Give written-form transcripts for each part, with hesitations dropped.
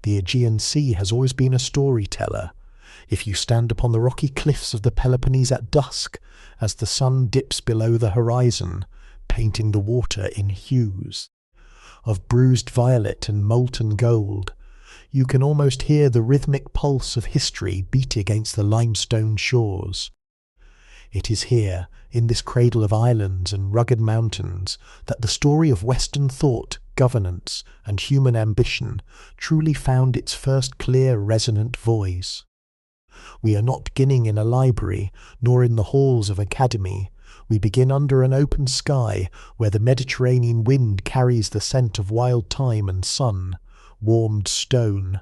The Aegean Sea has always been a storyteller. If you stand upon the rocky cliffs of the Peloponnese at dusk, as the sun dips below the horizon, painting the water in hues of bruised violet and molten gold, you can almost hear the rhythmic pulse of history beat against the limestone shores. It is here, in this cradle of islands and rugged mountains, that the story of Western thought, governance, and human ambition truly found its first clear, resonant voice. We are not beginning in a library, nor in the halls of academy. We begin under an open sky, where the Mediterranean wind carries the scent of wild thyme and sun, warmed stone.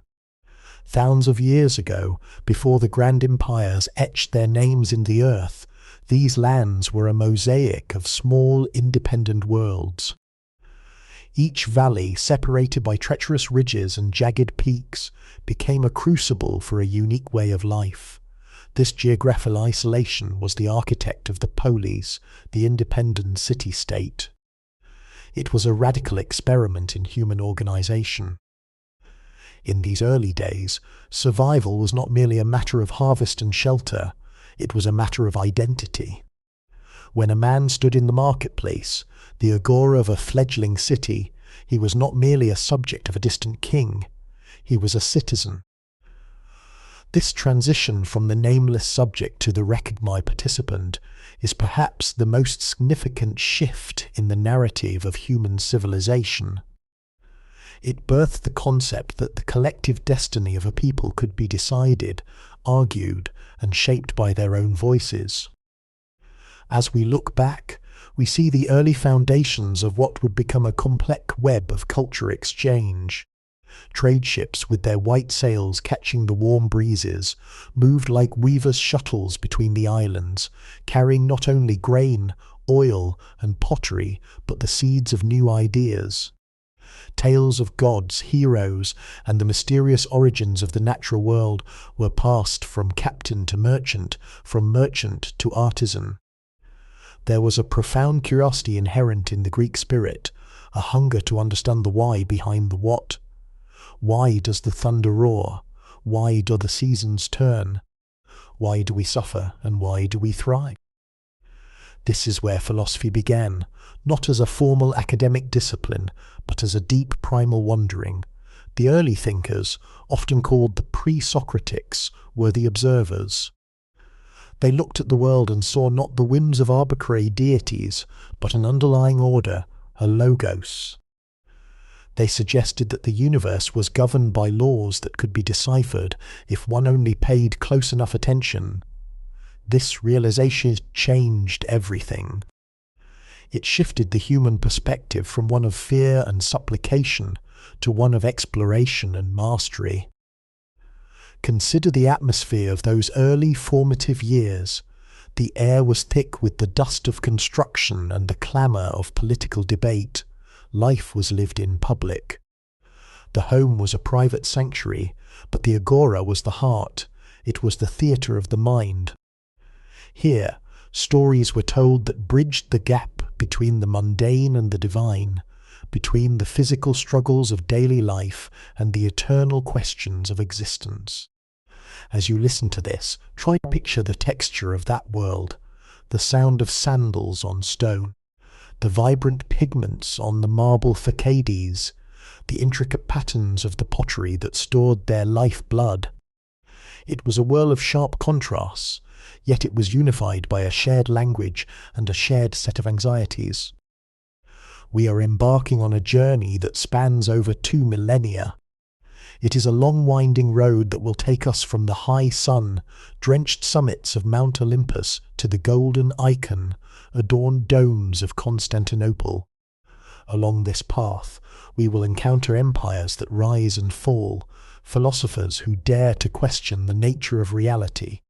Thousands of years ago, before the grand empires etched their names in the earth, these lands were a mosaic of small, independent worlds. Each valley, separated by treacherous ridges and jagged peaks, became a crucible for a unique way of life. This geographical isolation was the architect of the polis, the independent city-state. It was a radical experiment in human organization. In these early days, survival was not merely a matter of harvest and shelter, it was a matter of identity. When a man stood in the marketplace, the agora of a fledgling city, he was not merely a subject of a distant king, he was a citizen. This transition from the nameless subject to the recognized participant is perhaps the most significant shift in the narrative of human civilization. It birthed the concept that the collective destiny of a people could be decided, argued, and shaped by their own voices. As we look back, we see the early foundations of what would become a complex web of culture exchange. Trade ships with their white sails catching the warm breezes moved like weavers' shuttles between the islands, carrying not only grain, oil, and pottery, but the seeds of new ideas. Tales of gods, heroes, and the mysterious origins of the natural world were passed from captain to merchant, from merchant to artisan. There was a profound curiosity inherent in the Greek spirit, a hunger to understand the why behind the what. Why does the thunder roar? Why do the seasons turn? Why do we suffer, and why do we thrive? This is where philosophy began, not as a formal academic discipline, but as a deep primal wondering. The early thinkers, often called the pre-Socratics, were the observers. They looked at the world and saw not the whims of arbitrary deities, but an underlying order, a logos. They suggested that the universe was governed by laws that could be deciphered if one only paid close enough attention. This realization changed everything. It shifted the human perspective from one of fear and supplication to one of exploration and mastery. Consider the atmosphere of those early formative years. The air was thick with the dust of construction and the clamour of political debate. Life was lived in public. The home was a private sanctuary, but the agora was the heart. It was the theatre of the mind. Here, stories were told that bridged the gap between the mundane and the divine, between the physical struggles of daily life and the eternal questions of existence. As you listen to this, try to picture the texture of that world, the sound of sandals on stone, the vibrant pigments on the marble facades, the intricate patterns of the pottery that stored their life-blood. It was a whirl of sharp contrasts, yet it was unified by a shared language and a shared set of anxieties. We are embarking on a journey that spans over 2 millennia. It is a long winding road that will take us from the high sun-drenched summits of Mount Olympus to the golden icon, adorned domes of Constantinople. Along this path, we will encounter empires that rise and fall, philosophers who dare to question the nature of reality,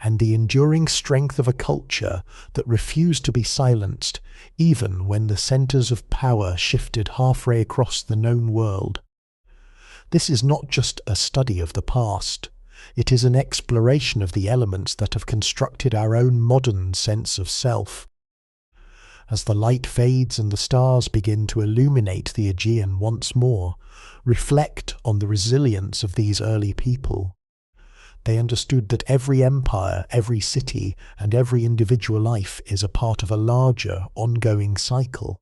and the enduring strength of a culture that refused to be silenced, even when the centres of power shifted halfway across the known world. This is not just a study of the past. It is an exploration of the elements that have constructed our own modern sense of self. As the light fades and the stars begin to illuminate the Aegean once more, reflect on the resilience of these early people. They understood that every empire, every city, and every individual life is a part of a larger, ongoing cycle.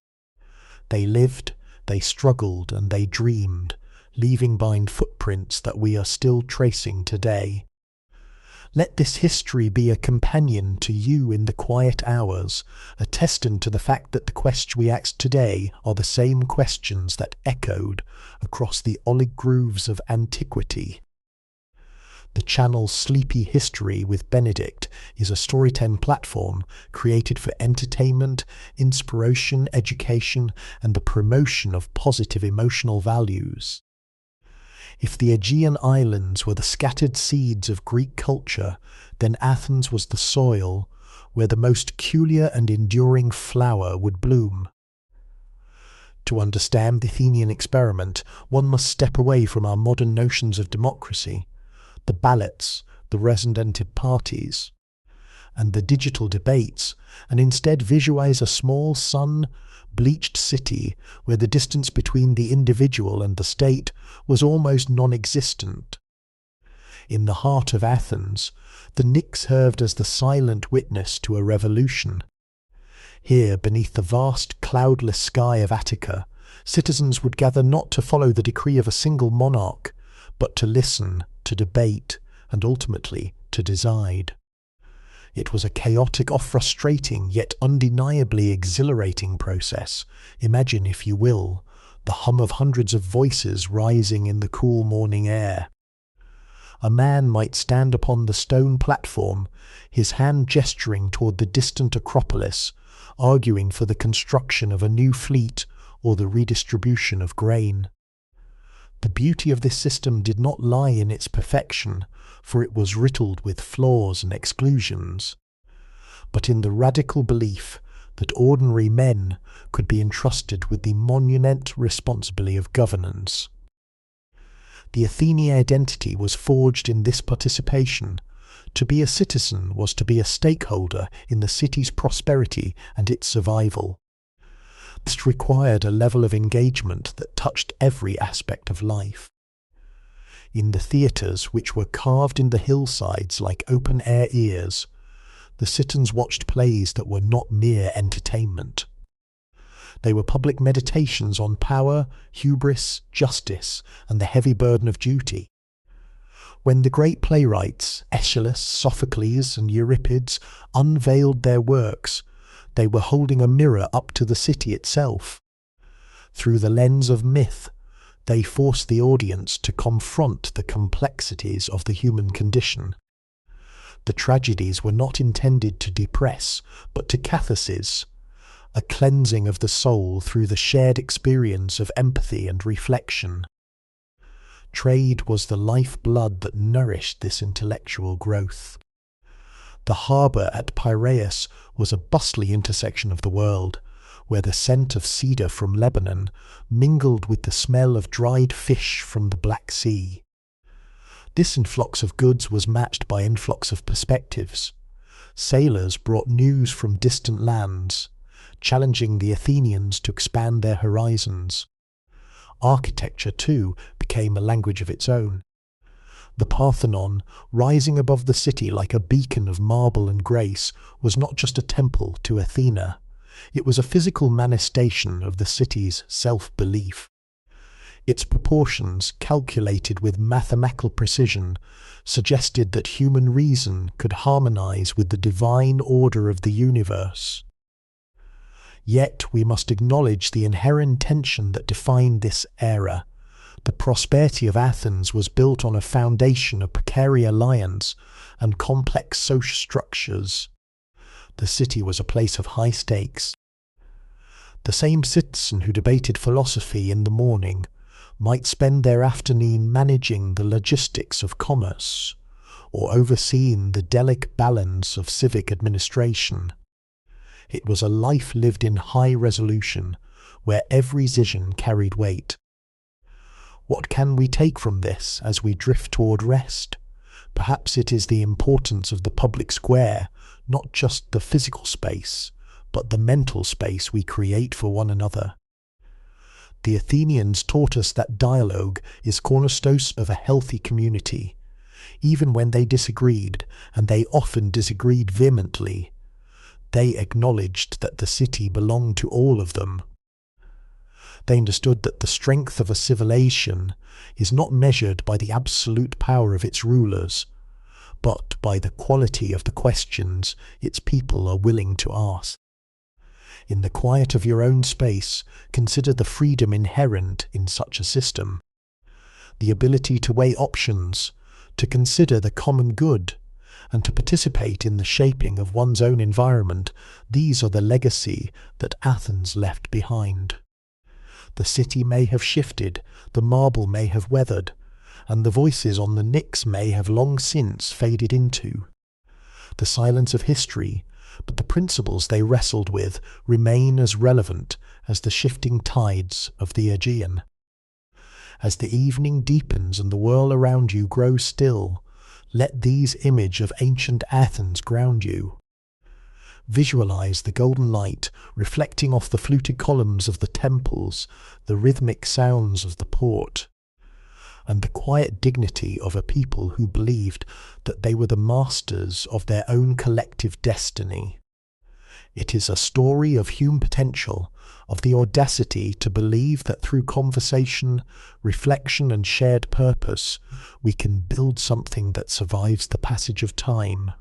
They lived, they struggled, and they dreamed, leaving behind footprints that we are still tracing today. Let this history be a companion to you in the quiet hours, a testament to the fact that the questions we ask today are the same questions that echoed across the olive grooves of antiquity. The channel Sleepy History with Benedict is a storytelling platform created for entertainment, inspiration, education, and the promotion of positive emotional values. If the Aegean Islands were the scattered seeds of Greek culture, then Athens was the soil where the most peculiar and enduring flower would bloom. To understand the Athenian experiment, one must step away from our modern notions of democracy, the ballots, the representative parties, and the digital debates, and instead visualize a small sun-bleached city where the distance between the individual and the state was almost non-existent. In the heart of Athens, the Nix served as the silent witness to a revolution. Here, beneath the vast cloudless sky of Attica, citizens would gather not to follow the decree of a single monarch, but to listen, to debate, and ultimately to decide. It was a chaotic, frustrating, yet undeniably exhilarating process. Imagine, if you will, the hum of hundreds of voices rising in the cool morning air. A man might stand upon the stone platform, his hand gesturing toward the distant Acropolis, arguing for the construction of a new fleet or the redistribution of grain. The beauty of this system did not lie in its perfection, for it was riddled with flaws and exclusions, but in the radical belief that ordinary men could be entrusted with the monumental responsibility of governance. The Athenian identity was forged in this participation. To be a citizen was to be a stakeholder in the city's prosperity and its survival. This required a level of engagement that touched every aspect of life. In the theatres, which were carved in the hillsides like open-air ears, the citizens watched plays that were not mere entertainment. They were public meditations on power, hubris, justice, and the heavy burden of duty. When the great playwrights, Aeschylus, Sophocles, and Euripides, unveiled their works, they were holding a mirror up to the city itself. Through the lens of myth, they forced the audience to confront the complexities of the human condition. The tragedies were not intended to depress, but to catharsis, a cleansing of the soul through the shared experience of empathy and reflection. Trade was the lifeblood that nourished this intellectual growth. The harbour at Piraeus was a bustling intersection of the world, where the scent of cedar from Lebanon mingled with the smell of dried fish from the Black Sea. This influx of goods was matched by influx of perspectives. Sailors brought news from distant lands, challenging the Athenians to expand their horizons. Architecture, too, became a language of its own. The Parthenon, rising above the city like a beacon of marble and grace, was not just a temple to Athena. It was a physical manifestation of the city's self-belief. Its proportions, calculated with mathematical precision, suggested that human reason could harmonize with the divine order of the universe. Yet we must acknowledge the inherent tension that defined this era. The prosperity of Athens was built on a foundation of precarious alliance and complex social structures. The city was a place of high stakes. The same citizen who debated philosophy in the morning might spend their afternoon managing the logistics of commerce, or overseeing the delicate balance of civic administration. It was a life lived in high resolution, where every decision carried weight. What can we take from this as we drift toward rest? Perhaps it is the importance of the public square, not just the physical space, but the mental space we create for one another. The Athenians taught us that dialogue is cornerstone of a healthy community. Even when they disagreed, and they often disagreed vehemently, they acknowledged that the city belonged to all of them. They understood that the strength of a civilization is not measured by the absolute power of its rulers, but by the quality of the questions its people are willing to ask. In the quiet of your own space, consider the freedom inherent in such a system. The ability to weigh options, to consider the common good, and to participate in the shaping of one's own environment, these are the legacy that Athens left behind. The city may have shifted, the marble may have weathered, and the voices on the Knicks may have long since faded into the silence of history, but the principles they wrestled with remain as relevant as the shifting tides of the Aegean. As the evening deepens and the world around you grows still, let these images of ancient Athens ground you. Visualize the golden light reflecting off the fluted columns of the temples, the rhythmic sounds of the port, and the quiet dignity of a people who believed that they were the masters of their own collective destiny. It is a story of human potential, of the audacity to believe that through conversation, reflection and shared purpose, we can build something that survives the passage of time.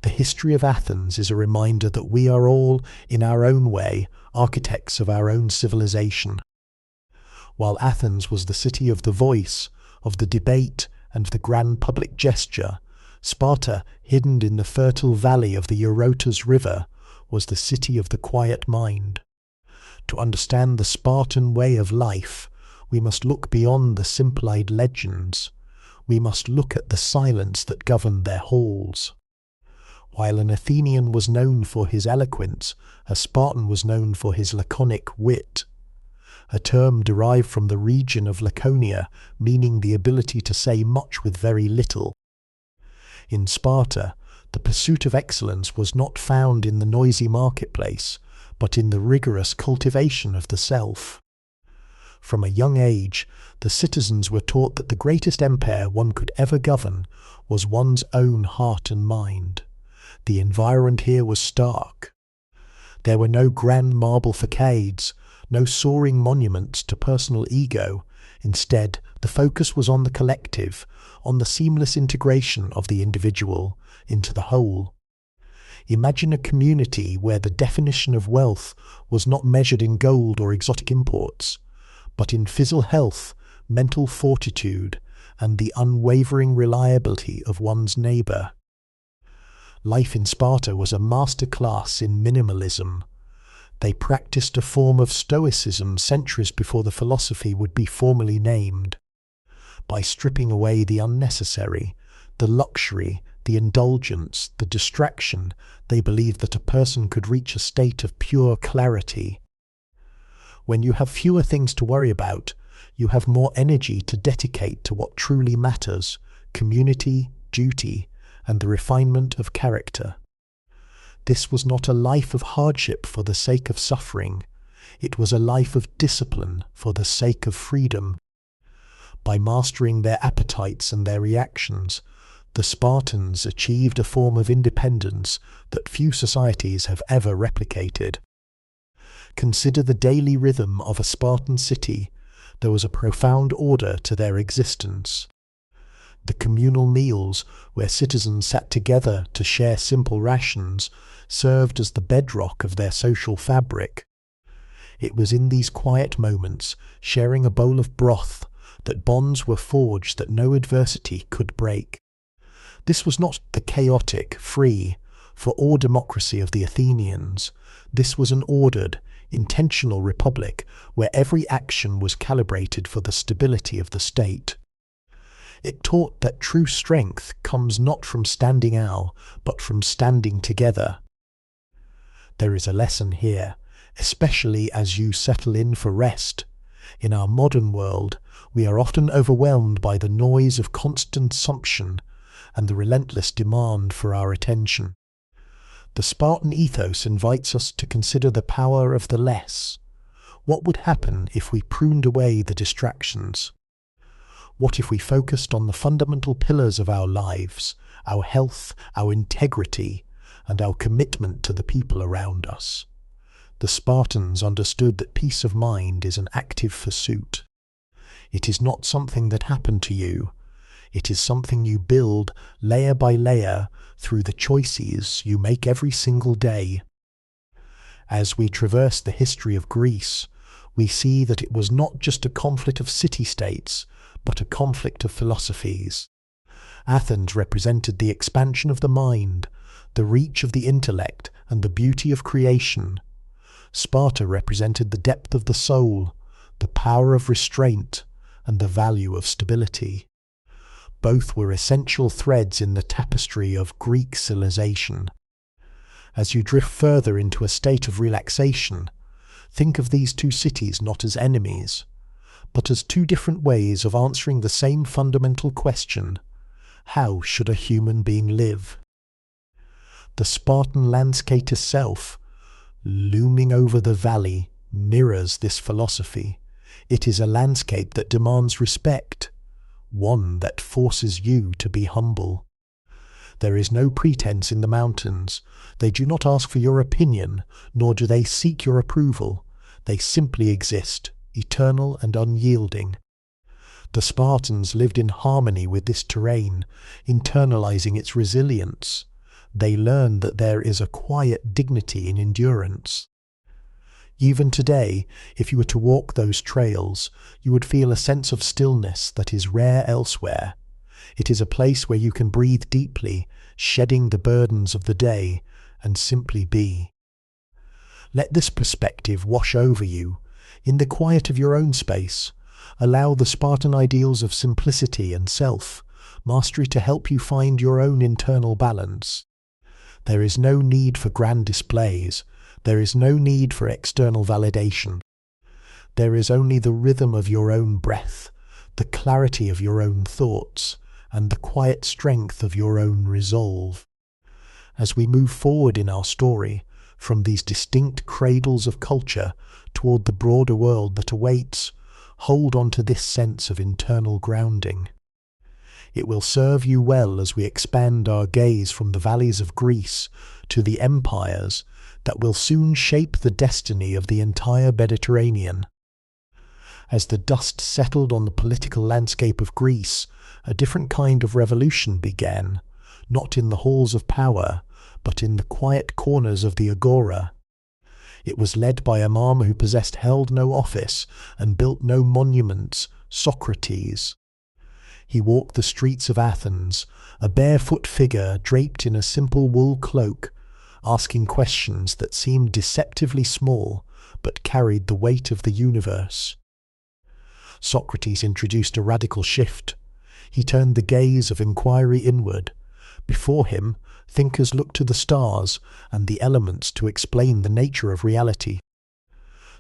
The history of Athens is a reminder that we are all, in our own way, architects of our own civilization. While Athens was the city of the voice, of the debate and the grand public gesture, Sparta, hidden in the fertile valley of the Eurotas River, was the city of the quiet mind. To understand the Spartan way of life, we must look beyond the simple-eyed legends. We must look at the silence that governed their halls. While an Athenian was known for his eloquence, a Spartan was known for his laconic wit, a term derived from the region of Laconia, meaning the ability to say much with very little. In Sparta, the pursuit of excellence was not found in the noisy marketplace, but in the rigorous cultivation of the self. From a young age, the citizens were taught that the greatest empire one could ever govern was one's own heart and mind. The environment here was stark. There were no grand marble facades, no soaring monuments to personal ego. Instead, the focus was on the collective, on the seamless integration of the individual into the whole. Imagine a community where the definition of wealth was not measured in gold or exotic imports, but in physical health, mental fortitude, and the unwavering reliability of one's neighbour. Life in Sparta was a masterclass in minimalism. They practiced a form of Stoicism centuries before the philosophy would be formally named. By stripping away the unnecessary, the luxury, the indulgence, the distraction, they believed that a person could reach a state of pure clarity. When you have fewer things to worry about, you have more energy to dedicate to what truly matters: community, duty, and the refinement of character. This was not a life of hardship for the sake of suffering. It was a life of discipline for the sake of freedom. By mastering their appetites and their reactions, the Spartans achieved a form of independence that few societies have ever replicated. Consider the daily rhythm of a Spartan city. There was a profound order to their existence. The communal meals, where citizens sat together to share simple rations, served as the bedrock of their social fabric. It was in these quiet moments, sharing a bowl of broth, that bonds were forged that no adversity could break. This was not the chaotic, free, for all democracy of the Athenians. This was an ordered, intentional republic where every action was calibrated for the stability of the state. It taught that true strength comes not from standing out, but from standing together. There is a lesson here, especially as you settle in for rest. In our modern world, we are often overwhelmed by the noise of constant consumption and the relentless demand for our attention. The Spartan ethos invites us to consider the power of the less. What would happen if we pruned away the distractions? What if we focused on the fundamental pillars of our lives, our health, our integrity, and our commitment to the people around us? The Spartans understood that peace of mind is an active pursuit. It is not something that happened to you. It is something you build layer by layer through the choices you make every single day. As we traverse the history of Greece, we see that it was not just a conflict of city-states, but a conflict of philosophies. Athens represented the expansion of the mind, the reach of the intellect, and the beauty of creation. Sparta represented the depth of the soul, the power of restraint, and the value of stability. Both were essential threads in the tapestry of Greek civilization. As you drift further into a state of relaxation, think of these two cities not as enemies, but as two different ways of answering the same fundamental question: how should a human being live? The Spartan landscape itself, looming over the valley, mirrors this philosophy. It is a landscape that demands respect, one that forces you to be humble. There is no pretense in the mountains. They do not ask for your opinion, nor do they seek your approval. They simply exist, eternal and unyielding. The Spartans lived in harmony with this terrain, internalizing its resilience. They learned that there is a quiet dignity in endurance. Even today, if you were to walk those trails, you would feel a sense of stillness that is rare elsewhere. It is a place where you can breathe deeply, shedding the burdens of the day, and simply be. Let this perspective wash over you. In the quiet of your own space, allow the Spartan ideals of simplicity and self-mastery to help you find your own internal balance. There is no need for grand displays. There is no need for external validation. There is only the rhythm of your own breath, the clarity of your own thoughts, and the quiet strength of your own resolve. As we move forward in our story, from these distinct cradles of culture toward the broader world that awaits, hold on to this sense of internal grounding. It will serve you well as we expand our gaze from the valleys of Greece to the empires that will soon shape the destiny of the entire Mediterranean. As the dust settled on the political landscape of Greece, a different kind of revolution began, not in the halls of power, but in the quiet corners of the agora. It was led by a man who held no office and built no monuments, Socrates. He walked the streets of Athens, a barefoot figure draped in a simple wool cloak, asking questions that seemed deceptively small, but carried the weight of the universe. Socrates introduced a radical shift. He turned the gaze of inquiry inward. Before him, thinkers looked to the stars and the elements to explain the nature of reality.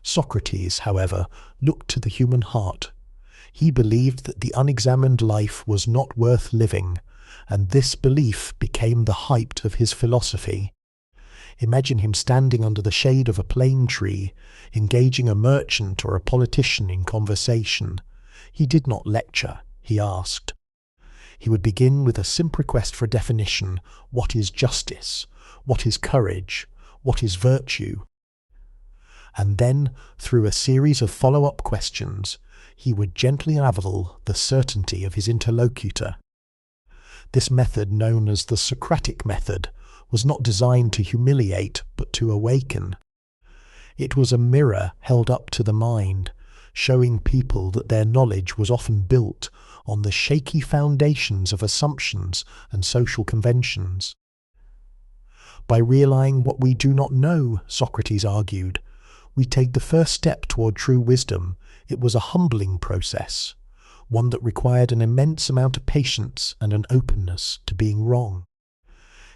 Socrates, however, looked to the human heart. He believed that the unexamined life was not worth living, and this belief became the height of his philosophy. Imagine him standing under the shade of a plane tree, engaging a merchant or a politician in conversation. He did not lecture, he asked. He would begin with a simple request for a definition. What is justice? What is courage? What is virtue? And then, through a series of follow-up questions, he would gently unravel the certainty of his interlocutor. This method, known as the Socratic method, was not designed to humiliate, but to awaken. It was a mirror held up to the mind, showing people that their knowledge was often built on the shaky foundations of assumptions and social conventions. By realizing what we do not know, Socrates argued, we take the first step toward true wisdom. It was a humbling process, one that required an immense amount of patience and an openness to being wrong.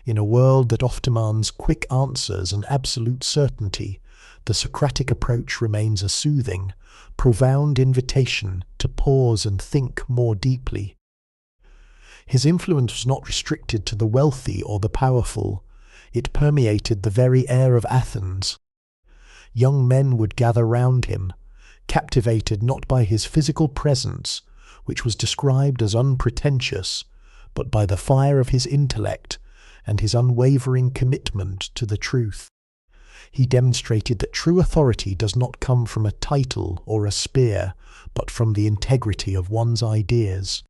In a world that often demands quick answers and absolute certainty, the Socratic approach remains a soothing, profound invitation to pause and think more deeply. His influence was not restricted to the wealthy or the powerful. It permeated the very air of Athens. Young men would gather round him, captivated not by his physical presence, which was described as unpretentious, but by the fire of his intellect and his unwavering commitment to the truth. He demonstrated that true authority does not come from a title or a spear, but from the integrity of one's ideas.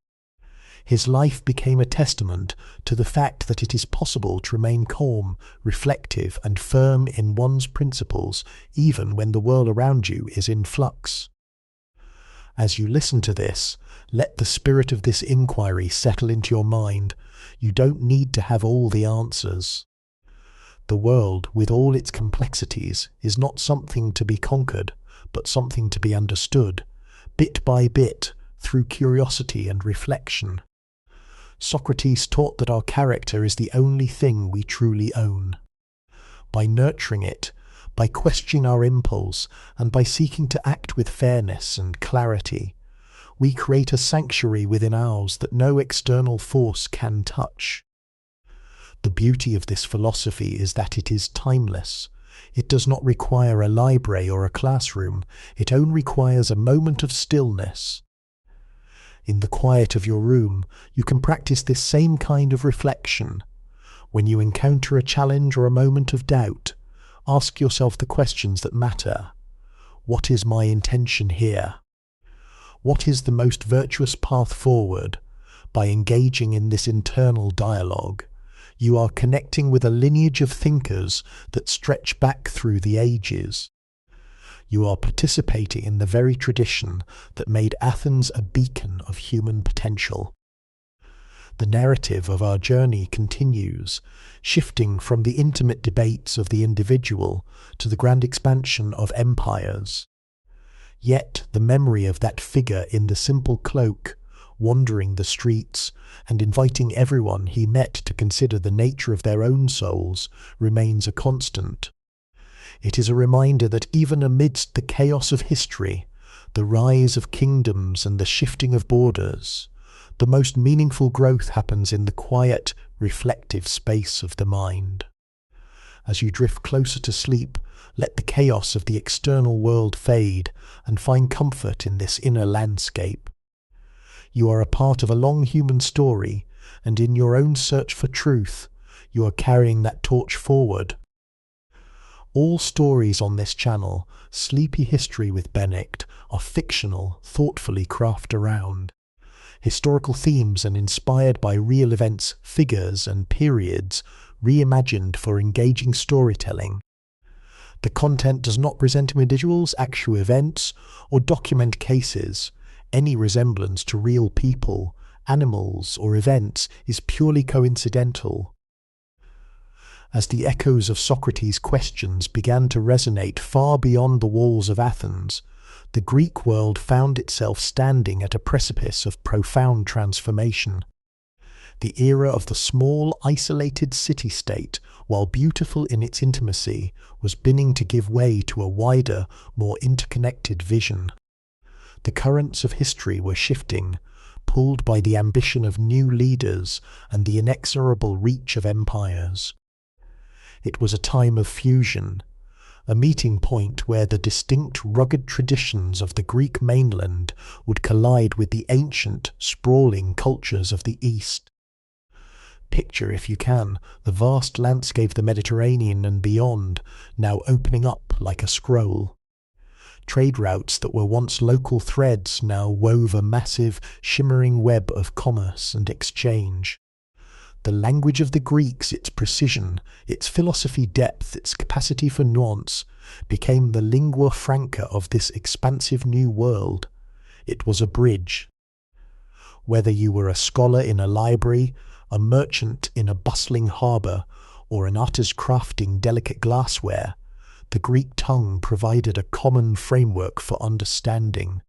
His life became a testament to the fact that it is possible to remain calm, reflective, and firm in one's principles, even when the world around you is in flux. As you listen to this, let the spirit of this inquiry settle into your mind. You don't need to have all the answers. The world, with all its complexities, is not something to be conquered, but something to be understood, bit by bit, through curiosity and reflection. Socrates taught that our character is the only thing we truly own. By nurturing it, by questioning our impulse, and by seeking to act with fairness and clarity, we create a sanctuary within ours that no external force can touch. The beauty of this philosophy is that it is timeless. It does not require a library or a classroom. It only requires a moment of stillness. In the quiet of your room, you can practice this same kind of reflection. When you encounter a challenge or a moment of doubt, ask yourself the questions that matter. What is my intention here? What is the most virtuous path forward? By engaging in this internal dialogue, you are connecting with a lineage of thinkers that stretch back through the ages. You are participating in the very tradition that made Athens a beacon of human potential. The narrative of our journey continues, shifting from the intimate debates of the individual to the grand expansion of empires. Yet the memory of that figure in the simple cloak, wandering the streets and inviting everyone he met to consider the nature of their own souls, remains a constant. It is a reminder that even amidst the chaos of history, the rise of kingdoms and the shifting of borders, the most meaningful growth happens in the quiet, reflective space of the mind. As you drift closer to sleep, let the chaos of the external world fade and find comfort in this inner landscape. You are a part of a long human story, and in your own search for truth, you are carrying that torch forward. All stories on this channel, Sleepy History with Benedict, are fictional, thoughtfully crafted around historical themes and inspired by real events, figures, and periods, reimagined for engaging storytelling. The content does not present individuals, actual events, or document cases. Any resemblance to real people, animals, or events is purely coincidental. As the echoes of Socrates' questions began to resonate far beyond the walls of Athens, the Greek world found itself standing at a precipice of profound transformation. The era of the small, isolated city-state, while beautiful in its intimacy, was beginning to give way to a wider, more interconnected vision. The currents of history were shifting, pulled by the ambition of new leaders and the inexorable reach of empires. It was a time of fusion, a meeting point where the distinct rugged traditions of the Greek mainland would collide with the ancient, sprawling cultures of the East. Picture, if you can, the vast landscape of the Mediterranean and beyond, now opening up like a scroll. Trade routes that were once local threads now wove a massive, shimmering web of commerce and exchange. The language of the Greeks, its precision, its philosophy depth, its capacity for nuance, became the lingua franca of this expansive new world. It was a bridge. Whether you were a scholar in a library, a merchant in a bustling harbour, or an artist crafting delicate glassware, the Greek tongue provided a common framework for understanding.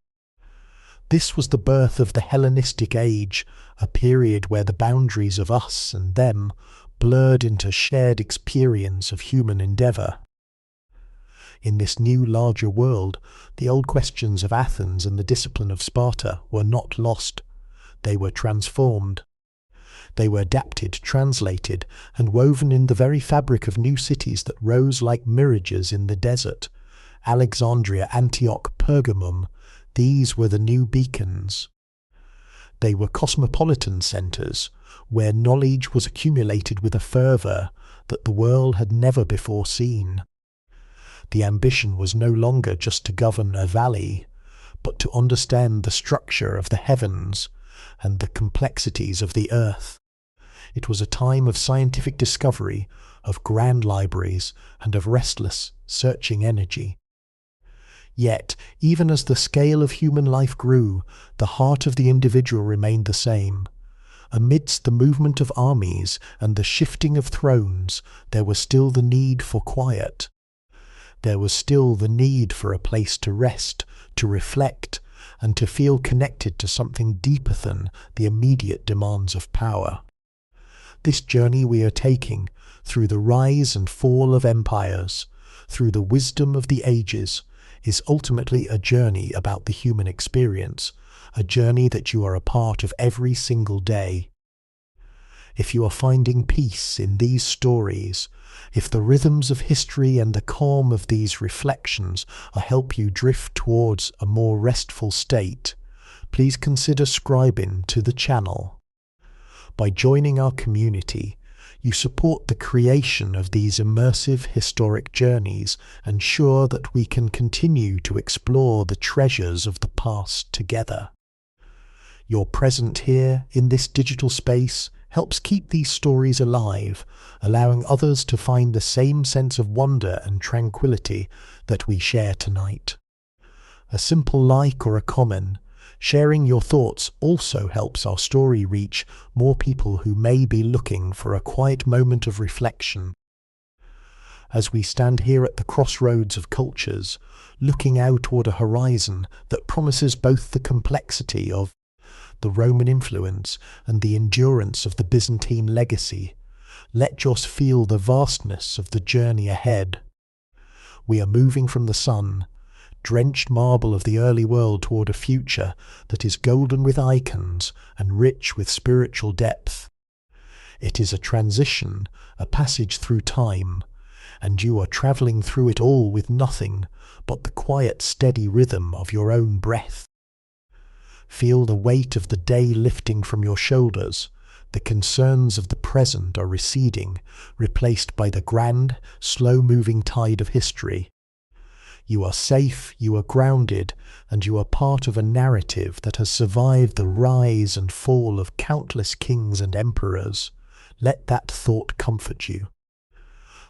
This was the birth of the Hellenistic age, a period where the boundaries of us and them blurred into shared experience of human endeavour. In this new larger world, the old questions of Athens and the discipline of Sparta were not lost. They were transformed. They were adapted, translated, and woven in the very fabric of new cities that rose like mirages in the desert. Alexandria, Antioch, Pergamum, these were the new beacons. They were cosmopolitan centres, where knowledge was accumulated with a fervour that the world had never before seen. The ambition was no longer just to govern a valley, but to understand the structure of the heavens and the complexities of the earth. It was a time of scientific discovery, of grand libraries, and of restless, searching energy. Yet, even as the scale of human life grew, the heart of the individual remained the same. Amidst the movement of armies and the shifting of thrones, there was still the need for quiet. There was still the need for a place to rest, to reflect, and to feel connected to something deeper than the immediate demands of power. This journey we are taking, through the rise and fall of empires, through the wisdom of the ages, is ultimately a journey about the human experience, a journey that you are a part of every single day. If you are finding peace in these stories, if the rhythms of history and the calm of these reflections help you drift towards a more restful state, please consider subscribing to the channel. By joining our community, you support the creation of these immersive historic journeys, and ensure that we can continue to explore the treasures of the past together. Your presence here in this digital space helps keep these stories alive, allowing others to find the same sense of wonder and tranquility that we share tonight. A simple like or a comment, sharing your thoughts, also helps our story reach more people who may be looking for a quiet moment of reflection. As we stand here at the crossroads of cultures, looking out toward a horizon that promises both the complexity of the Roman influence and the endurance of the Byzantine legacy, let just feel the vastness of the journey ahead. We are moving from the sun, drenched marble of the early world, toward a future that is golden with icons and rich with spiritual depth. It is a transition, a passage through time, and you are travelling through it all with nothing but the quiet, steady rhythm of your own breath. Feel the weight of the day lifting from your shoulders. The concerns of the present are receding, replaced by the grand, slow-moving tide of history. You are safe, you are grounded, and you are part of a narrative that has survived the rise and fall of countless kings and emperors. Let that thought comfort you.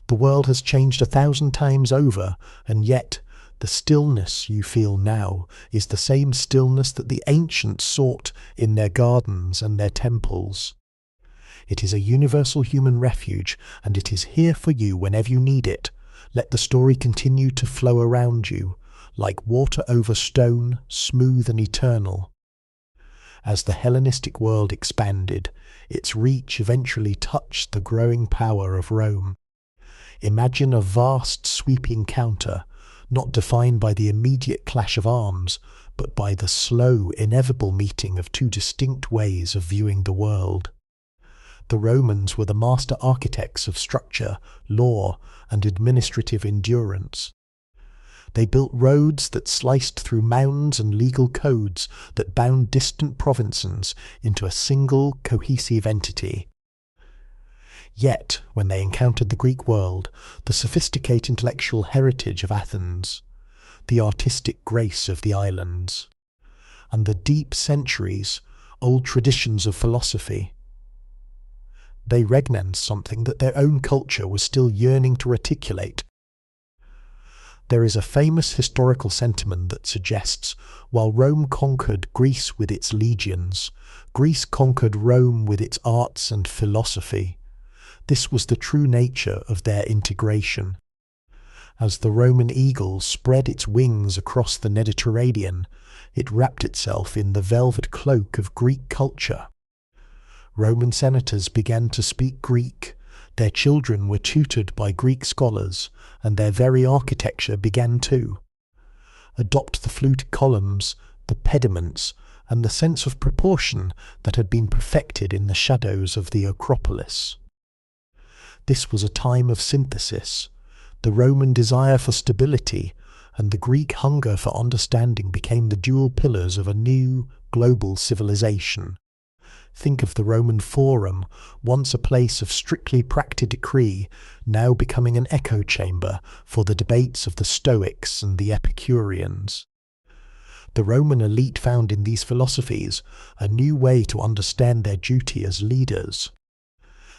The world has changed 1,000 times over, and yet the stillness you feel now is the same stillness that the ancients sought in their gardens and their temples. It is a universal human refuge, and it is here for you whenever you need it. Let the story continue to flow around you, like water over stone, smooth and eternal. As the Hellenistic world expanded, its reach eventually touched the growing power of Rome. Imagine a vast, sweeping encounter, not defined by the immediate clash of arms, but by the slow, inevitable meeting of two distinct ways of viewing the world. The Romans were the master architects of structure, law, and administrative endurance. They built roads that sliced through mounds and legal codes that bound distant provinces into a single, cohesive entity. Yet, when they encountered the Greek world, the sophisticated intellectual heritage of Athens, the artistic grace of the islands, and the deep centuries-old traditions of philosophy, they recognized something that their own culture was still yearning to articulate. There is a famous historical sentiment that suggests, while Rome conquered Greece with its legions, Greece conquered Rome with its arts and philosophy. This was the true nature of their integration. As the Roman eagle spread its wings across the Mediterranean, it wrapped itself in the velvet cloak of Greek culture. Roman senators began to speak Greek, their children were tutored by Greek scholars, and their very architecture began to adopt the fluted columns, the pediments, and the sense of proportion that had been perfected in the shadows of the Acropolis. This was a time of synthesis. The Roman desire for stability and the Greek hunger for understanding became the dual pillars of a new global civilization. Think of the Roman Forum, once a place of strictly practical decree, now becoming an echo chamber for the debates of the Stoics and the Epicureans. The Roman elite found in these philosophies a new way to understand their duty as leaders.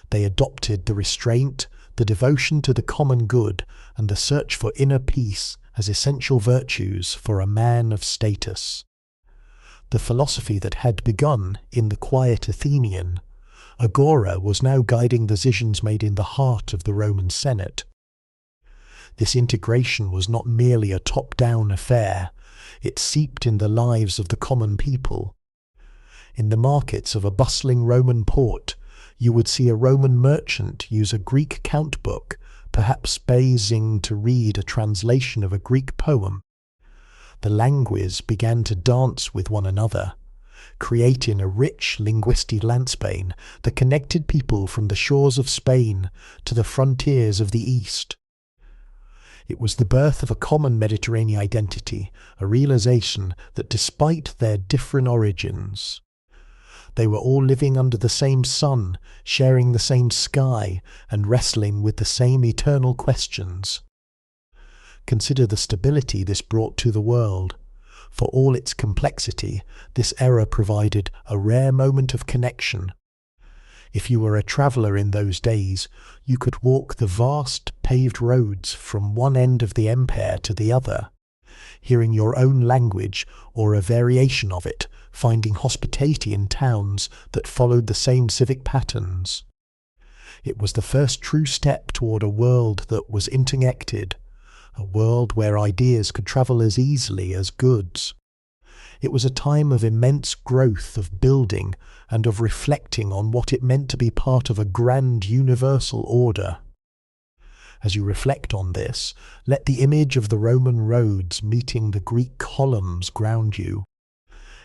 They adopted the restraint, the devotion to the common good, and the search for inner peace as essential virtues for a man of status. The philosophy that had begun in the quiet Athenian agora was now guiding the decisions made in the heart of the Roman Senate. This integration was not merely a top-down affair, it seeped in the lives of the common people. In the markets of a bustling Roman port, you would see a Roman merchant use a Greek count book, perhaps pausing to read a translation of a Greek poem. The languages began to dance with one another, creating a rich linguistic landscape that connected people from the shores of Spain to the frontiers of the East. It was the birth of a common Mediterranean identity, a realization that despite their different origins, they were all living under the same sun, sharing the same sky, and wrestling with the same eternal questions. Consider the stability this brought to the world. For all its complexity, this era provided a rare moment of connection. If you were a traveller in those days, you could walk the vast paved roads from one end of the empire to the other, hearing your own language or a variation of it, finding hospitality in towns that followed the same civic patterns. It was the first true step toward a world that was interconnected, a world where ideas could travel as easily as goods. It was a time of immense growth, of building, and of reflecting on what it meant to be part of a grand universal order. As you reflect on this, let the image of the Roman roads meeting the Greek columns ground you.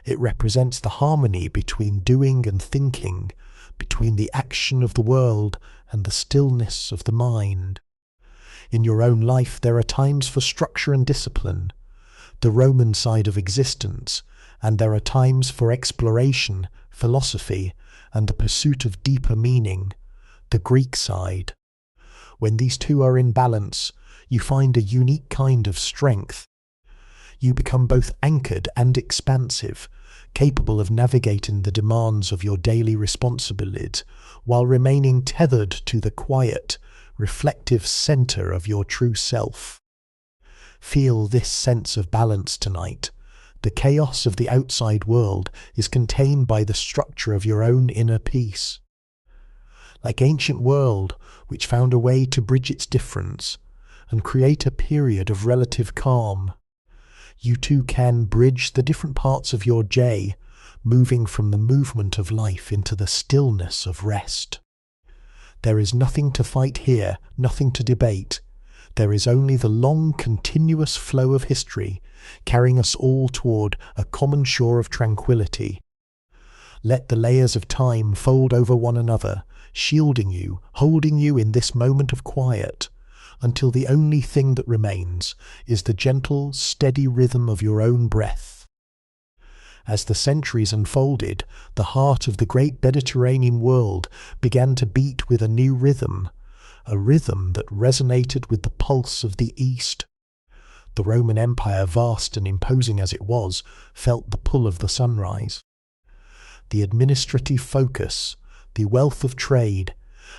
It represents the harmony between doing and thinking, between the action of the world and the stillness of the mind. In your own life there are times for structure and discipline, the Roman side of existence, and there are times for exploration, philosophy, and the pursuit of deeper meaning, the Greek side. When these two are in balance, you find a unique kind of strength. You become both anchored and expansive, capable of navigating the demands of your daily responsibilities, while remaining tethered to the quiet, reflective centre of your true self. Feel this sense of balance tonight. The chaos of the outside world is contained by the structure of your own inner peace. Like ancient world, which found a way to bridge its difference and create a period of relative calm, you too can bridge the different parts of your day, moving from the movement of life into the stillness of rest. There is nothing to fight here, nothing to debate. There is only the long, continuous flow of history, carrying us all toward a common shore of tranquility. Let the layers of time fold over one another, shielding you, holding you in this moment of quiet, until the only thing that remains is the gentle, steady rhythm of your own breath. As the centuries unfolded, the heart of the great Mediterranean world began to beat with a new rhythm, a rhythm that resonated with the pulse of the East. The Roman Empire, vast and imposing as it was, felt the pull of the sunrise. The administrative focus, the wealth of trade,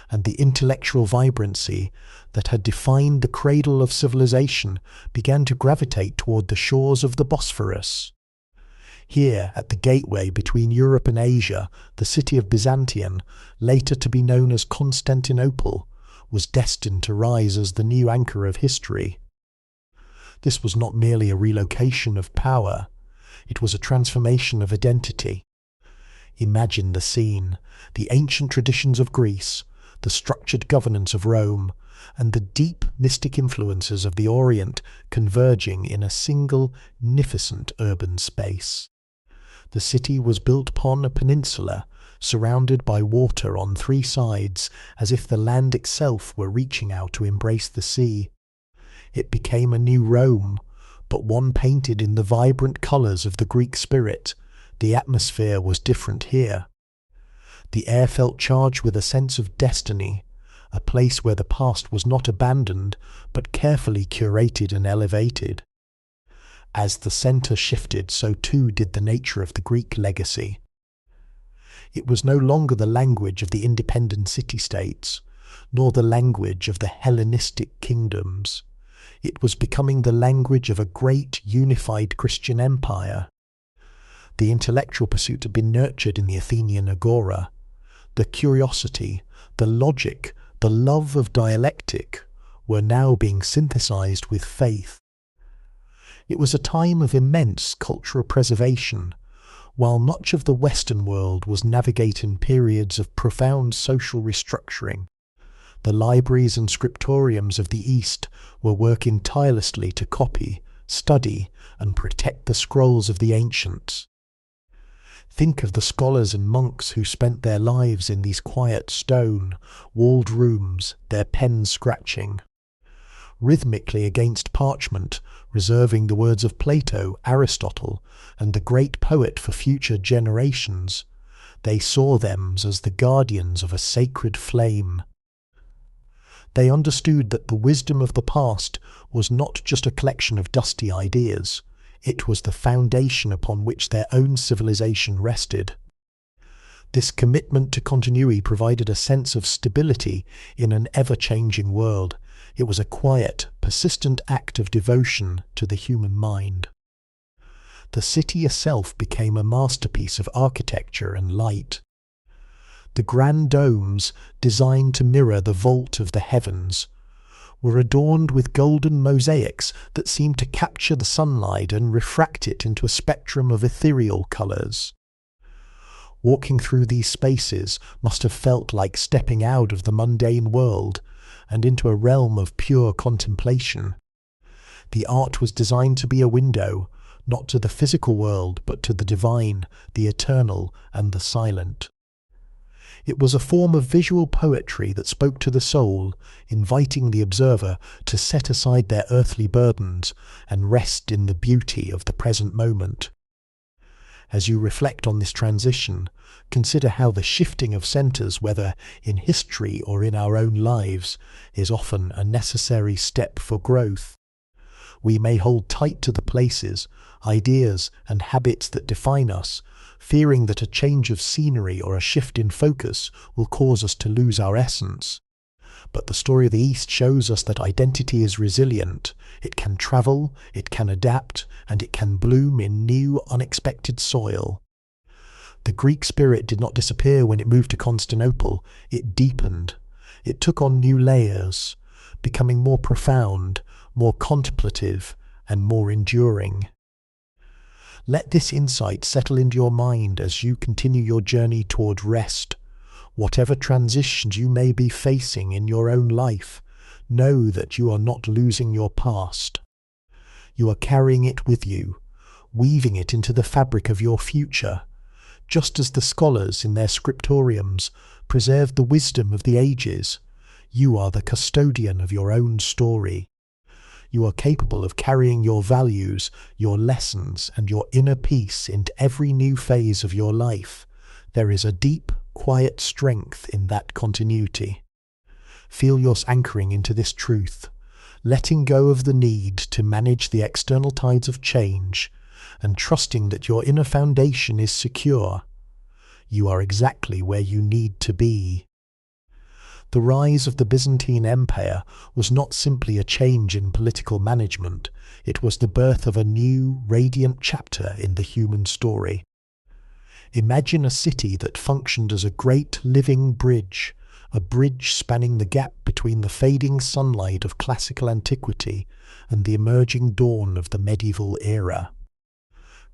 and the intellectual vibrancy that had defined the cradle of civilization began to gravitate toward the shores of the Bosphorus. Here, at the gateway between Europe and Asia, the city of Byzantium, later to be known as Constantinople, was destined to rise as the new anchor of history. This was not merely a relocation of power, it was a transformation of identity. Imagine the scene, the ancient traditions of Greece, the structured governance of Rome, and the deep mystic influences of the Orient converging in a single, magnificent urban space. The city was built upon a peninsula, surrounded by water on three sides, as if the land itself were reaching out to embrace the sea. It became a new Rome, but one painted in the vibrant colours of the Greek spirit. The atmosphere was different here. The air felt charged with a sense of destiny, a place where the past was not abandoned, but carefully curated and elevated. As the centre shifted, so too did the nature of the Greek legacy. It was no longer the language of the independent city-states, nor the language of the Hellenistic kingdoms. It was becoming the language of a great unified Christian empire. The intellectual pursuit had been nurtured in the Athenian agora. The curiosity, the logic, the love of dialectic were now being synthesized with faith. It was a time of immense cultural preservation, while much of the Western world was navigating periods of profound social restructuring. The libraries and scriptoriums of the East were working tirelessly to copy, study, and protect the scrolls of the ancients. Think of the scholars and monks who spent their lives in these quiet stone, walled rooms, their pens scratching rhythmically against parchment, reserving the words of Plato, Aristotle, and the great poet for future generations. They saw them as the guardians of a sacred flame. They understood that the wisdom of the past was not just a collection of dusty ideas. It was the foundation upon which their own civilization rested. This commitment to continuity provided a sense of stability in an ever-changing world. It was a quiet, persistent act of devotion to the human mind. The city itself became a masterpiece of architecture and light. The grand domes, designed to mirror the vault of the heavens, were adorned with golden mosaics that seemed to capture the sunlight and refract it into a spectrum of ethereal colours. Walking through these spaces must have felt like stepping out of the mundane world and into a realm of pure contemplation. The art was designed to be a window, not to the physical world, but to the divine, the eternal, and the silent. It was a form of visual poetry that spoke to the soul, inviting the observer to set aside their earthly burdens and rest in the beauty of the present moment. As you reflect on this transition, consider how the shifting of centres, whether in history or in our own lives, is often a necessary step for growth. We may hold tight to the places, ideas, and habits that define us, fearing that a change of scenery or a shift in focus will cause us to lose our essence. But the story of the East shows us that identity is resilient. It can travel, it can adapt, and it can bloom in new, unexpected soil. The Greek spirit did not disappear when it moved to Constantinople. It deepened. It took on new layers, becoming more profound, more contemplative, and more enduring. Let this insight settle into your mind as you continue your journey toward rest. Whatever transitions you may be facing in your own life, know that you are not losing your past. You are carrying it with you, weaving it into the fabric of your future, just as the scholars in their scriptoriums preserved the wisdom of the ages. You are the custodian of your own story. You are capable of carrying your values, your lessons, and your inner peace into every new phase of your life. There is a deep, quiet strength in that continuity. Feel your anchoring into this truth, letting go of the need to manage the external tides of change, and trusting that your inner foundation is secure. You are exactly where you need to be. The rise of the Byzantine Empire was not simply a change in political management, it was the birth of a new, radiant chapter in the human story. Imagine a city that functioned as a great living bridge, a bridge spanning the gap between the fading sunlight of classical antiquity and the emerging dawn of the medieval era.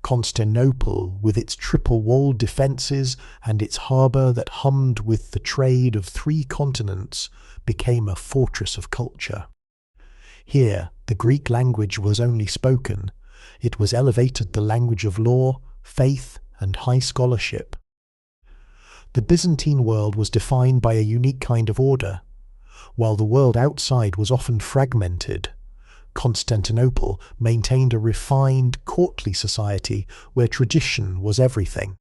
Constantinople, with its triple-walled defences and its harbour that hummed with the trade of 3 continents, became a fortress of culture. Here, the Greek language was only spoken. It was elevated the language of law, faith, and high scholarship. The Byzantine world was defined by a unique kind of order. While the world outside was often fragmented, Constantinople maintained a refined, courtly society where tradition was everything.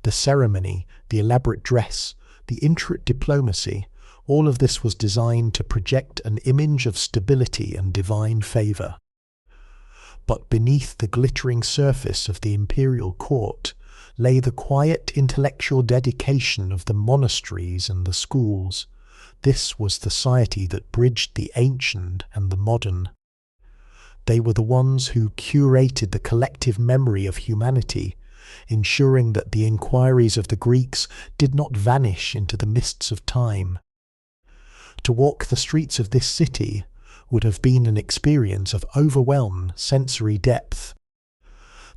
The ceremony, the elaborate dress, the intricate diplomacy, all of this was designed to project an image of stability and divine favour. But beneath the glittering surface of the imperial court lay the quiet intellectual dedication of the monasteries and the schools. This was the society that bridged the ancient and the modern. They were the ones who curated the collective memory of humanity, ensuring that the inquiries of the Greeks did not vanish into the mists of time. To walk the streets of this city would have been an experience of overwhelming sensory depth.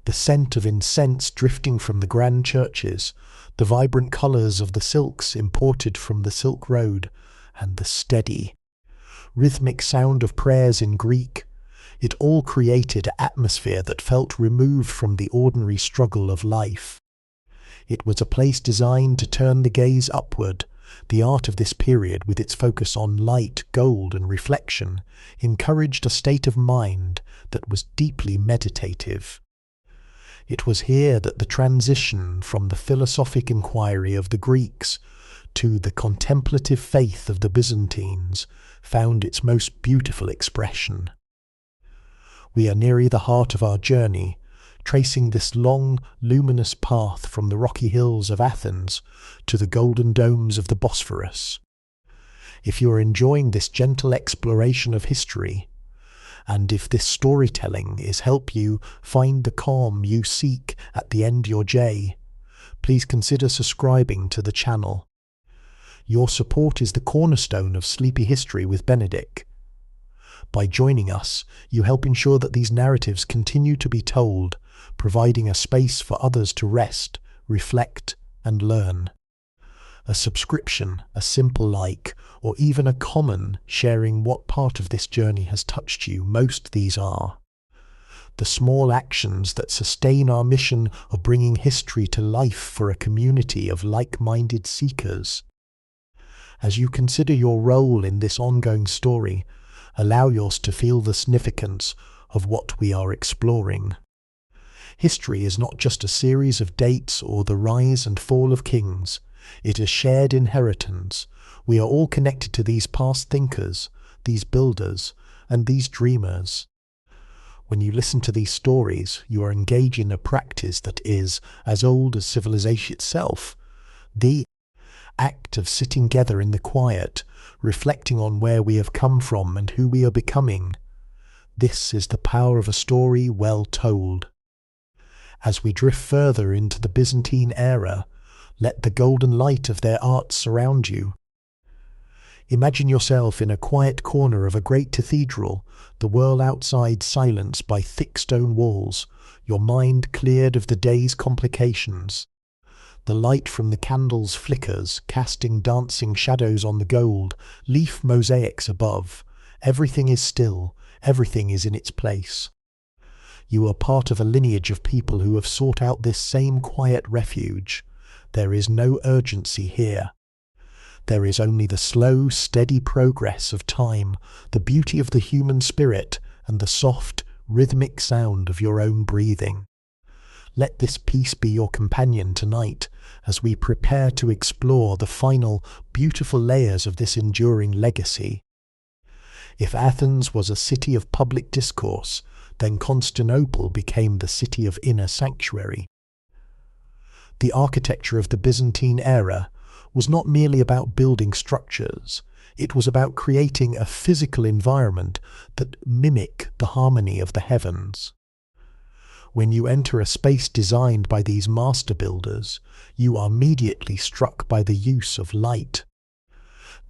The scent of incense drifting from the grand churches, the vibrant colours of the silks imported from the Silk Road, and the steady, rhythmic sound of prayers in Greek, it all created an atmosphere that felt removed from the ordinary struggle of life. It was a place designed to turn the gaze upward. The art of this period, with its focus on light, gold, and reflection, encouraged a state of mind that was deeply meditative. It was here that the transition from the philosophic inquiry of the Greeks to the contemplative faith of the Byzantines found its most beautiful expression. We are nearing the heart of our journey, tracing this long, luminous path from the rocky hills of Athens to the golden domes of the Bosphorus. If you are enjoying this gentle exploration of history, and if this storytelling is help you find the calm you seek at the end of your day, please consider subscribing to the channel. Your support is the cornerstone of Sleepy History with Benedict. By joining us, you help ensure that these narratives continue to be told, providing a space for others to rest, reflect, and learn. A subscription, a simple like, or even a comment sharing what part of this journey has touched you most, these are the small actions that sustain our mission of bringing history to life for a community of like-minded seekers. As you consider your role in this ongoing story, allow yours to feel the significance of what we are exploring. History is not just a series of dates or the rise and fall of kings. It is shared inheritance. We are all connected to these past thinkers, these builders, and these dreamers. When you listen to these stories, you are engaged in a practice that is as old as civilization itself. The act of sitting together in the quiet, reflecting on where we have come from and who we are becoming. This is the power of a story well told. As we drift further into the Byzantine era, let the golden light of their art surround you. Imagine yourself in a quiet corner of a great cathedral, the world outside silenced by thick stone walls, your mind cleared of the day's complications. The light from the candles flickers, casting dancing shadows on the gold, leaf mosaics above. Everything is still, everything is in its place. You are part of a lineage of people who have sought out this same quiet refuge. There is no urgency here. There is only the slow, steady progress of time, the beauty of the human spirit, and the soft, rhythmic sound of your own breathing. Let this peace be your companion tonight as we prepare to explore the final, beautiful layers of this enduring legacy. If Athens was a city of public discourse, then Constantinople became the city of inner sanctuary. The architecture of the Byzantine era was not merely about building structures. It was about creating a physical environment that mimicked the harmony of the heavens. When you enter a space designed by these master builders, you are immediately struck by the use of light.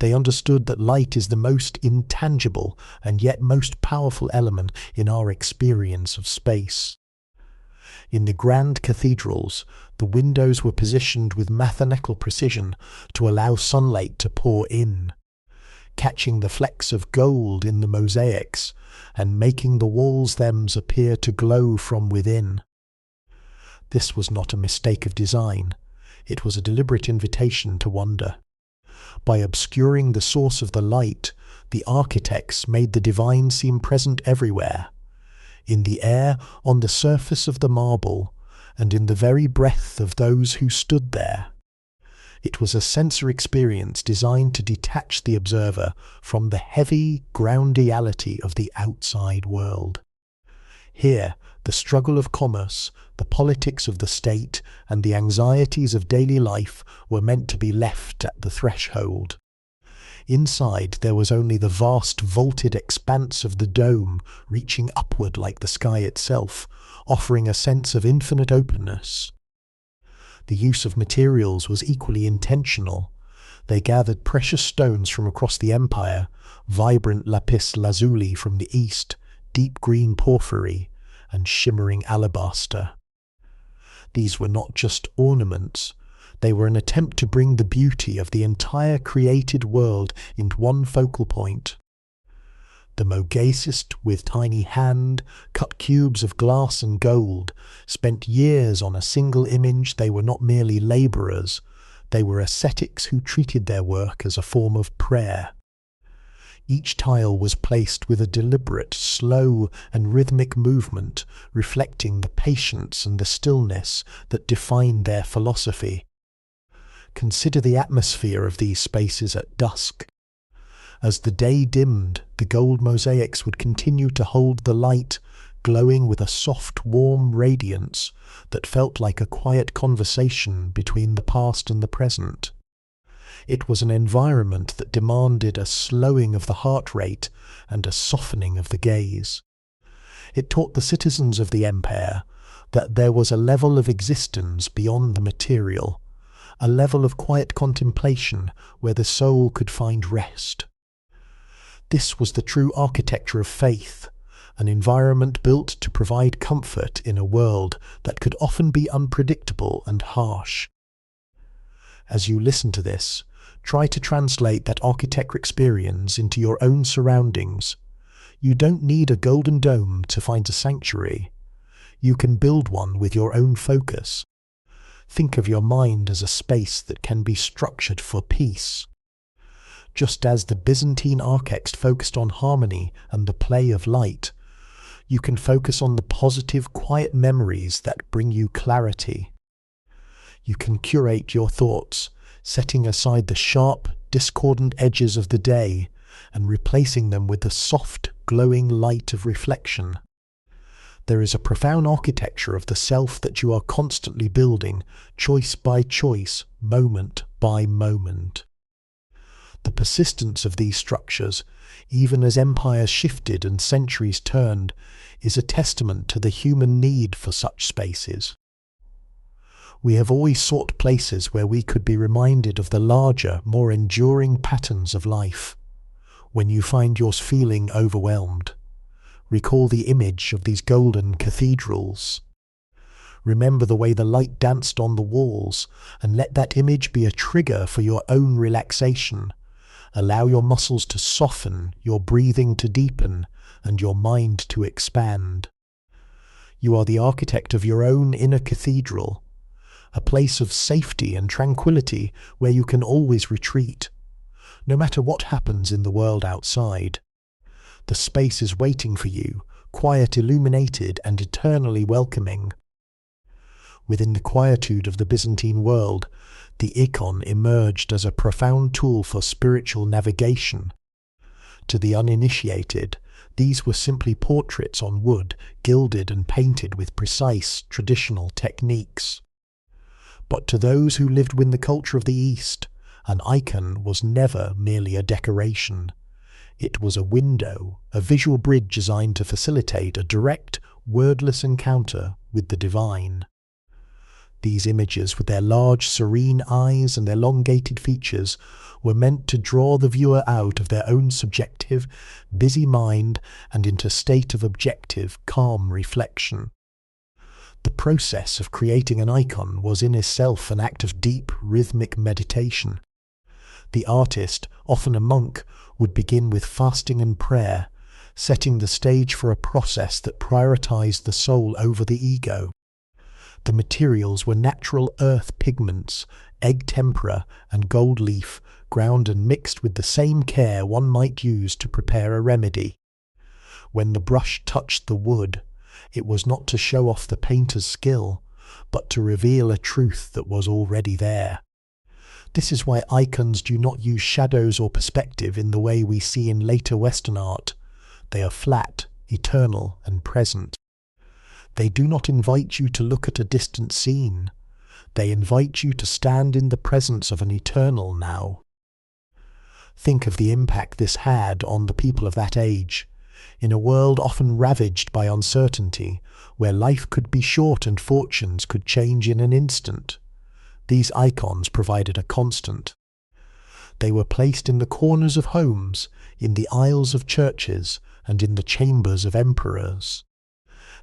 They understood that light is the most intangible and yet most powerful element in our experience of space. In the grand cathedrals, the windows were positioned with mathematical precision to allow sunlight to pour in, catching the flecks of gold in the mosaics and making the walls themselves appear to glow from within. This was not a mistake of design. It was a deliberate invitation to wonder. By obscuring the source of the light, the architects made the divine seem present everywhere, in the air, on the surface of the marble, and in the very breath of those who stood there. It was a sensory experience designed to detach the observer from the heavy groundiality of the outside world. Here, the struggle of commerce, the politics of the state, and the anxieties of daily life were meant to be left at the threshold. Inside there was only the vast vaulted expanse of the dome reaching upward like the sky itself, offering a sense of infinite openness. The use of materials was equally intentional. They gathered precious stones from across the empire, vibrant lapis lazuli from the east, deep green porphyry, and shimmering alabaster. These were not just ornaments. They were an attempt to bring the beauty of the entire created world into one focal point. The mosaicist, with tiny hand, cut cubes of glass and gold, spent years on a single image. They were not merely labourers, they were ascetics who treated their work as a form of prayer. Each tile was placed with a deliberate, slow and rhythmic movement, reflecting the patience and the stillness that defined their philosophy. Consider the atmosphere of these spaces at dusk. As the day dimmed, the gold mosaics would continue to hold the light, glowing with a soft, warm radiance that felt like a quiet conversation between the past and the present. It was an environment that demanded a slowing of the heart rate and a softening of the gaze. It taught the citizens of the empire that there was a level of existence beyond the material, a level of quiet contemplation where the soul could find rest. This was the true architecture of faith, an environment built to provide comfort in a world that could often be unpredictable and harsh. As you listen to this, try to translate that architecture experience into your own surroundings. You don't need a golden dome to find a sanctuary. You can build one with your own focus. Think of your mind as a space that can be structured for peace. Just as the Byzantine architects focused on harmony and the play of light, you can focus on the positive, quiet memories that bring you clarity. You can curate your thoughts, setting aside the sharp, discordant edges of the day and replacing them with the soft, glowing light of reflection. There is a profound architecture of the self that you are constantly building, choice by choice, moment by moment. The persistence of these structures, even as empires shifted and centuries turned, is a testament to the human need for such spaces. We have always sought places where we could be reminded of the larger, more enduring patterns of life. When you find yours feeling overwhelmed, recall the image of these golden cathedrals. Remember the way the light danced on the walls, and let that image be a trigger for your own relaxation. Allow your muscles to soften, your breathing to deepen, and your mind to expand. You are the architect of your own inner cathedral, a place of safety and tranquility where you can always retreat. No matter what happens in the world outside, the space is waiting for you, quiet, illuminated, and eternally welcoming. Within the quietude of the Byzantine world, the icon emerged as a profound tool for spiritual navigation. To the uninitiated, these were simply portraits on wood, gilded and painted with precise, traditional techniques. But to those who lived within the culture of the East, an icon was never merely a decoration. It was a window, a visual bridge designed to facilitate a direct, wordless encounter with the divine. These images, with their large, serene eyes and elongated features, were meant to draw the viewer out of their own subjective, busy mind and into a state of objective, calm reflection. The process of creating an icon was in itself an act of deep, rhythmic meditation. The artist, often a monk, would begin with fasting and prayer, setting the stage for a process that prioritized the soul over the ego. The materials were natural earth pigments, egg tempera and gold leaf, ground and mixed with the same care one might use to prepare a remedy. When the brush touched the wood, it was not to show off the painter's skill, but to reveal a truth that was already there. This is why icons do not use shadows or perspective in the way we see in later Western art. They are flat, eternal, and present. They do not invite you to look at a distant scene. They invite you to stand in the presence of an eternal now. Think of the impact this had on the people of that age. In a world often ravaged by uncertainty, where life could be short and fortunes could change in an instant, these icons provided a constant. They were placed in the corners of homes, in the aisles of churches, and in the chambers of emperors.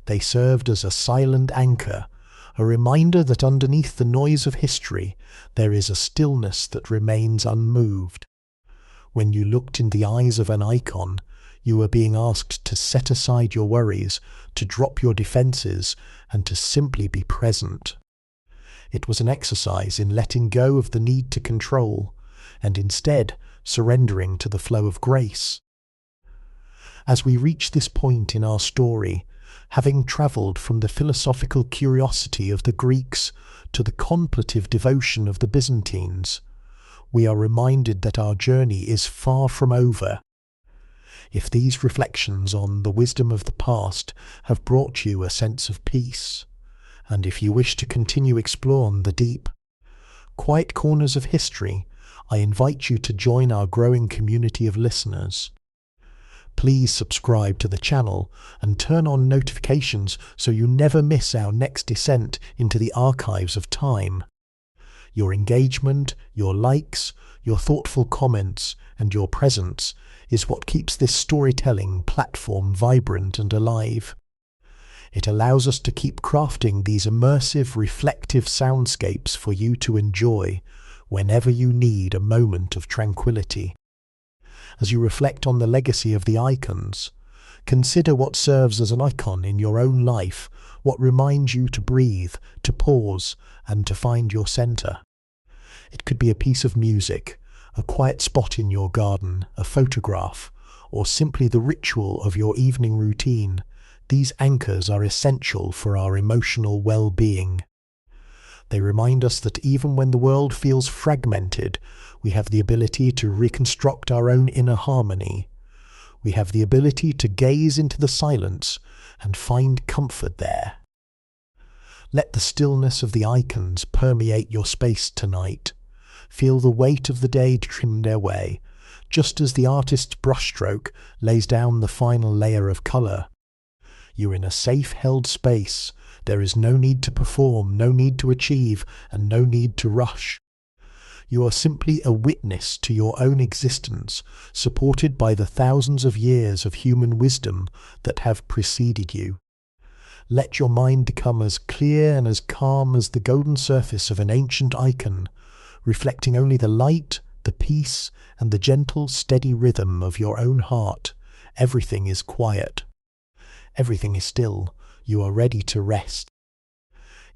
They served as a silent anchor, a reminder that underneath the noise of history there is a stillness that remains unmoved. When you looked in the eyes of an icon, you were being asked to set aside your worries, to drop your defences, and to simply be present. It was an exercise in letting go of the need to control, and instead surrendering to the flow of grace. As we reach this point in our story, having travelled from the philosophical curiosity of the Greeks to the contemplative devotion of the Byzantines, we are reminded that our journey is far from over. If these reflections on the wisdom of the past have brought you a sense of peace, and if you wish to continue exploring the deep, quiet corners of history, I invite you to join our growing community of listeners. Please subscribe to the channel and turn on notifications so you never miss our next descent into the archives of time. Your engagement, your likes, your thoughtful comments, and your presence is what keeps this storytelling platform vibrant and alive. It allows us to keep crafting these immersive, reflective soundscapes for you to enjoy whenever you need a moment of tranquility. As you reflect on the legacy of the icons, consider what serves as an icon in your own life, what reminds you to breathe, to pause, and to find your centre. It could be a piece of music, a quiet spot in your garden, a photograph, or simply the ritual of your evening routine. These anchors are essential for our emotional well-being. They remind us that even when the world feels fragmented, we have the ability to reconstruct our own inner harmony. We have the ability to gaze into the silence and find comfort there. Let the stillness of the icons permeate your space tonight. Feel the weight of the day trim their way, just as the artist's brushstroke lays down the final layer of colour. You're in a safe-held space. There is no need to perform, no need to achieve, and no need to rush. You are simply a witness to your own existence, supported by the thousands of years of human wisdom that have preceded you. Let your mind become as clear and as calm as the golden surface of an ancient icon, reflecting only the light, the peace, and the gentle, steady rhythm of your own heart. Everything is quiet. Everything is still. You are ready to rest.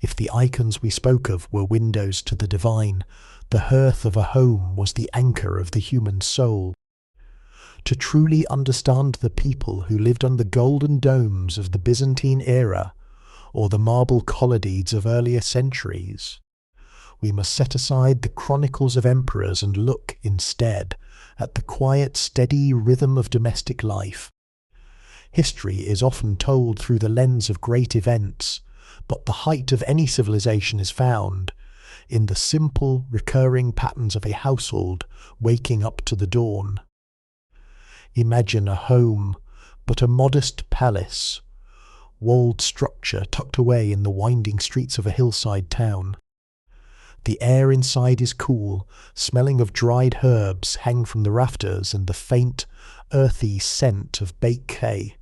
If the icons we spoke of were windows to the divine, the hearth of a home was the anchor of the human soul. To truly understand the people who lived on the golden domes of the Byzantine era, or the marble colonnades of earlier centuries, we must set aside the chronicles of emperors and look, instead, at the quiet, steady rhythm of domestic life. History is often told through the lens of great events, but the height of any civilization is found in the simple, recurring patterns of a household waking up to the dawn. Imagine a home, but a modest palace, walled structure tucked away in the winding streets of a hillside town. The air inside is cool, smelling of dried herbs hang from the rafters and the faint, earthy scent of baked hay.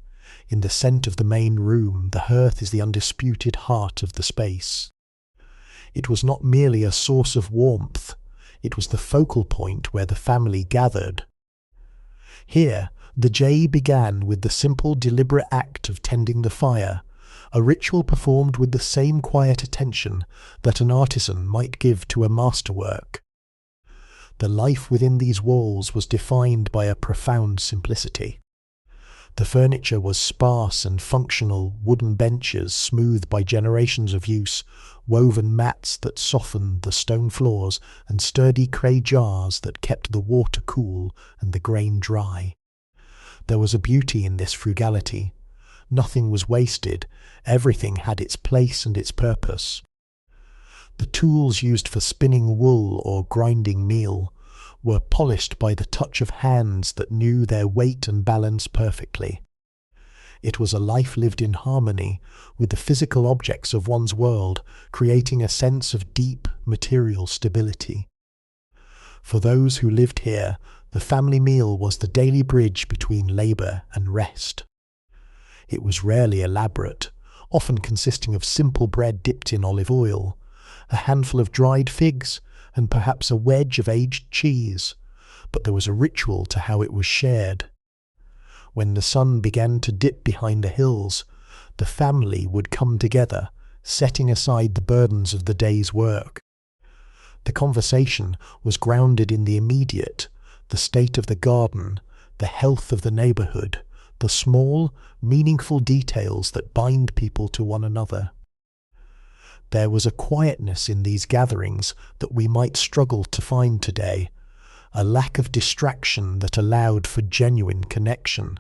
In the scent of the main room, the hearth is the undisputed heart of the space. It was not merely a source of warmth, it was the focal point where the family gathered. Here, the day began with the simple, deliberate act of tending the fire, a ritual performed with the same quiet attention that an artisan might give to a masterwork. The life within these walls was defined by a profound simplicity. The furniture was sparse and functional wooden benches smoothed by generations of use, woven mats that softened the stone floors, and sturdy clay jars that kept the water cool and the grain dry. There was a beauty in this frugality. Nothing was wasted, everything had its place and its purpose. The tools used for spinning wool or grinding meal were polished by the touch of hands that knew their weight and balance perfectly. It was a life lived in harmony with the physical objects of one's world, creating a sense of deep material stability. For those who lived here, the family meal was the daily bridge between labour and rest. It was rarely elaborate, often consisting of simple bread dipped in olive oil, a handful of dried figs, and perhaps a wedge of aged cheese, but there was a ritual to how it was shared. When the sun began to dip behind the hills, the family would come together, setting aside the burdens of the day's work. The conversation was grounded in the immediate, the state of the garden, the health of the neighbourhood, the small, meaningful details that bind people to one another. There was a quietness in these gatherings that we might struggle to find today, a lack of distraction that allowed for genuine connection.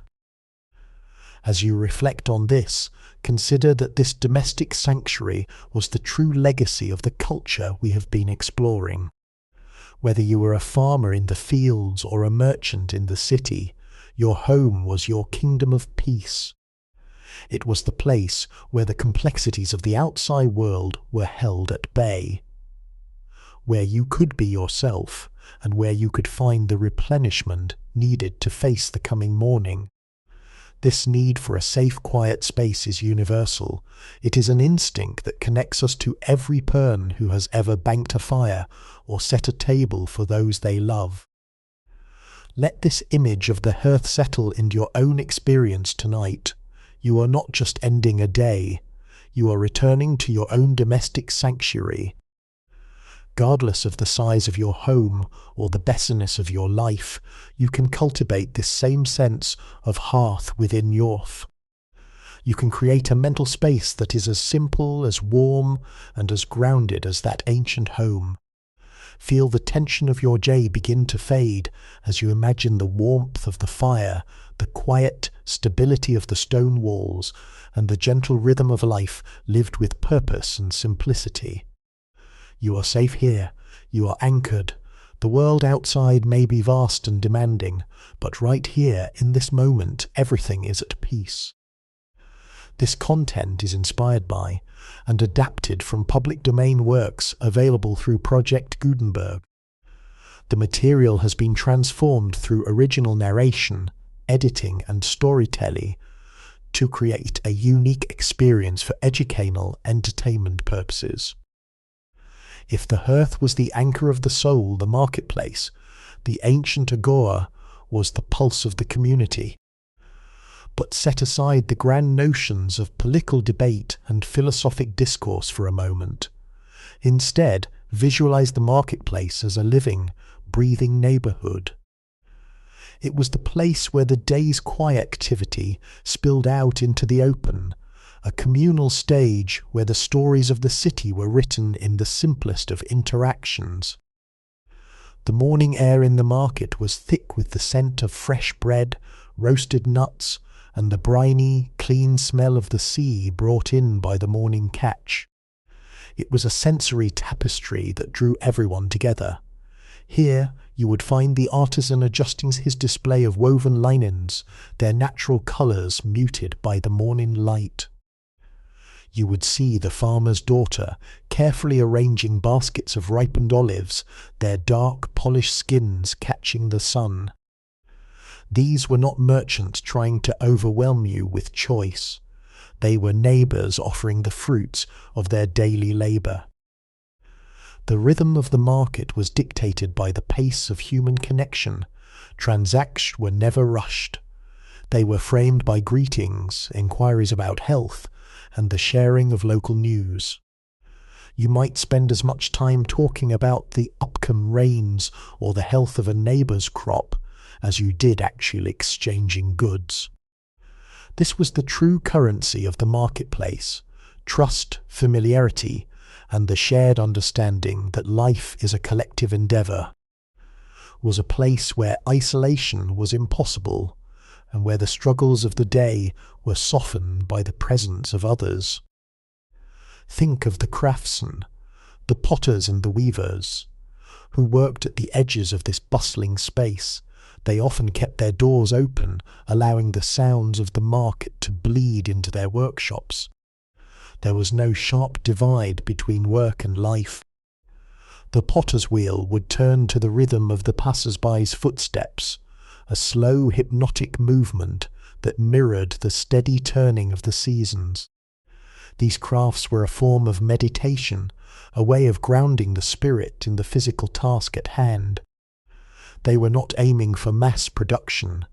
As you reflect on this, consider that this domestic sanctuary was the true legacy of the culture we have been exploring. Whether you were a farmer in the fields or a merchant in the city, your home was your kingdom of peace. It was the place where the complexities of the outside world were held at bay, where you could be yourself and where you could find the replenishment needed to face the coming morning. This need for a safe, quiet space is universal. It is an instinct that connects us to every person who has ever banked a fire or set a table for those they love. Let this image of the hearth settle into your own experience tonight. You are not just ending a day, you are returning to your own domestic sanctuary. Regardless of the size of your home or the messiness of your life, you can cultivate this same sense of hearth within yourself. You can create a mental space that is as simple, as warm, and as grounded as that ancient home. Feel the tension of your day begin to fade as you imagine the warmth of the fire, the quiet stability of the stone walls, and the gentle rhythm of life lived with purpose and simplicity. You are safe here, you are anchored. The world outside may be vast and demanding, but right here, in this moment, everything is at peace. This content is inspired by and adapted from public domain works available through Project Gutenberg. The material has been transformed through original narration, editing and storytelling to create a unique experience for educational entertainment purposes. If the hearth was the anchor of the soul, the marketplace, the ancient agora was the pulse of the community. But set aside the grand notions of political debate and philosophic discourse for a moment. Instead, visualize the marketplace as a living, breathing neighborhood. It was the place where the day's quiet activity spilled out into the open, a communal stage where the stories of the city were written in the simplest of interactions. The morning air in the market was thick with the scent of fresh bread, roasted nuts, and the briny, clean smell of the sea brought in by the morning catch. It was a sensory tapestry that drew everyone together. Here you would find the artisan adjusting his display of woven linens, their natural colours muted by the morning light. You would see the farmer's daughter carefully arranging baskets of ripened olives, their dark, polished skins catching the sun. These were not merchants trying to overwhelm you with choice. They were neighbours offering the fruits of their daily labour. The rhythm of the market was dictated by the pace of human connection. Transactions were never rushed. They were framed by greetings, inquiries about health, and the sharing of local news. You might spend as much time talking about the upcoming rains or the health of a neighbour's crop as you did actually exchanging goods. This was the true currency of the marketplace: trust, familiarity, and the shared understanding that life is a collective endeavour. Was a place where isolation was impossible, and where the struggles of the day were softened by the presence of others. Think of the craftsmen, the potters and the weavers, who worked at the edges of this bustling space. They often kept their doors open, allowing the sounds of the market to bleed into their workshops. There was no sharp divide between work and life. The potter's wheel would turn to the rhythm of the passers-by's footsteps, a slow hypnotic movement that mirrored the steady turning of the seasons. These crafts were a form of meditation, a way of grounding the spirit in the physical task at hand. They were not aiming for mass production.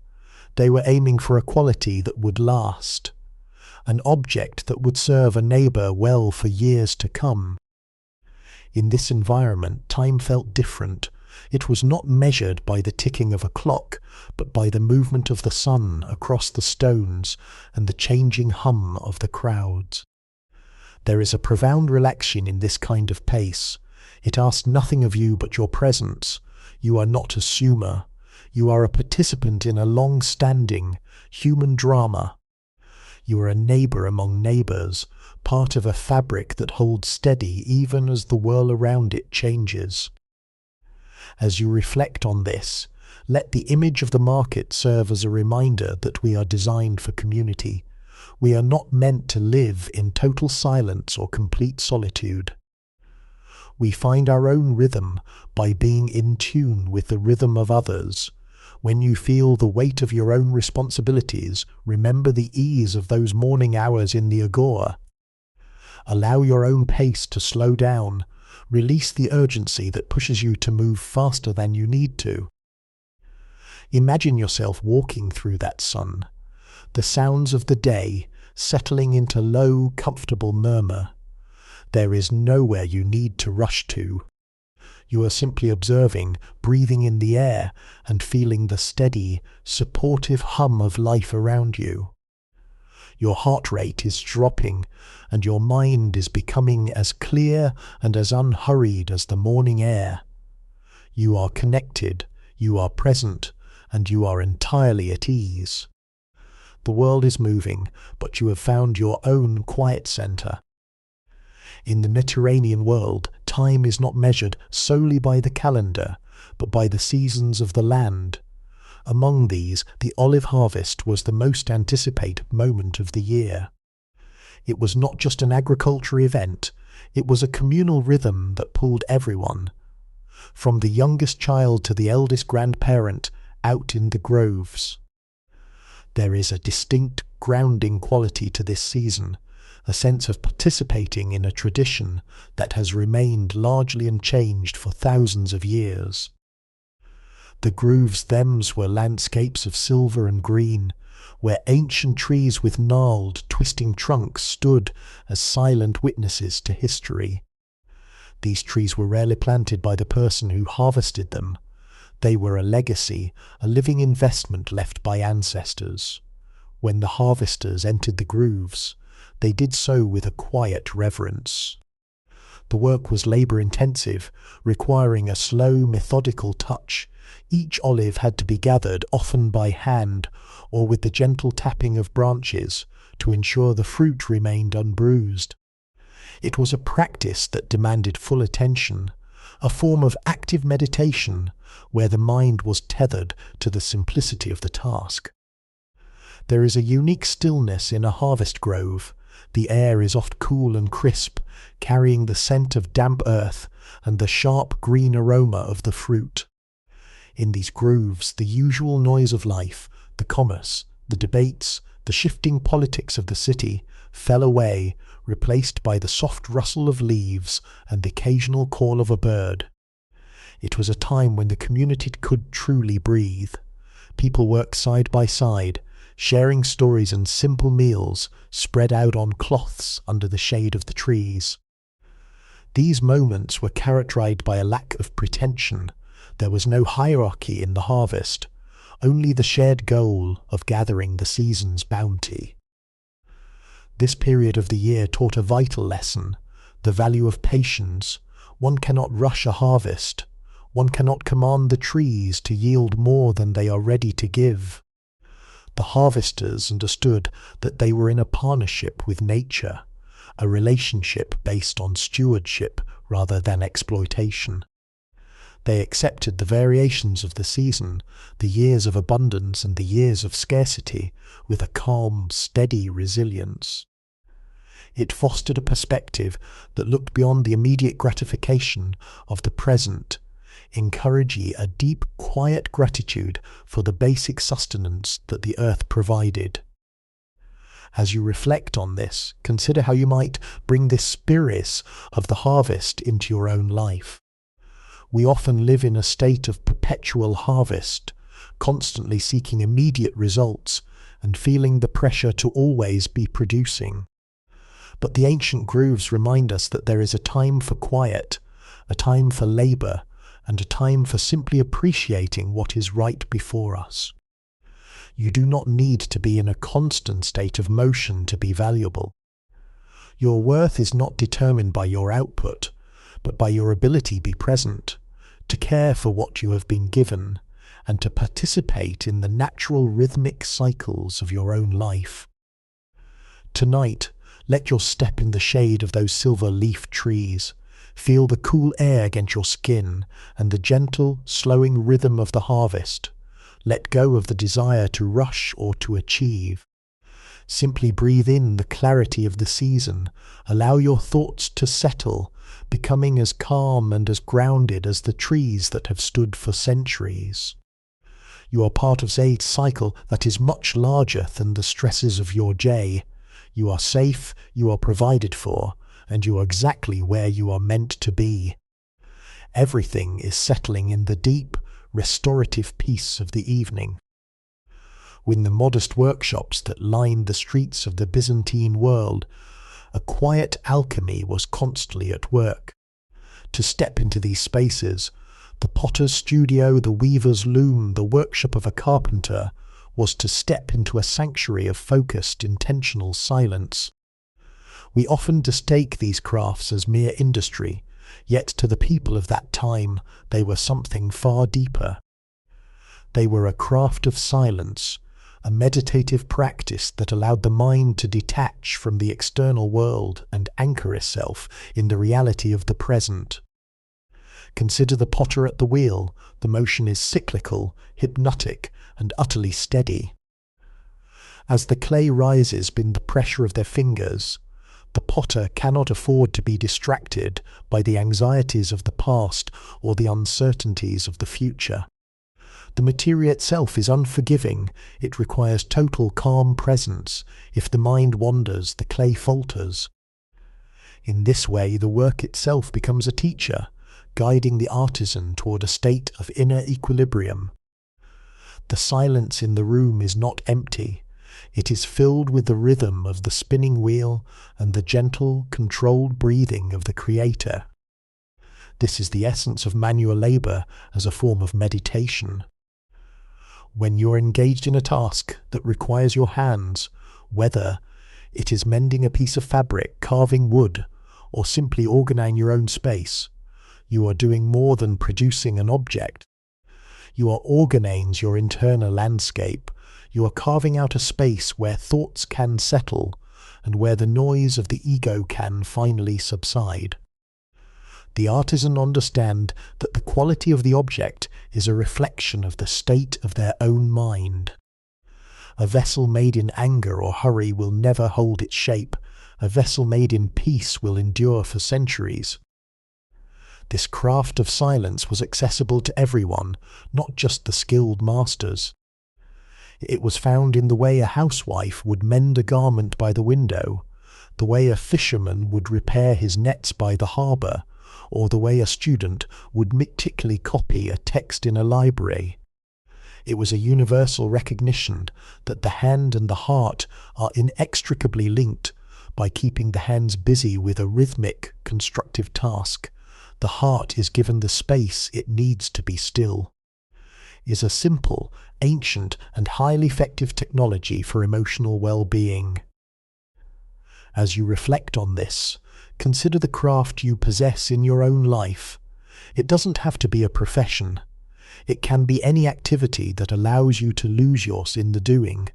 They were aiming for a quality that would last, an object that would serve a neighbour well for years to come. In this environment, time felt different. It was not measured by the ticking of a clock, but by the movement of the sun across the stones and the changing hum of the crowds. There is a profound relaxation in this kind of pace. It asks nothing of you but your presence. You are not a sumer. You are a participant in a long-standing human drama. You are a neighbour among neighbours, part of a fabric that holds steady even as the world around it changes. As you reflect on this, let the image of the market serve as a reminder that we are designed for community. We are not meant to live in total silence or complete solitude. We find our own rhythm by being in tune with the rhythm of others. When you feel the weight of your own responsibilities, remember the ease of those morning hours in the agora. Allow your own pace to slow down. Release the urgency that pushes you to move faster than you need to. Imagine yourself walking through that sun, the sounds of the day settling into low, comfortable murmur. There is nowhere you need to rush to. You are simply observing, breathing in the air, and feeling the steady, supportive hum of life around you. Your heart rate is dropping, and your mind is becoming as clear and as unhurried as the morning air. You are connected, you are present, and you are entirely at ease. The world is moving, but you have found your own quiet centre. In the Mediterranean world, time is not measured solely by the calendar, but by the seasons of the land. Among these, the olive harvest was the most anticipated moment of the year. It was not just an agricultural event, it was a communal rhythm that pulled everyone, from the youngest child to the eldest grandparent, out in the groves. There is a distinct grounding quality to this season, a sense of participating in a tradition that has remained largely unchanged for thousands of years. The grooves thems were landscapes of silver and green, where ancient trees with gnarled, twisting trunks stood as silent witnesses to history. These trees were rarely planted by the person who harvested them. They were a legacy, a living investment left by ancestors. When the harvesters entered the grooves, they did so with a quiet reverence. The work was labour-intensive, requiring a slow, methodical touch. Each olive had to be gathered, often by hand, or with the gentle tapping of branches, to ensure the fruit remained unbruised. It was a practice that demanded full attention, a form of active meditation, where the mind was tethered to the simplicity of the task. There is a unique stillness in a harvest grove. The air is oft cool and crisp, carrying the scent of damp earth and the sharp green aroma of the fruit. In these grooves, the usual noise of life, the commerce, the debates, the shifting politics of the city, fell away, replaced by the soft rustle of leaves and the occasional call of a bird. It was a time when the community could truly breathe. People worked side by side, sharing stories and simple meals spread out on cloths under the shade of the trees. These moments were characterized by a lack of pretension. There was no hierarchy in the harvest, only the shared goal of gathering the season's bounty. This period of the year taught a vital lesson, the value of patience. One cannot rush a harvest. One cannot command the trees to yield more than they are ready to give. The harvesters understood that they were in a partnership with nature, a relationship based on stewardship rather than exploitation. They accepted the variations of the season, the years of abundance and the years of scarcity, with a calm, steady resilience. It fostered a perspective that looked beyond the immediate gratification of the present, encouraging a deep, quiet gratitude for the basic sustenance that the earth provided. As you reflect on this, consider how you might bring this spirit of the harvest into your own life. We often live in a state of perpetual harvest, constantly seeking immediate results and feeling the pressure to always be producing. But the ancient grooves remind us that there is a time for quiet, a time for labour, and a time for simply appreciating what is right before us. You do not need to be in a constant state of motion to be valuable. Your worth is not determined by your output, but by your ability to be present, to care for what you have been given, and to participate in the natural rhythmic cycles of your own life. Tonight, let your step in the shade of those silver leaf trees. Feel the cool air against your skin and the gentle, slowing rhythm of the harvest. Let go of the desire to rush or to achieve. Simply breathe in the clarity of the season. Allow your thoughts to settle, becoming as calm and as grounded as the trees that have stood for centuries. You are part of a cycle that is much larger than the stresses of your day. You are safe, you are provided for, and you are exactly where you are meant to be. Everything is settling in the deep, restorative peace of the evening. In the modest workshops that lined the streets of the Byzantine world, a quiet alchemy was constantly at work. To step into these spaces, the potter's studio, the weaver's loom, the workshop of a carpenter, was to step into a sanctuary of focused, intentional silence. We often mistake these crafts as mere industry, yet to the people of that time they were something far deeper. They were a craft of silence, a meditative practice that allowed the mind to detach from the external world and anchor itself in the reality of the present. Consider the potter at the wheel. The motion is cyclical, hypnotic, and utterly steady. As the clay rises beneath the pressure of their fingers, the potter cannot afford to be distracted by the anxieties of the past or the uncertainties of the future. The material itself is unforgiving. It requires total calm presence. If the mind wanders, the clay falters. In this way, the work itself becomes a teacher, guiding the artisan toward a state of inner equilibrium. The silence in the room is not empty. It is filled with the rhythm of the spinning wheel and the gentle, controlled breathing of the Creator. This is the essence of manual labor as a form of meditation. When you are engaged in a task that requires your hands, whether it is mending a piece of fabric, carving wood, or simply organizing your own space, you are doing more than producing an object. You are organizing your internal landscape. You are carving out a space where thoughts can settle and where the noise of the ego can finally subside. The artisan understands that the quality of the object is a reflection of the state of their own mind. A vessel made in anger or hurry will never hold its shape. A vessel made in peace will endure for centuries. This craft of silence was accessible to everyone, not just the skilled masters. It was found in the way a housewife would mend a garment by the window, the way a fisherman would repair his nets by the harbour, or the way a student would meticulously copy a text in a library. It was a universal recognition that the hand and the heart are inextricably linked. By keeping the hands busy with a rhythmic, constructive task, the heart is given the space it needs to be still. Is a simple, ancient, and highly effective technology for emotional well-being. As you reflect on this, consider the craft you possess in your own life. It doesn't have to be a profession. It can be any activity that allows you to lose yours in the doing.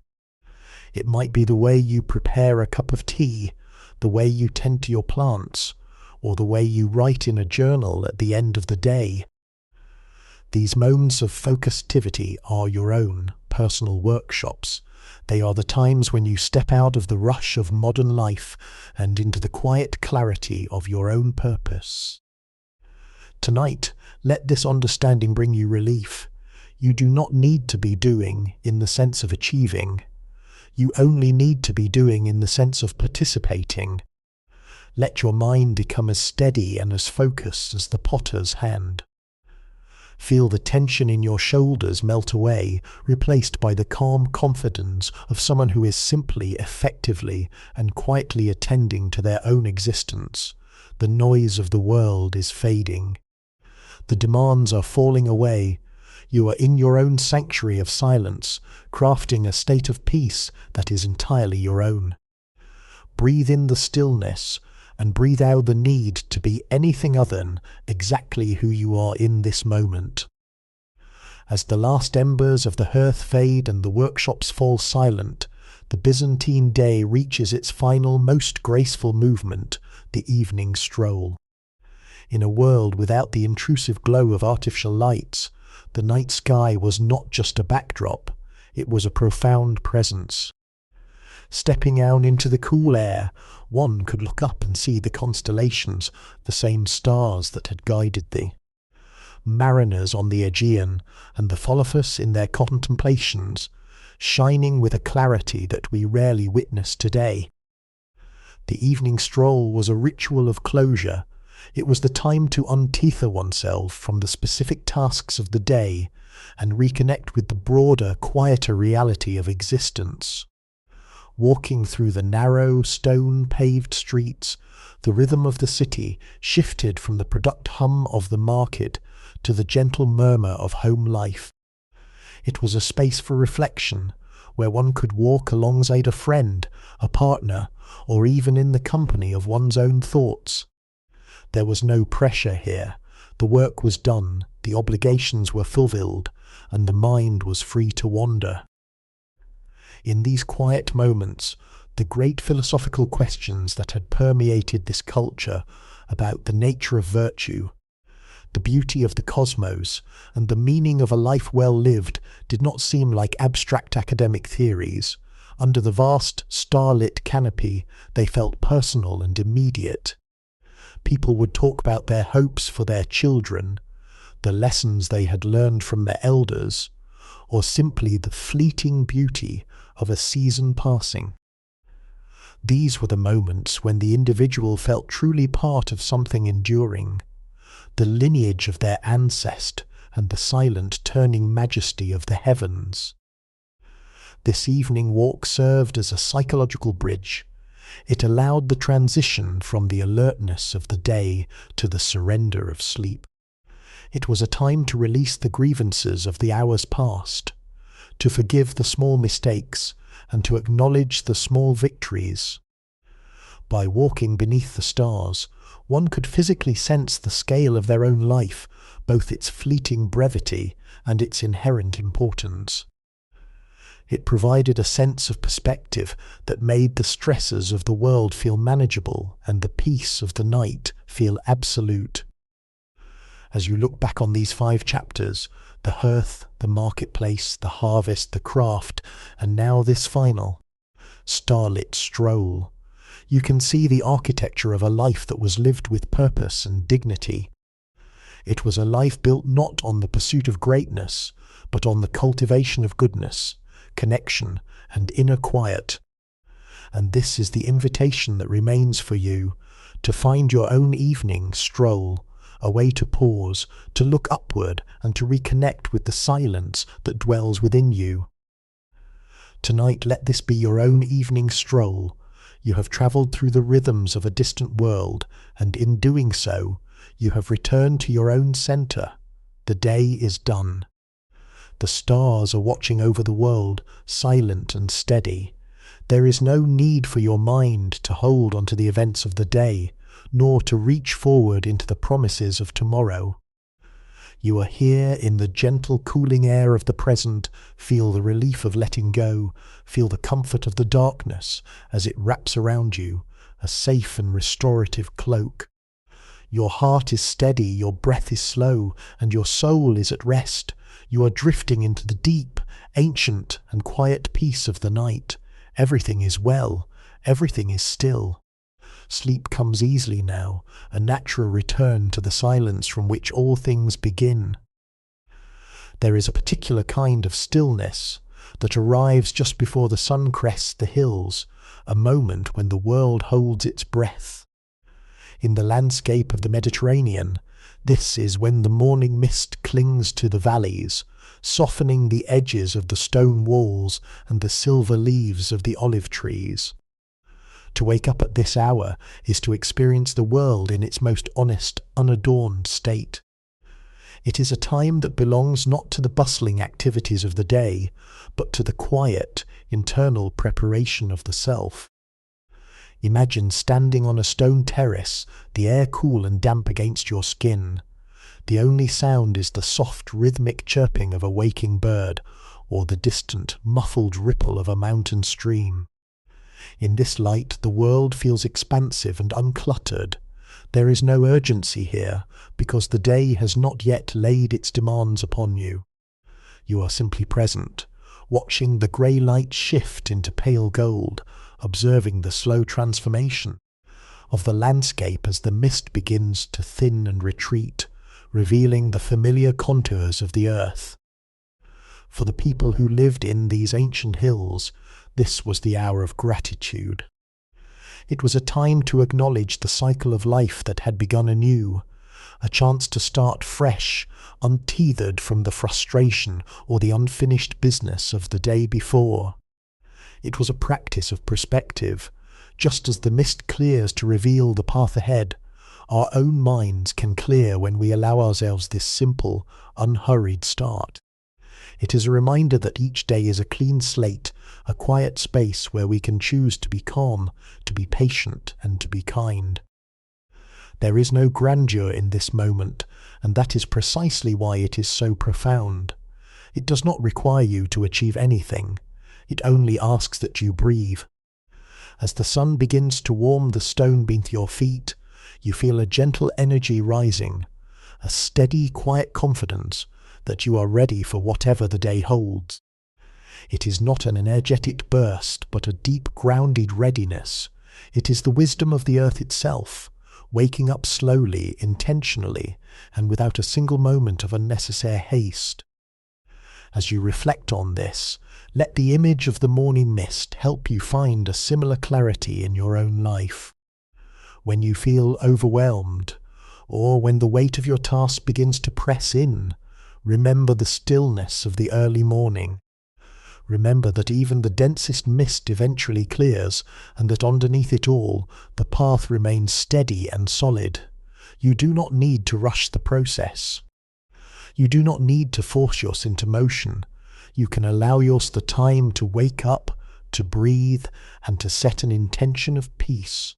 It might be the way you prepare a cup of tea, the way you tend to your plants, or the way you write in a journal at the end of the day. These moments of focustivity are your own personal workshops. They are the times when you step out of the rush of modern life and into the quiet clarity of your own purpose. Tonight, let this understanding bring you relief. You do not need to be doing in the sense of achieving. You only need to be doing in the sense of participating. Let your mind become as steady and as focused as the potter's hand. Feel the tension in your shoulders melt away, replaced by the calm confidence of someone who is simply, effectively, and quietly attending to their own existence. The noise of the world is fading. The demands are falling away. You are in your own sanctuary of silence, crafting a state of peace that is entirely your own. Breathe in the stillness, and breathe out the need to be anything other than exactly who you are in this moment. As the last embers of the hearth fade and the workshops fall silent, the Byzantine day reaches its final, most graceful movement, the evening stroll. In a world without the intrusive glow of artificial lights, the night sky was not just a backdrop, it was a profound presence. Stepping out into the cool air, one could look up and see the constellations, the same stars that had guided thee. Mariners on the Aegean, and the Pholophus in their contemplations, shining with a clarity that we rarely witness today. The evening stroll was a ritual of closure. It was the time to untether oneself from the specific tasks of the day and reconnect with the broader, quieter reality of existence. Walking through the narrow, stone-paved streets, the rhythm of the city shifted from the product hum of the market to the gentle murmur of home life. It was a space for reflection, where one could walk alongside a friend, a partner, or even in the company of one's own thoughts. There was no pressure here. The work was done, the obligations were fulfilled, and the mind was free to wander. In these quiet moments, the great philosophical questions that had permeated this culture about the nature of virtue, the beauty of the cosmos, and the meaning of a life well lived did not seem like abstract academic theories. Under the vast, starlit canopy, they felt personal and immediate. People would talk about their hopes for their children, the lessons they had learned from their elders, or simply the fleeting beauty of a season passing. These were the moments when the individual felt truly part of something enduring, the lineage of their ancestor and the silent turning majesty of the heavens. This evening walk served as a psychological bridge. It allowed the transition from the alertness of the day to the surrender of sleep. It was a time to release the grievances of the hours past, to forgive the small mistakes, and to acknowledge the small victories. By walking beneath the stars, one could physically sense the scale of their own life, both its fleeting brevity and its inherent importance. It provided a sense of perspective that made the stresses of the world feel manageable and the peace of the night feel absolute. As you look back on these 5 chapters, the hearth, the marketplace, the harvest, the craft, and now this final, starlit stroll, you can see the architecture of a life that was lived with purpose and dignity. It was a life built not on the pursuit of greatness, but on the cultivation of goodness, connection, and inner quiet. And this is the invitation that remains for you, to find your own evening stroll, a way to pause, to look upward, and to reconnect with the silence that dwells within you. Tonight, let this be your own evening stroll. You have travelled through the rhythms of a distant world, and in doing so, you have returned to your own centre. The day is done. The stars are watching over the world, silent and steady. There is no need for your mind to hold onto the events of the day, nor to reach forward into the promises of tomorrow. You are here in the gentle cooling air of the present, feel the relief of letting go, feel the comfort of the darkness as it wraps around you, a safe and restorative cloak. Your heart is steady, your breath is slow, and your soul is at rest. You are drifting into the deep, ancient and quiet peace of the night. Everything is well, everything is still. Sleep comes easily now, a natural return to the silence from which all things begin. There is a particular kind of stillness that arrives just before the sun crests the hills, a moment when the world holds its breath. In the landscape of the Mediterranean, this is when the morning mist clings to the valleys, softening the edges of the stone walls and the silver leaves of the olive trees. To wake up at this hour is to experience the world in its most honest, unadorned state. It is a time that belongs not to the bustling activities of the day, but to the quiet, internal preparation of the self. Imagine standing on a stone terrace, the air cool and damp against your skin. The only sound is the soft, rhythmic chirping of a waking bird, or the distant, muffled ripple of a mountain stream. In this light, the world feels expansive and uncluttered. There is no urgency here, because the day has not yet laid its demands upon you. You are simply present, watching the grey light shift into pale gold, observing the slow transformation of the landscape as the mist begins to thin and retreat, revealing the familiar contours of the earth. For the people who lived in these ancient hills, this was the hour of gratitude. It was a time to acknowledge the cycle of life that had begun anew, a chance to start fresh, untethered from the frustration or the unfinished business of the day before. It was a practice of perspective. Just as the mist clears to reveal the path ahead, our own minds can clear when we allow ourselves this simple, unhurried start. It is a reminder that each day is a clean slate, a quiet space where we can choose to be calm, to be patient, and to be kind. There is no grandeur in this moment, and that is precisely why it is so profound. It does not require you to achieve anything. It only asks that you breathe. As the sun begins to warm the stone beneath your feet, you feel a gentle energy rising, a steady, quiet confidence that you are ready for whatever the day holds. It is not an energetic burst, but a deep, grounded readiness. It is the wisdom of the earth itself, waking up slowly, intentionally, and without a single moment of unnecessary haste. As you reflect on this, let the image of the morning mist help you find a similar clarity in your own life. When you feel overwhelmed, or when the weight of your task begins to press in, remember the stillness of the early morning. Remember that even the densest mist eventually clears, and that underneath it all, the path remains steady and solid. You do not need to rush the process. You do not need to force yourself into motion. You can allow yourself the time to wake up, to breathe, and to set an intention of peace.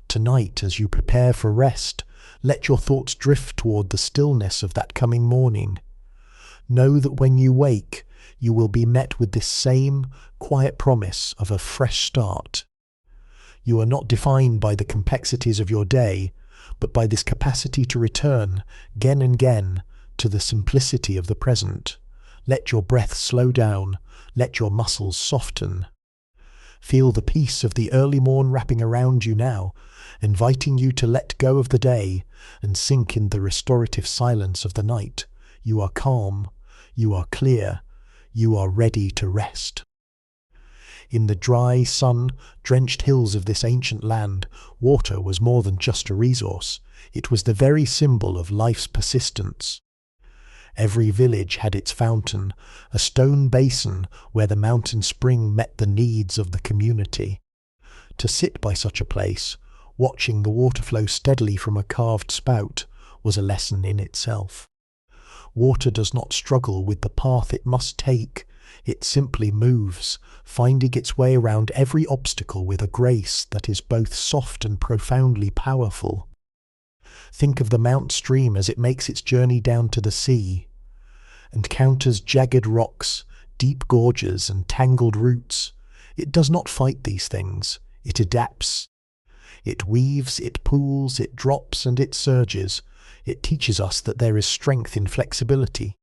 Tonight, as you prepare for rest, let your thoughts drift toward the stillness of that coming morning. Know that when you wake, you will be met with this same quiet promise of a fresh start. You are not defined by the complexities of your day, but by this capacity to return, again and again, to the simplicity of the present. Let your breath slow down, let your muscles soften. Feel the peace of the early morn wrapping around you now, inviting you to let go of the day and sink in the restorative silence of the night. You are calm, you are clear, you are ready to rest. In the dry, sun-drenched hills of this ancient land, water was more than just a resource. It was the very symbol of life's persistence. Every village had its fountain, a stone basin where the mountain spring met the needs of the community. To sit by such a place, watching the water flow steadily from a carved spout, was a lesson in itself. Water does not struggle with the path it must take. It simply moves, finding its way around every obstacle with a grace that is both soft and profoundly powerful. Think of the Mount Stream as it makes its journey down to the sea, encounters jagged rocks, deep gorges and tangled roots. It does not fight these things. It adapts. It weaves, it pools, it drops, and it surges. It teaches us that there is strength in flexibility.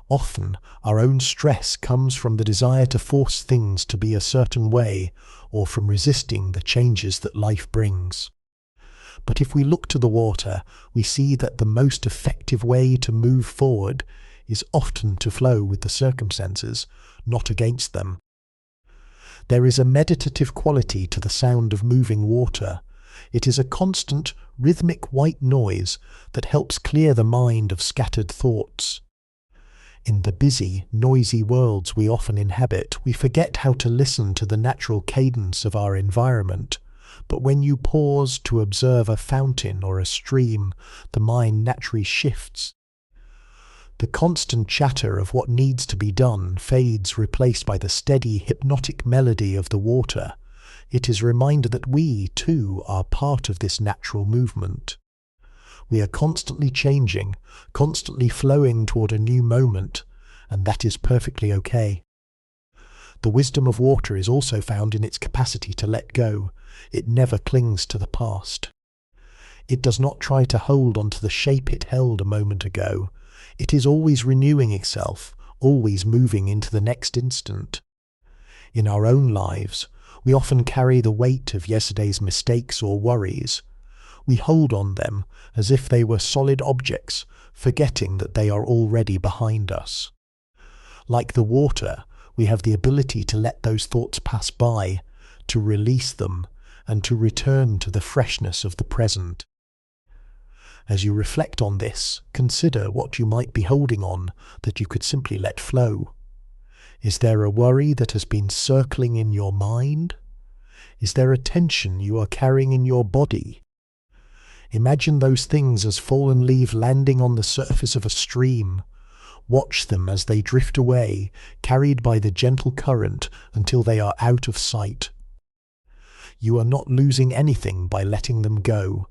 Often, our own stress comes from the desire to force things to be a certain way, or from resisting the changes that life brings. But if we look to the water, we see that the most effective way to move forward is often to flow with the circumstances, not against them. There is a meditative quality to the sound of moving water. It is a constant, rhythmic white noise that helps clear the mind of scattered thoughts. In the busy, noisy worlds we often inhabit, we forget how to listen to the natural cadence of our environment. But when you pause to observe a fountain or a stream, the mind naturally shifts. The constant chatter of what needs to be done fades, replaced by the steady, hypnotic melody of the water. It is a reminder that we, too, are part of this natural movement. We are constantly changing, constantly flowing toward a new moment, and that is perfectly okay. The wisdom of water is also found in its capacity to let go. It never clings to the past. It does not try to hold on to the shape it held a moment ago. It is always renewing itself, always moving into the next instant. In our own lives, we often carry the weight of yesterday's mistakes or worries. We hold on them as if they were solid objects, forgetting that they are already behind us. Like the water, we have the ability to let those thoughts pass by, to release them, and to return to the freshness of the present. As you reflect on this, consider what you might be holding on that you could simply let flow. Is there a worry that has been circling in your mind? Is there a tension you are carrying in your body? Imagine those things as fallen leaves landing on the surface of a stream. Watch them as they drift away, carried by the gentle current until they are out of sight. You are not losing anything by letting them go.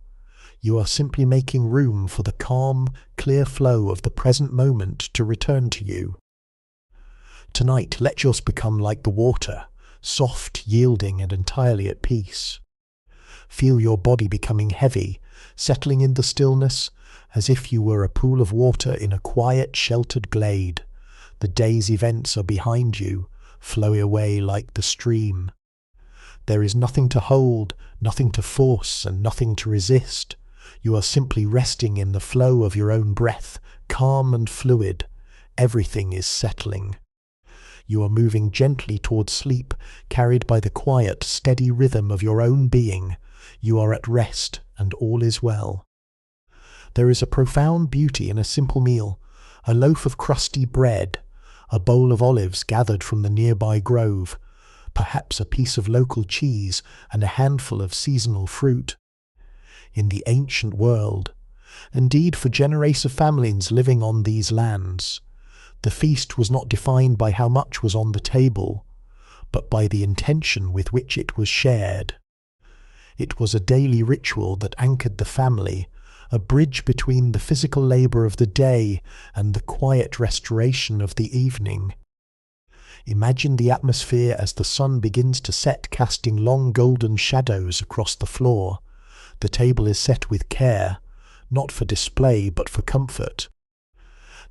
You are simply making room for the calm, clear flow of the present moment to return to you. Tonight, let yours become like the water, soft, yielding, and entirely at peace. Feel your body becoming heavy, settling in the stillness, as if you were a pool of water in a quiet, sheltered glade. The day's events are behind you, flowing away like the stream. There is nothing to hold, nothing to force, and nothing to resist. You are simply resting in the flow of your own breath, calm and fluid. Everything is settling. You are moving gently towards sleep, carried by the quiet, steady rhythm of your own being. You are at rest, and all is well. There is a profound beauty in a simple meal, a loaf of crusty bread, a bowl of olives gathered from the nearby grove, perhaps a piece of local cheese and a handful of seasonal fruit. In the ancient world, indeed for generations of families living on these lands, the feast was not defined by how much was on the table, but by the intention with which it was shared. It was a daily ritual that anchored the family, a bridge between the physical labour of the day and the quiet restoration of the evening. Imagine the atmosphere as the sun begins to set, casting long golden shadows across the floor. The table is set with care, not for display but for comfort.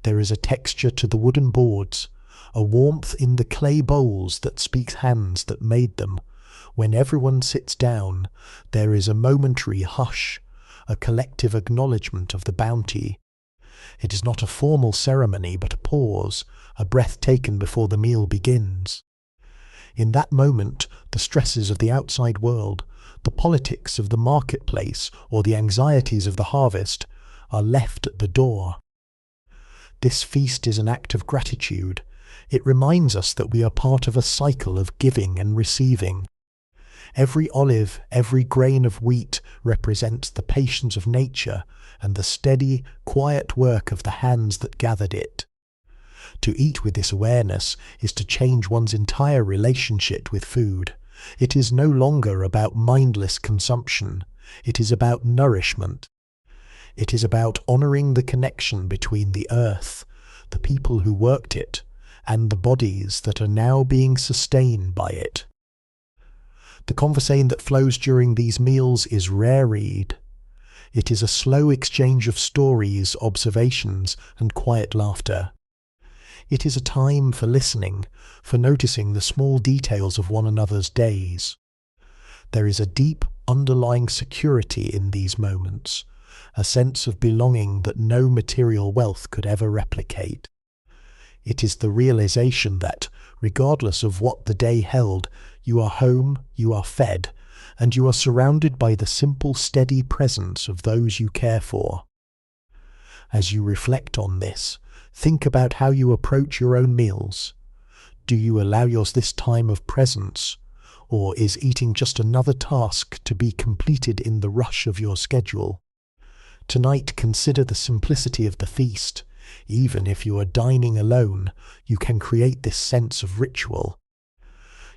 There is a texture to the wooden boards, a warmth in the clay bowls that speaks hands that made them. When everyone sits down, there is a momentary hush, a collective acknowledgement of the bounty. It is not a formal ceremony but a pause, a breath taken before the meal begins. In that moment, the stresses of the outside world, the politics of the marketplace, or the anxieties of the harvest are left at the door. This feast is an act of gratitude. It reminds us that we are part of a cycle of giving and receiving. Every olive, every grain of wheat represents the patience of nature and the steady, quiet work of the hands that gathered it. To eat with this awareness is to change one's entire relationship with food. It is no longer about mindless consumption. It is about nourishment. It is about honoring the connection between the earth, the people who worked it, and the bodies that are now being sustained by it. The conversation that flows during these meals is rare read. It is a slow exchange of stories, observations, and quiet laughter. It is a time for listening, for noticing the small details of one another's days. There is a deep underlying security in these moments, a sense of belonging that no material wealth could ever replicate. It is the realization that, regardless of what the day held, you are home, you are fed, and you are surrounded by the simple, steady presence of those you care for. As you reflect on this, think about how you approach your own meals. Do you allow yours this time of presence, or is eating just another task to be completed in the rush of your schedule? Tonight, consider the simplicity of the feast. Even if you are dining alone, you can create this sense of ritual.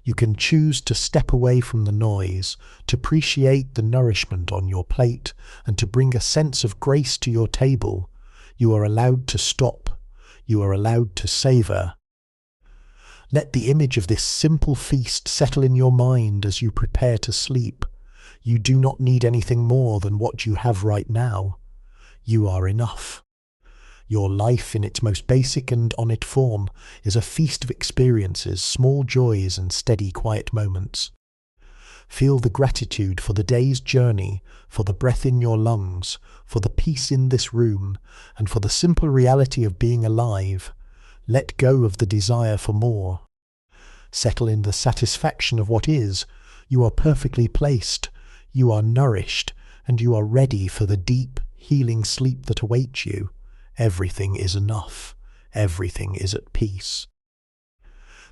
You can choose to step away from the noise, to appreciate the nourishment on your plate, and to bring a sense of grace to your table. You are allowed to stop. You are allowed to savor. Let the image of this simple feast settle in your mind as you prepare to sleep. You do not need anything more than what you have right now. You are enough. Your life in its most basic and honest form is a feast of experiences, small joys and steady quiet moments. Feel the gratitude for the day's journey, for the breath in your lungs, for the peace in this room, and for the simple reality of being alive. Let go of the desire for more. Settle in the satisfaction of what is. You are perfectly placed. You are nourished, and you are ready for the deep, healing sleep that awaits you. Everything is enough. Everything is at peace.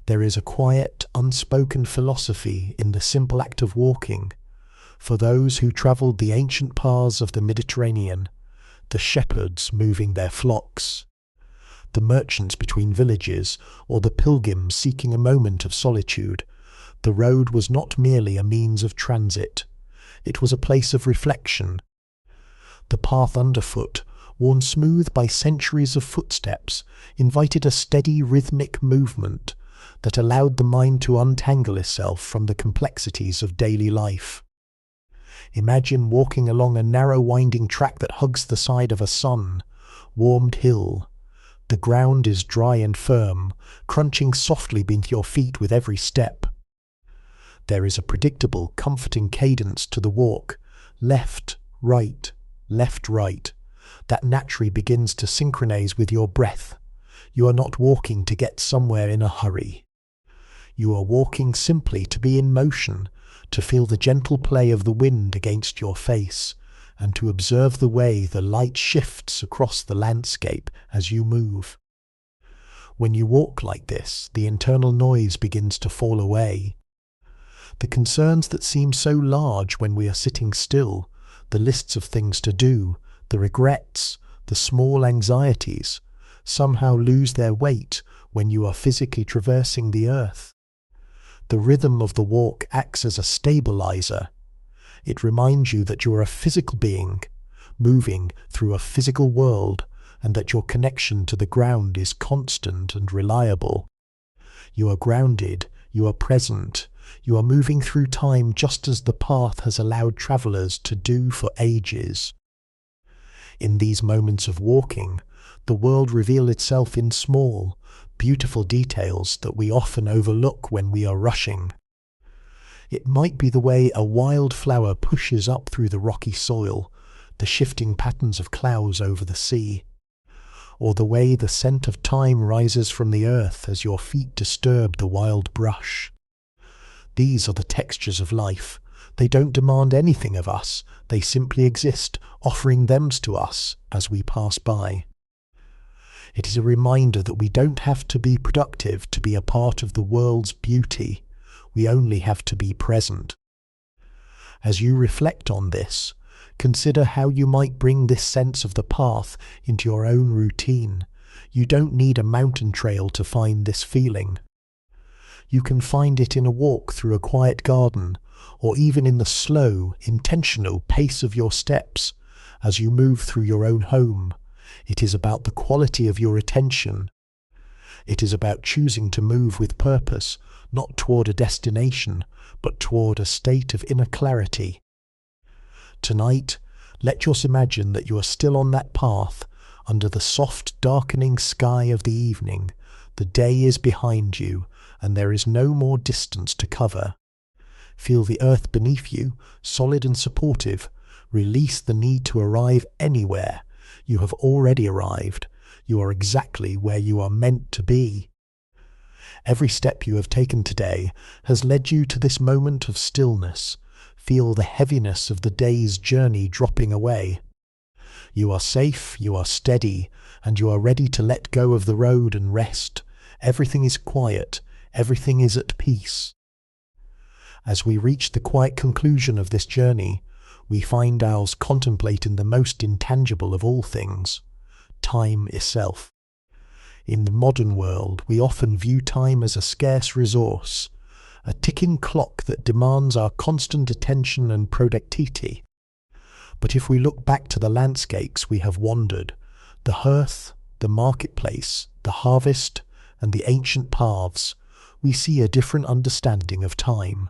There is a quiet, unspoken philosophy in the simple act of walking. For those who travelled the ancient paths of the Mediterranean, the shepherds moving their flocks, the merchants between villages, or the pilgrims seeking a moment of solitude, the road was not merely a means of transit. It was a place of reflection. The path underfoot, worn smooth by centuries of footsteps, invited a steady rhythmic movement that allowed the mind to untangle itself from the complexities of daily life. Imagine walking along a narrow winding track that hugs the side of a sun-warmed hill. The ground is dry and firm, crunching softly beneath your feet with every step. There is a predictable, comforting cadence to the walk, left, right, that naturally begins to synchronize with your breath. You are not walking to get somewhere in a hurry. You are walking simply to be in motion, to feel the gentle play of the wind against your face, and to observe the way the light shifts across the landscape as you move. When you walk like this, the internal noise begins to fall away. The concerns that seem so large when we are sitting still, the lists of things to do, the regrets, the small anxieties, somehow lose their weight when you are physically traversing the earth. The rhythm of the walk acts as a stabilizer. It reminds you that you are a physical being, moving through a physical world, and that your connection to the ground is constant and reliable. You are grounded, you are present, you are moving through time just as the path has allowed travellers to do for ages. In these moments of walking, the world reveals itself in small, beautiful details that we often overlook when we are rushing. It might be the way a wild flower pushes up through the rocky soil, the shifting patterns of clouds over the sea, or the way the scent of thyme rises from the earth as your feet disturb the wild brush. These are the textures of life. They don't demand anything of us. They simply exist, offering them to us as we pass by. It is a reminder that we don't have to be productive to be a part of the world's beauty. We only have to be present. As you reflect on this, consider how you might bring this sense of the path into your own routine. You don't need a mountain trail to find this feeling. You can find it in a walk through a quiet garden, or even in the slow, intentional pace of your steps as you move through your own home. It is about the quality of your attention. It is about choosing to move with purpose, not toward a destination, but toward a state of inner clarity. Tonight, let yourself imagine that you are still on that path, under the soft, darkening sky of the evening. The day is behind you, and there is no more distance to cover. Feel the earth beneath you, solid and supportive. Release the need to arrive anywhere. You have already arrived. You are exactly where you are meant to be. Every step you have taken today has led you to this moment of stillness. Feel the heaviness of the day's journey dropping away. You are safe, you are steady, and you are ready to let go of the road and rest. Everything is quiet. Everything is at peace. As we reach the quiet conclusion of this journey, we find ourselves contemplating the most intangible of all things, time itself. In the modern world, we often view time as a scarce resource, a ticking clock that demands our constant attention and productivity. But if we look back to the landscapes we have wandered, the hearth, the marketplace, the harvest, and the ancient paths, we see a different understanding of time.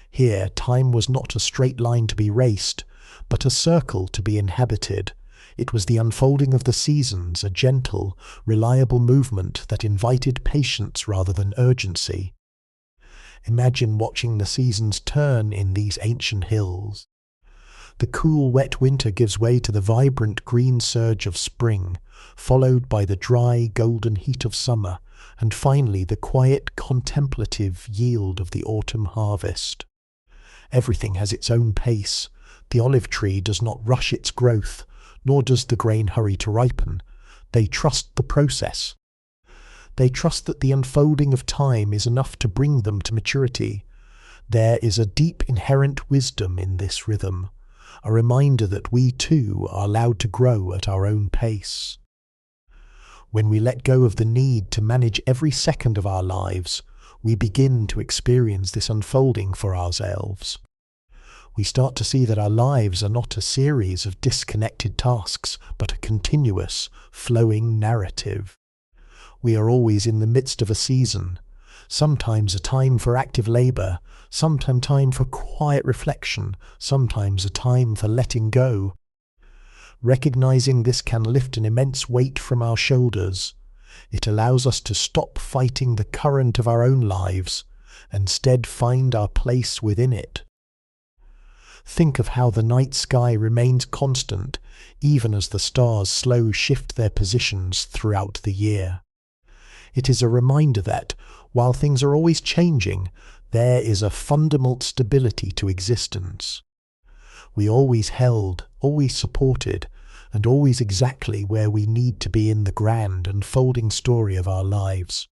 Here, time was not a straight line to be raced, but a circle to be inhabited. It was the unfolding of the seasons, a gentle, reliable movement that invited patience rather than urgency. Imagine watching the seasons turn in these ancient hills. The cool, wet winter gives way to the vibrant green surge of spring, followed by the dry, golden heat of summer, and finally the quiet, contemplative yield of the autumn harvest. Everything has its own pace. The olive tree does not rush its growth, nor does the grain hurry to ripen. They trust the process. They trust that the unfolding of time is enough to bring them to maturity. There is a deep inherent wisdom in this rhythm, a reminder that we too are allowed to grow at our own pace. When we let go of the need to manage every second of our lives, we begin to experience this unfolding for ourselves. We start to see that our lives are not a series of disconnected tasks, but a continuous, flowing narrative. We are always in the midst of a season, sometimes a time for active labour, sometimes time for quiet reflection, sometimes a time for letting go. Recognizing this can lift an immense weight from our shoulders. It allows us to stop fighting the current of our own lives, and instead find our place within it. Think of how the night sky remains constant, even as the stars slowly shift their positions throughout the year. It is a reminder that, while things are always changing, there is a fundamental stability to existence. We always held, always supported, and always exactly where we need to be in the grand unfolding story of our lives.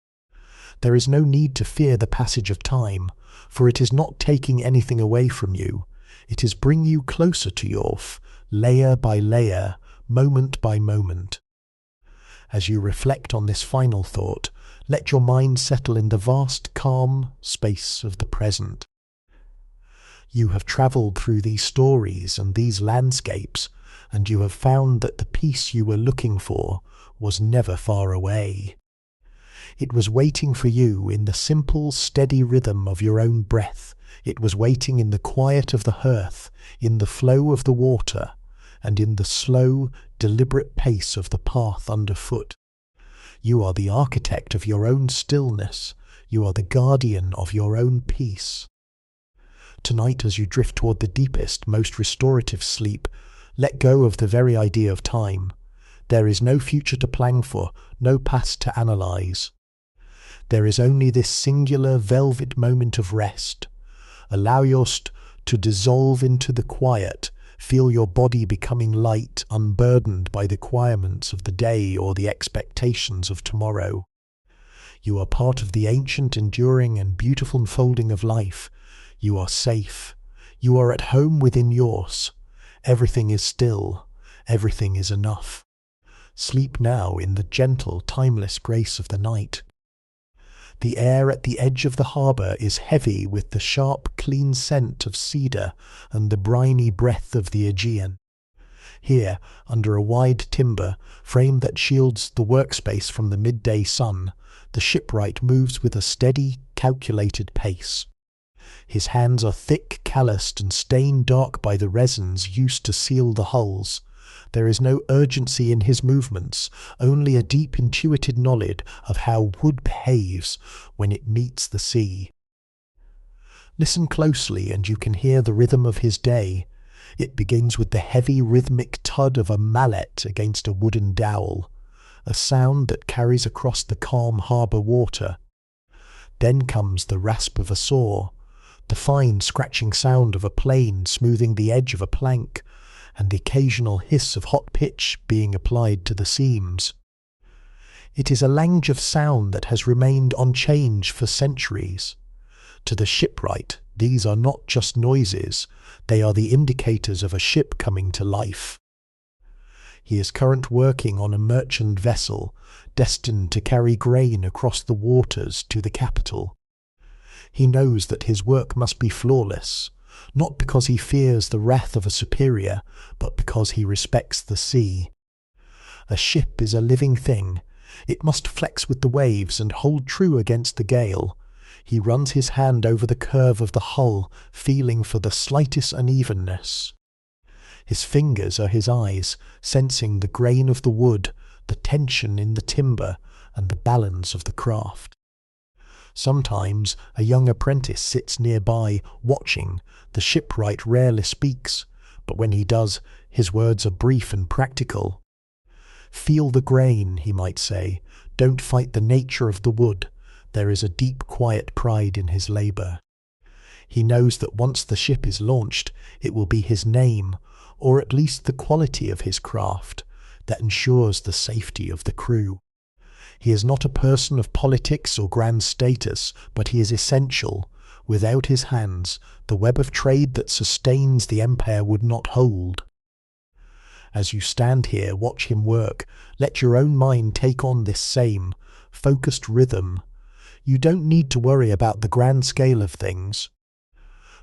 There is no need to fear the passage of time, for it is not taking anything away from you. It is bringing you closer to yourself, layer by layer, moment by moment. As you reflect on this final thought, let your mind settle in the vast, calm space of the present. You have travelled through these stories and these landscapes, and you have found that the peace you were looking for was never far away. It was waiting for you in the simple, steady rhythm of your own breath. It was waiting in the quiet of the hearth, in the flow of the water, and in the slow, deliberate pace of the path underfoot. You are the architect of your own stillness. You are the guardian of your own peace. Tonight, as you drift toward the deepest, most restorative sleep, let go of the very idea of time. There is no future to plan for, no past to analyze. There is only this singular velvet moment of rest. Allow yourself to dissolve into the quiet. Feel your body becoming light, unburdened by the requirements of the day or the expectations of tomorrow. You are part of the ancient, enduring, and beautiful unfolding of life. You are safe. You are at home within yours. Everything is still. Everything is enough. Sleep now in the gentle, timeless grace of the night. The air at the edge of the harbour is heavy with the sharp, clean scent of cedar and the briny breath of the Aegean. Here, under a wide timber frame that shields the workspace from the midday sun, the shipwright moves with a steady, calculated pace. His hands are thick, calloused, and stained dark by the resins used to seal the hulls. There is no urgency in his movements, only a deep intuitive knowledge of how wood behaves when it meets the sea. Listen closely and you can hear the rhythm of his day. It begins with the heavy rhythmic thud of a mallet against a wooden dowel, a sound that carries across the calm harbour water. Then comes the rasp of a saw, the fine scratching sound of a plane smoothing the edge of a plank, and the occasional hiss of hot pitch being applied to the seams. It is a language of sound that has remained unchanged for centuries. To the shipwright, these are not just noises, they are the indicators of a ship coming to life. He is currently working on a merchant vessel, destined to carry grain across the waters to the capital. He knows that his work must be flawless, not because he fears the wrath of a superior, but because he respects the sea. A ship is a living thing. It must flex with the waves and hold true against the gale. He runs his hand over the curve of the hull, feeling for the slightest unevenness. His fingers are his eyes, sensing the grain of the wood, the tension in the timber, and the balance of the craft. Sometimes a young apprentice sits nearby, watching. The shipwright rarely speaks, but when he does, his words are brief and practical. "Feel the grain," he might say. "Don't fight the nature of the wood." There is a deep, quiet pride in his labour. He knows that once the ship is launched, it will be his name, or at least the quality of his craft, that ensures the safety of the crew. He is not a person of politics or grand status, but he is essential. Without his hands, the web of trade that sustains the empire would not hold. As you stand here, watch him work. Let your own mind take on this same, focused rhythm. You don't need to worry about the grand scale of things.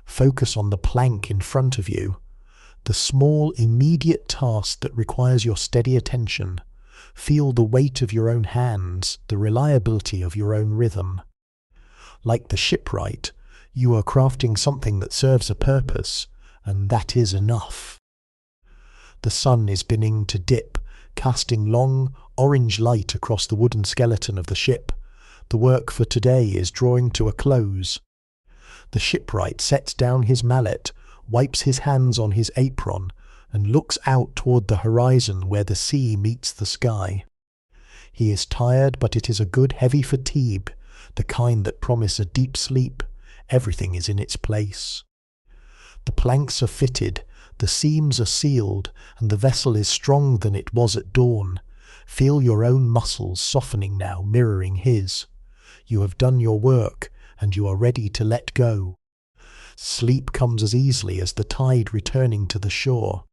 Focus on the plank in front of you, the small, immediate task that requires your steady attention. Feel the weight of your own hands, the reliability of your own rhythm. Like the shipwright, you are crafting something that serves a purpose, and that is enough. The sun is beginning to dip, casting long, orange light across the wooden skeleton of the ship. The work for today is drawing to a close. The shipwright sets down his mallet, wipes his hands on his apron, and looks out toward the horizon where the sea meets the sky. He is tired, but it is a good heavy fatigue, the kind that promise a deep sleep. Everything is in its place. The planks are fitted, the seams are sealed, and the vessel is stronger than it was at dawn. Feel your own muscles softening now, mirroring his. You have done your work, and you are ready to let go. Sleep comes as easily as the tide returning to the shore.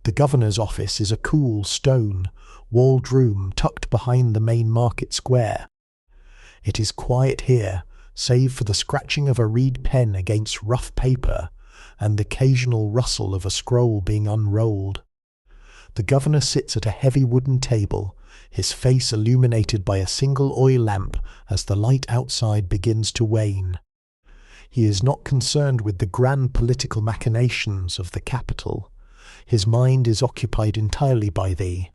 The governor's office is a cool, stone-walled room tucked behind the main market square. It is quiet here, save for the scratching of a reed pen against rough paper and the occasional rustle of a scroll being unrolled. The governor sits at a heavy wooden table, his face illuminated by a single oil lamp as the light outside begins to wane. He is not concerned with the grand political machinations of the capital. His mind is occupied entirely by thee.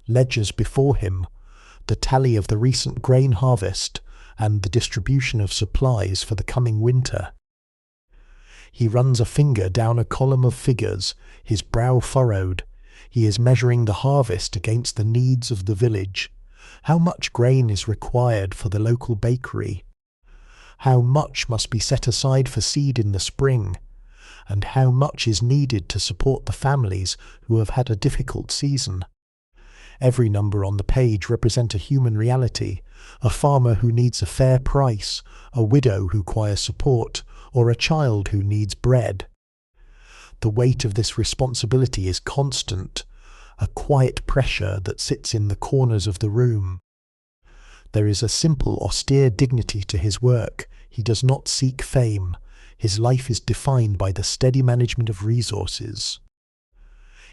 Ledgers before him, the tally of the recent grain harvest, and the distribution of supplies for the coming winter. He runs a finger down a column of figures, his brow furrowed. He is measuring the harvest against the needs of the village. How much grain is required for the local bakery? How much must be set aside for seed in the spring? And how much is needed to support the families who have had a difficult season? Every number on the page represents a human reality, a farmer who needs a fair price, a widow who requires support, or a child who needs bread. The weight of this responsibility is constant, a quiet pressure that sits in the corners of the room. There is a simple, austere dignity to his work. He does not seek fame. His life is defined by the steady management of resources.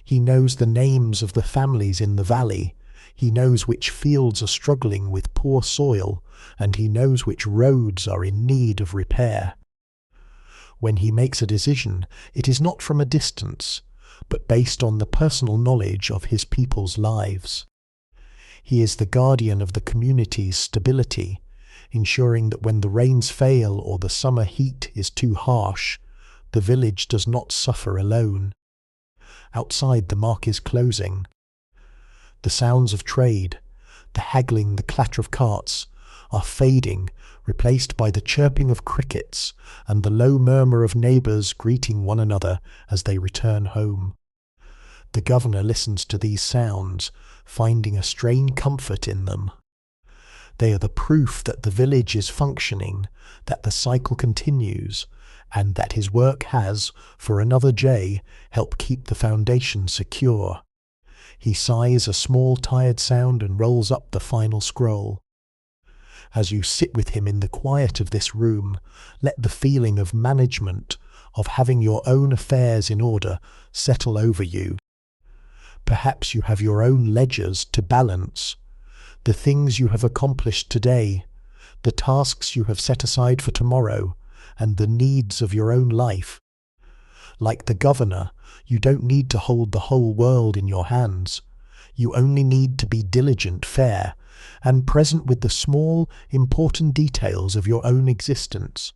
He knows the names of the families in the valley. He knows which fields are struggling with poor soil, and he knows which roads are in need of repair. When he makes a decision, it is not from a distance, but based on the personal knowledge of his people's lives. He is the guardian of the community's stability, ensuring that when the rains fail or the summer heat is too harsh, the village does not suffer alone. Outside, the market is closing. The sounds of trade, the haggling, the clatter of carts, are fading, replaced by the chirping of crickets and the low murmur of neighbours greeting one another as they return home. The governor listens to these sounds, finding a strange comfort in them. They are the proof that the village is functioning, that the cycle continues, and that his work has, for another day, helped keep the foundation secure. He sighs a small tired sound and rolls up the final scroll. As you sit with him in the quiet of this room, let the feeling of management, of having your own affairs in order, settle over you. Perhaps you have your own ledgers to balance, the things you have accomplished today, the tasks you have set aside for tomorrow, and the needs of your own life. Like the governor, you don't need to hold the whole world in your hands. You only need to be diligent, fair, and present with the small, important details of your own existence.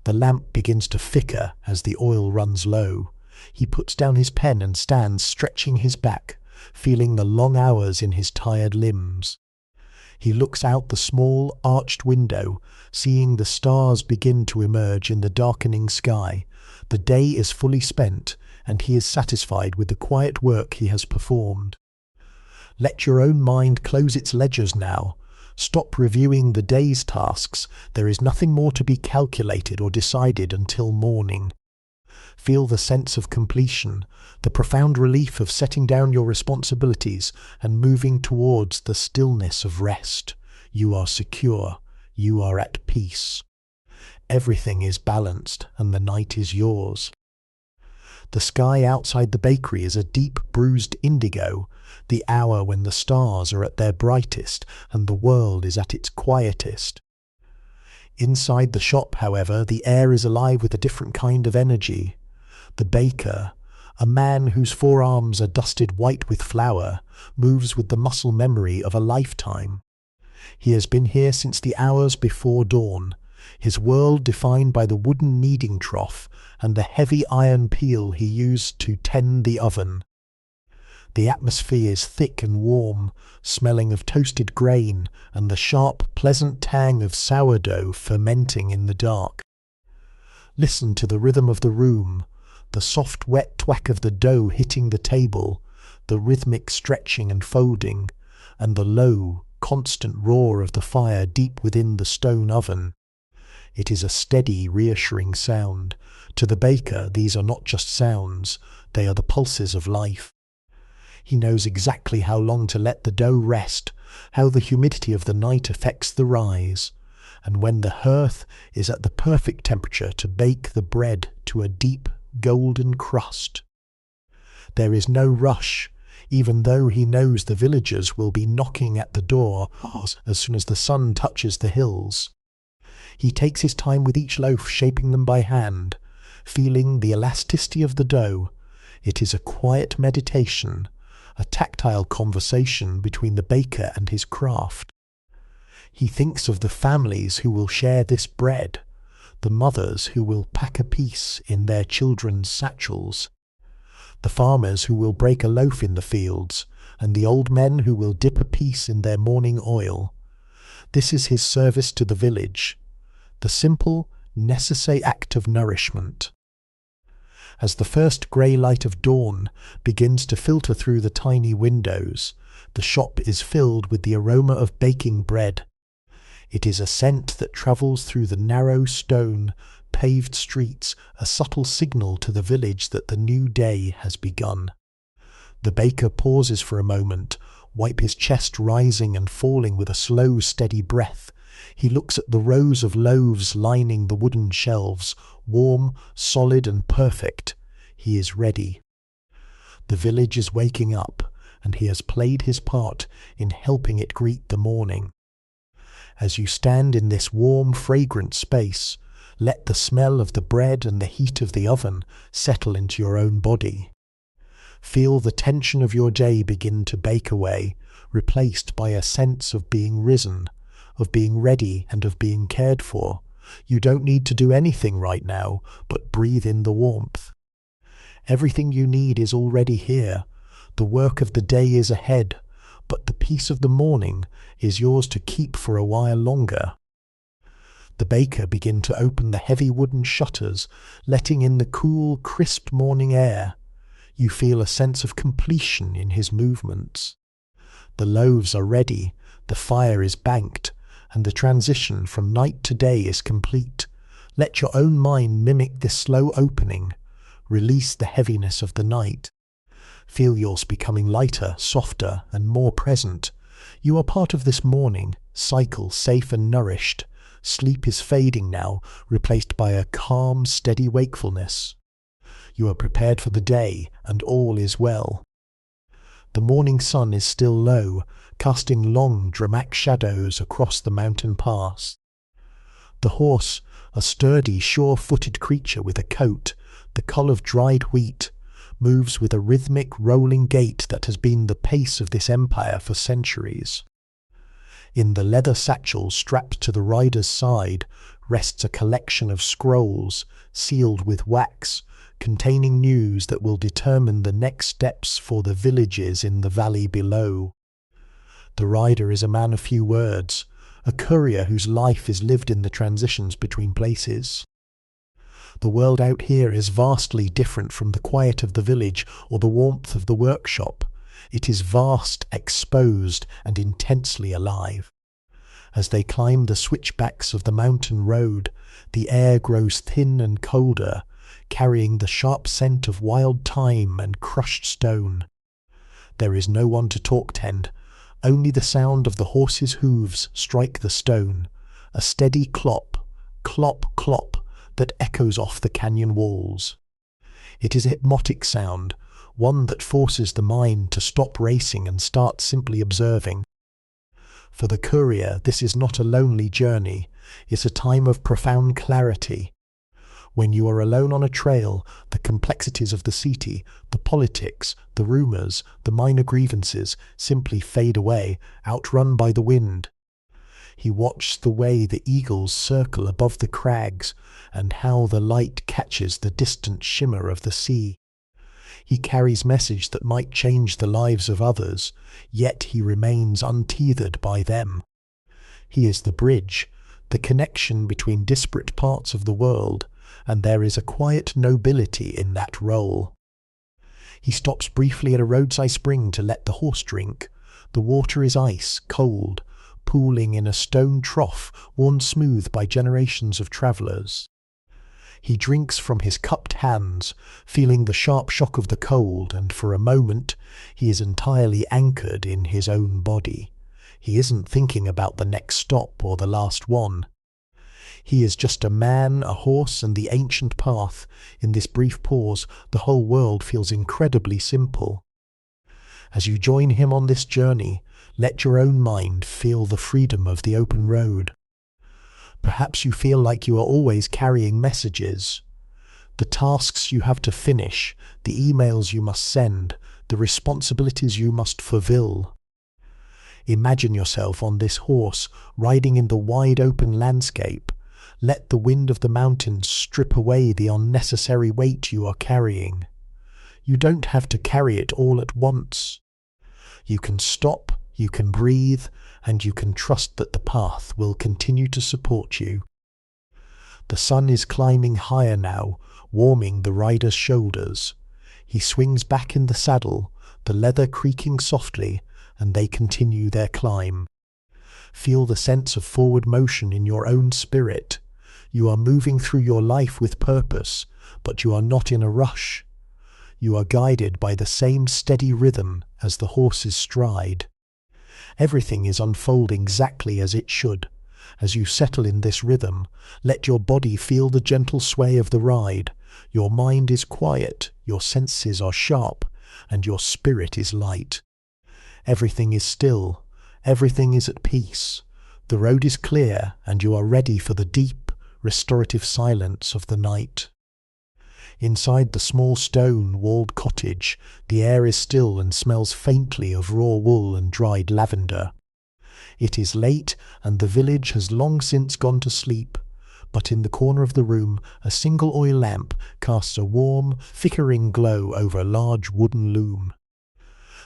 The lamp begins to flicker as the oil runs low. He puts down his pen and stands stretching his back, feeling the long hours in his tired limbs. He looks out the small, arched window, seeing the stars begin to emerge in the darkening sky. The day is fully spent, and he is satisfied with the quiet work he has performed. Let your own mind close its ledgers now. Stop reviewing the day's tasks. There is nothing more to be calculated or decided until morning. Feel the sense of completion, the profound relief of setting down your responsibilities and moving towards the stillness of rest. You are secure. You are at peace. Everything is balanced, and the night is yours. The sky outside the bakery is a deep bruised indigo, the hour when the stars are at their brightest and the world is at its quietest. Inside the shop, however, the air is alive with a different kind of energy. The baker, a man whose forearms are dusted white with flour, moves with the muscle memory of a lifetime. He has been here since the hours before dawn, his world defined by the wooden kneading trough and the heavy iron peel he used to tend the oven. The atmosphere is thick and warm, smelling of toasted grain and the sharp, pleasant tang of sourdough fermenting in the dark. Listen to the rhythm of the room, the soft wet thwack of the dough hitting the table, the rhythmic stretching and folding, and the low, constant roar of the fire deep within the stone oven. It is a steady, reassuring sound. To the baker, these are not just sounds, they are the pulses of life. He knows exactly how long to let the dough rest, how the humidity of the night affects the rise, and when the hearth is at the perfect temperature to bake the bread to a deep, golden crust. There is no rush, even though he knows the villagers will be knocking at the door as soon as the sun touches the hills. He takes his time with each loaf, shaping them by hand, feeling the elasticity of the dough. It is a quiet meditation, a tactile conversation between the baker and his craft. He thinks of the families who will share this bread, the mothers who will pack a piece in their children's satchels, the farmers who will break a loaf in the fields, and the old men who will dip a piece in their morning oil. This is his service to the village, the simple, necessary act of nourishment. As the first grey light of dawn begins to filter through the tiny windows, the shop is filled with the aroma of baking bread. It is a scent that travels through the narrow stone paved streets, a subtle signal to the village that the new day has begun. The baker pauses for a moment, wipe his chest rising and falling with a slow, steady breath. He looks at the rows of loaves lining the wooden shelves, warm, solid and perfect. He is ready. The village is waking up, and he has played his part in helping it greet the morning. As you stand in this warm, fragrant space, let the smell of the bread and the heat of the oven settle into your own body. Feel the tension of your day begin to bake away, replaced by a sense of being risen, of being ready and of being cared for. You don't need to do anything right now, but breathe in the warmth. Everything you need is already here. The work of the day is ahead, but the peace of the morning is yours to keep for a while longer. The baker begins to open the heavy wooden shutters, letting in the cool, crisp morning air. You feel a sense of completion in his movements. The loaves are ready, the fire is banked, and the transition from night to day is complete. Let your own mind mimic this slow opening. Release the heaviness of the night. Feel yours becoming lighter, softer, and more present. You are part of this morning cycle, safe and nourished. Sleep is fading now, replaced by a calm, steady wakefulness. You are prepared for the day, and all is well. The morning sun is still low, casting long, dramatic shadows across the mountain pass. The horse, a sturdy, sure-footed creature with a coat, the cull of dried wheat, moves with a rhythmic, rolling gait that has been the pace of this empire for centuries. In the leather satchel strapped to the rider's side rests a collection of scrolls sealed with wax, containing news that will determine the next steps for the villages in the valley below. The rider is a man of few words, a courier whose life is lived in the transitions between places. The world out here is vastly different from the quiet of the village or the warmth of the workshop. It is vast, exposed, and intensely alive. As they climb the switchbacks of the mountain road, the air grows thin and colder, carrying the sharp scent of wild thyme and crushed stone. There is no one to talk tend, only the sound of the horse's hooves strike the stone, a steady clop, clop, clop, that echoes off the canyon walls. It is a hypnotic sound, one that forces the mind to stop racing and start simply observing. For the courier, this is not a lonely journey, it's a time of profound clarity. When you are alone on a trail, the complexities of the city, the politics, the rumours, the minor grievances simply fade away, outrun by the wind. He watched the way the eagles circle above the crags, and how the light catches the distant shimmer of the sea. He carries message that might change the lives of others, yet he remains untethered by them. He is the bridge, the connection between disparate parts of the world, and there is a quiet nobility in that role. He stops briefly at a roadside spring to let the horse drink. The water is ice, cold, pooling in a stone trough worn smooth by generations of travellers. He drinks from his cupped hands, feeling the sharp shock of the cold, and for a moment he is entirely anchored in his own body. He isn't thinking about the next stop or the last one. He is just a man, a horse, and the ancient path. In this brief pause, the whole world feels incredibly simple. As you join him on this journey, let your own mind feel the freedom of the open road. Perhaps you feel like you are always carrying messages. The tasks you have to finish, the emails you must send, the responsibilities you must fulfill. Imagine yourself on this horse, riding in the wide open landscape. Let the wind of the mountains strip away the unnecessary weight you are carrying. You don't have to carry it all at once. You can stop, you can breathe, and you can trust that the path will continue to support you. The sun is climbing higher now, warming the rider's shoulders. He swings back in the saddle, the leather creaking softly, and they continue their climb. Feel the sense of forward motion in your own spirit. You are moving through your life with purpose, but you are not in a rush. You are guided by the same steady rhythm as the horse's stride. Everything is unfolding exactly as it should. As you settle in this rhythm, let your body feel the gentle sway of the ride. Your mind is quiet, your senses are sharp, and your spirit is light. Everything is still, everything is at peace. The road is clear, and you are ready for the deep, restorative silence of the night. Inside the small stone-walled cottage, the air is still and smells faintly of raw wool and dried lavender. It is late, and the village has long since gone to sleep, but in the corner of the room a single oil lamp casts a warm, flickering glow over a large wooden loom.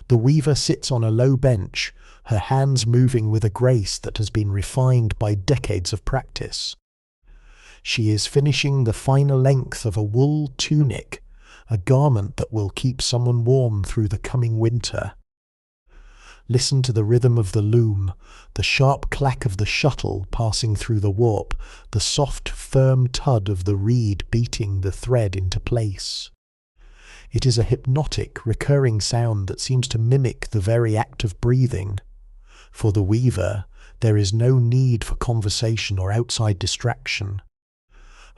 The weaver sits on a low bench, her hands moving with a grace that has been refined by decades of practice. She is finishing the finer length of a wool tunic, a garment that will keep someone warm through the coming winter. Listen to the rhythm of the loom, the sharp clack of the shuttle passing through the warp, the soft, firm thud of the reed beating the thread into place. It is a hypnotic, recurring sound that seems to mimic the very act of breathing. For the weaver, there is no need for conversation or outside distraction.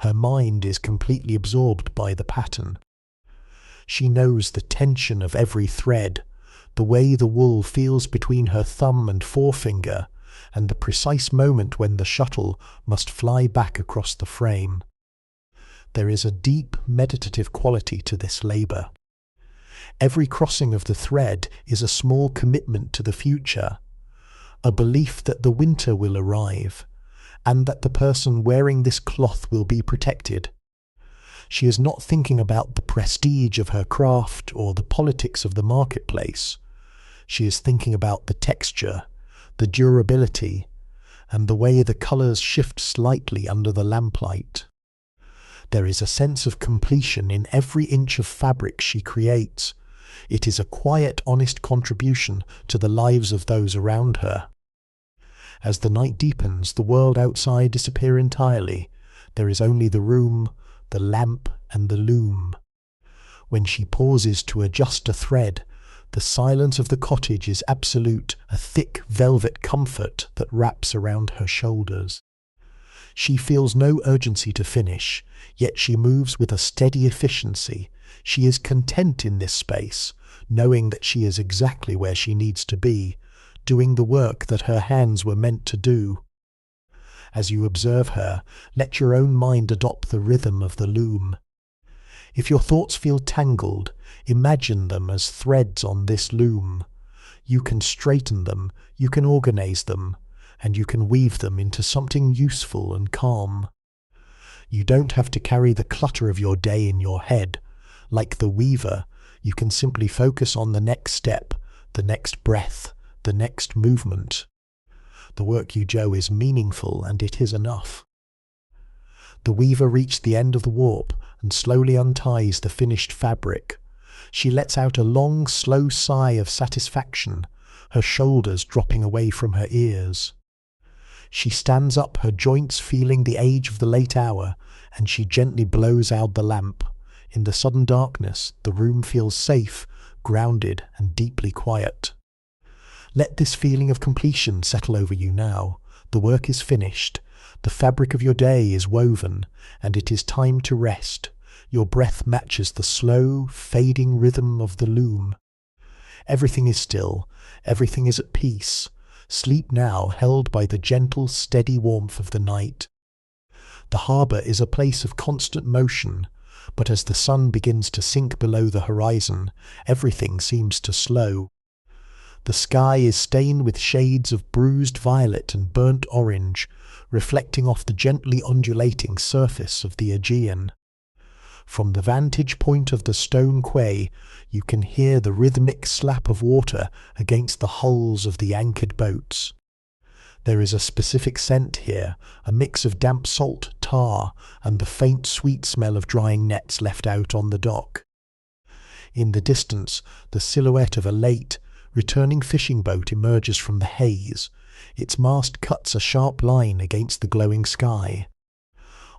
Her mind is completely absorbed by the pattern. She knows the tension of every thread, the way the wool feels between her thumb and forefinger, and the precise moment when the shuttle must fly back across the frame. There is a deep meditative quality to this labour. Every crossing of the thread is a small commitment to the future, a belief that the winter will arrive, and that the person wearing this cloth will be protected. She is not thinking about the prestige of her craft or the politics of the marketplace. She is thinking about the texture, the durability, and the way the colours shift slightly under the lamplight. There is a sense of completion in every inch of fabric she creates. It is a quiet, honest contribution to the lives of those around her. As the night deepens, the world outside disappears entirely. There is only the room, the lamp, and the loom. When she pauses to adjust a thread, the silence of the cottage is absolute, a thick velvet comfort that wraps around her shoulders. She feels no urgency to finish, yet she moves with a steady efficiency. She is content in this space, knowing that she is exactly where she needs to be, doing the work that her hands were meant to do. As you observe her, let your own mind adopt the rhythm of the loom. If your thoughts feel tangled, imagine them as threads on this loom. You can straighten them, you can organize them, and you can weave them into something useful and calm. You don't have to carry the clutter of your day in your head. Like the weaver, you can simply focus on the next step, the next breath, the next movement. The work you do is meaningful, and it is enough. The weaver reached the end of the warp and slowly unties the finished fabric. She lets out a long, slow sigh of satisfaction, her shoulders dropping away from her ears. She stands up, her joints feeling the age of the late hour, and she gently blows out the lamp. In the sudden darkness, the room feels safe, grounded, and deeply quiet. Let this feeling of completion settle over you now. The work is finished. The fabric of your day is woven, and it is time to rest. Your breath matches the slow, fading rhythm of the loom. Everything is still. Everything is at peace. Sleep now, held by the gentle, steady warmth of the night. The harbour is a place of constant motion, but as the sun begins to sink below the horizon, everything seems to slow. The sky is stained with shades of bruised violet and burnt orange, reflecting off the gently undulating surface of the Aegean. From the vantage point of the stone quay, you can hear the rhythmic slap of water against the hulls of the anchored boats. There is a specific scent here, a mix of damp salt, tar, and the faint sweet smell of drying nets left out on the dock. In the distance, the silhouette of a late, returning fishing boat emerges from the haze. Its mast cuts a sharp line against the glowing sky.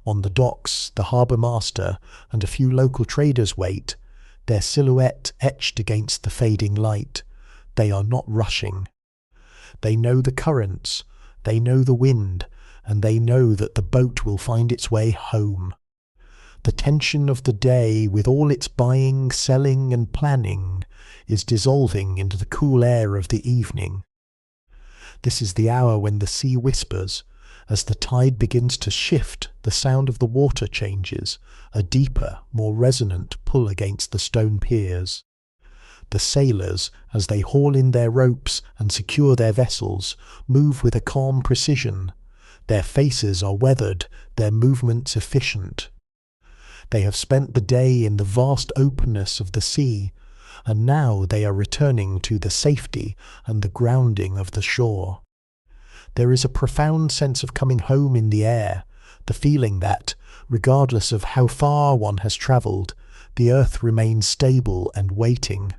On the docks, the harbour master and a few local traders wait, their silhouette etched against the fading light. They are not rushing. They know the currents, they know the wind, and they know that the boat will find its way home. The tension of the day, with all its buying, selling, and planning, is dissolving into the cool air of the evening. This is the hour when the sea whispers. As the tide begins to shift, the sound of the water changes, a deeper, more resonant pull against the stone piers. The sailors, as they haul in their ropes and secure their vessels, move with a calm precision. Their faces are weathered, their movements efficient. They have spent the day in the vast openness of the sea, and now they are returning to the safety and the grounding of the shore. There is a profound sense of coming home in the air, the feeling that, regardless of how far one has travelled, the earth remains stable and waiting.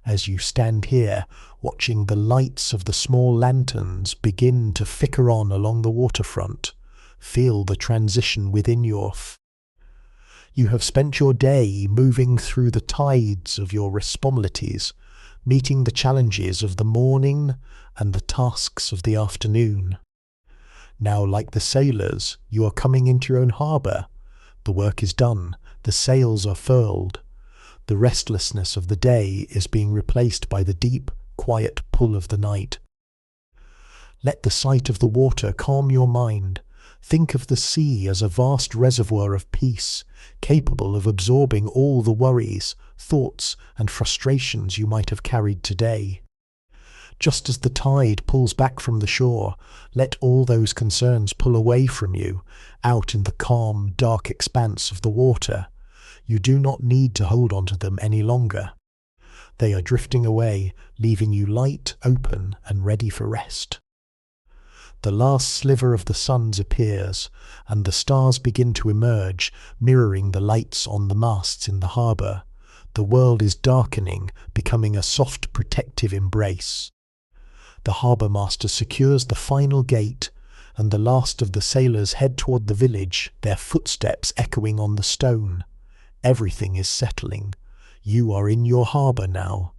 As you stand here, watching the lights of the small lanterns begin to flicker on along the waterfront, feel the transition within you have spent your day moving through the tides of your responsibilities, meeting the challenges of the morning and the tasks of the afternoon. Now, like the sailors, you are coming into your own harbour. The work is done, the sails are furled. The restlessness of the day is being replaced by the deep, quiet pull of the night. Let the sight of the water calm your mind. Think of the sea as a vast reservoir of peace, capable of absorbing all the worries, thoughts, and frustrations you might have carried today. Just as the tide pulls back from the shore, let all those concerns pull away from you, out in the calm, dark expanse of the water. You do not need to hold on to them any longer. They are drifting away, leaving you light, open, and ready for rest. The last sliver of the sun appears, and the stars begin to emerge, mirroring the lights on the masts in the harbour. The world is darkening, becoming a soft, protective embrace. The harbour master secures the final gate, and the last of the sailors head toward the village, their footsteps echoing on the stone. Everything is settling. You are in your harbour now.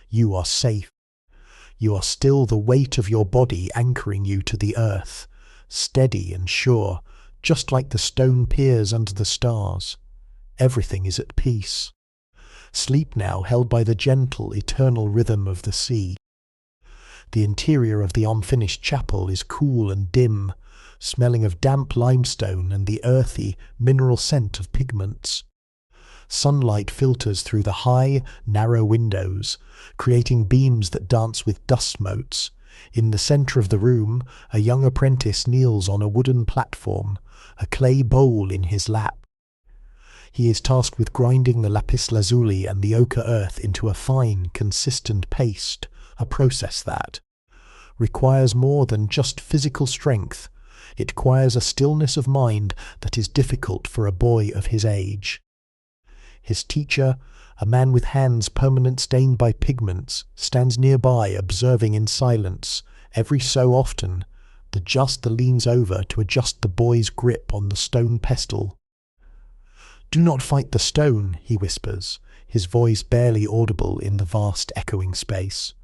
You are safe. You are still the weight of your body anchoring you to the earth, steady and sure, just like the stone piers under the stars. Everything is at peace. Sleep now, held by the gentle, eternal rhythm of the sea. The interior of the unfinished chapel is cool and dim, smelling of damp limestone and the earthy, mineral scent of pigments. Sunlight filters through the high, narrow windows, creating beams that dance with dust motes. In the centre of the room, a young apprentice kneels on a wooden platform, a clay bowl in his lap. He is tasked with grinding the lapis lazuli and the ochre earth into a fine, consistent paste, a process that requires more than just physical strength. It requires a stillness of mind that is difficult for a boy of his age. His teacher, a man with hands permanently stained by pigments, stands nearby observing in silence. Every so often, the Juster leans over to adjust the boy's grip on the stone pestle. "Do not fight the stone," he whispers, his voice barely audible in the vast echoing space.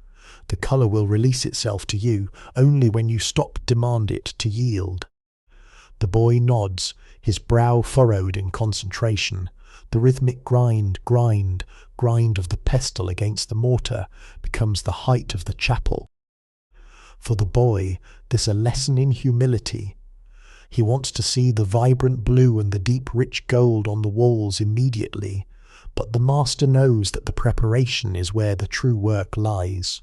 "The colour will release itself to you only when you stop demand it to yield." The boy nods, his brow furrowed in concentration. The rhythmic grind of the pestle against the mortar becomes the height of the chapel. For the boy, this is a lesson in humility. He wants to see the vibrant blue and the deep rich gold on the walls immediately, but the master knows that the preparation is where the true work lies.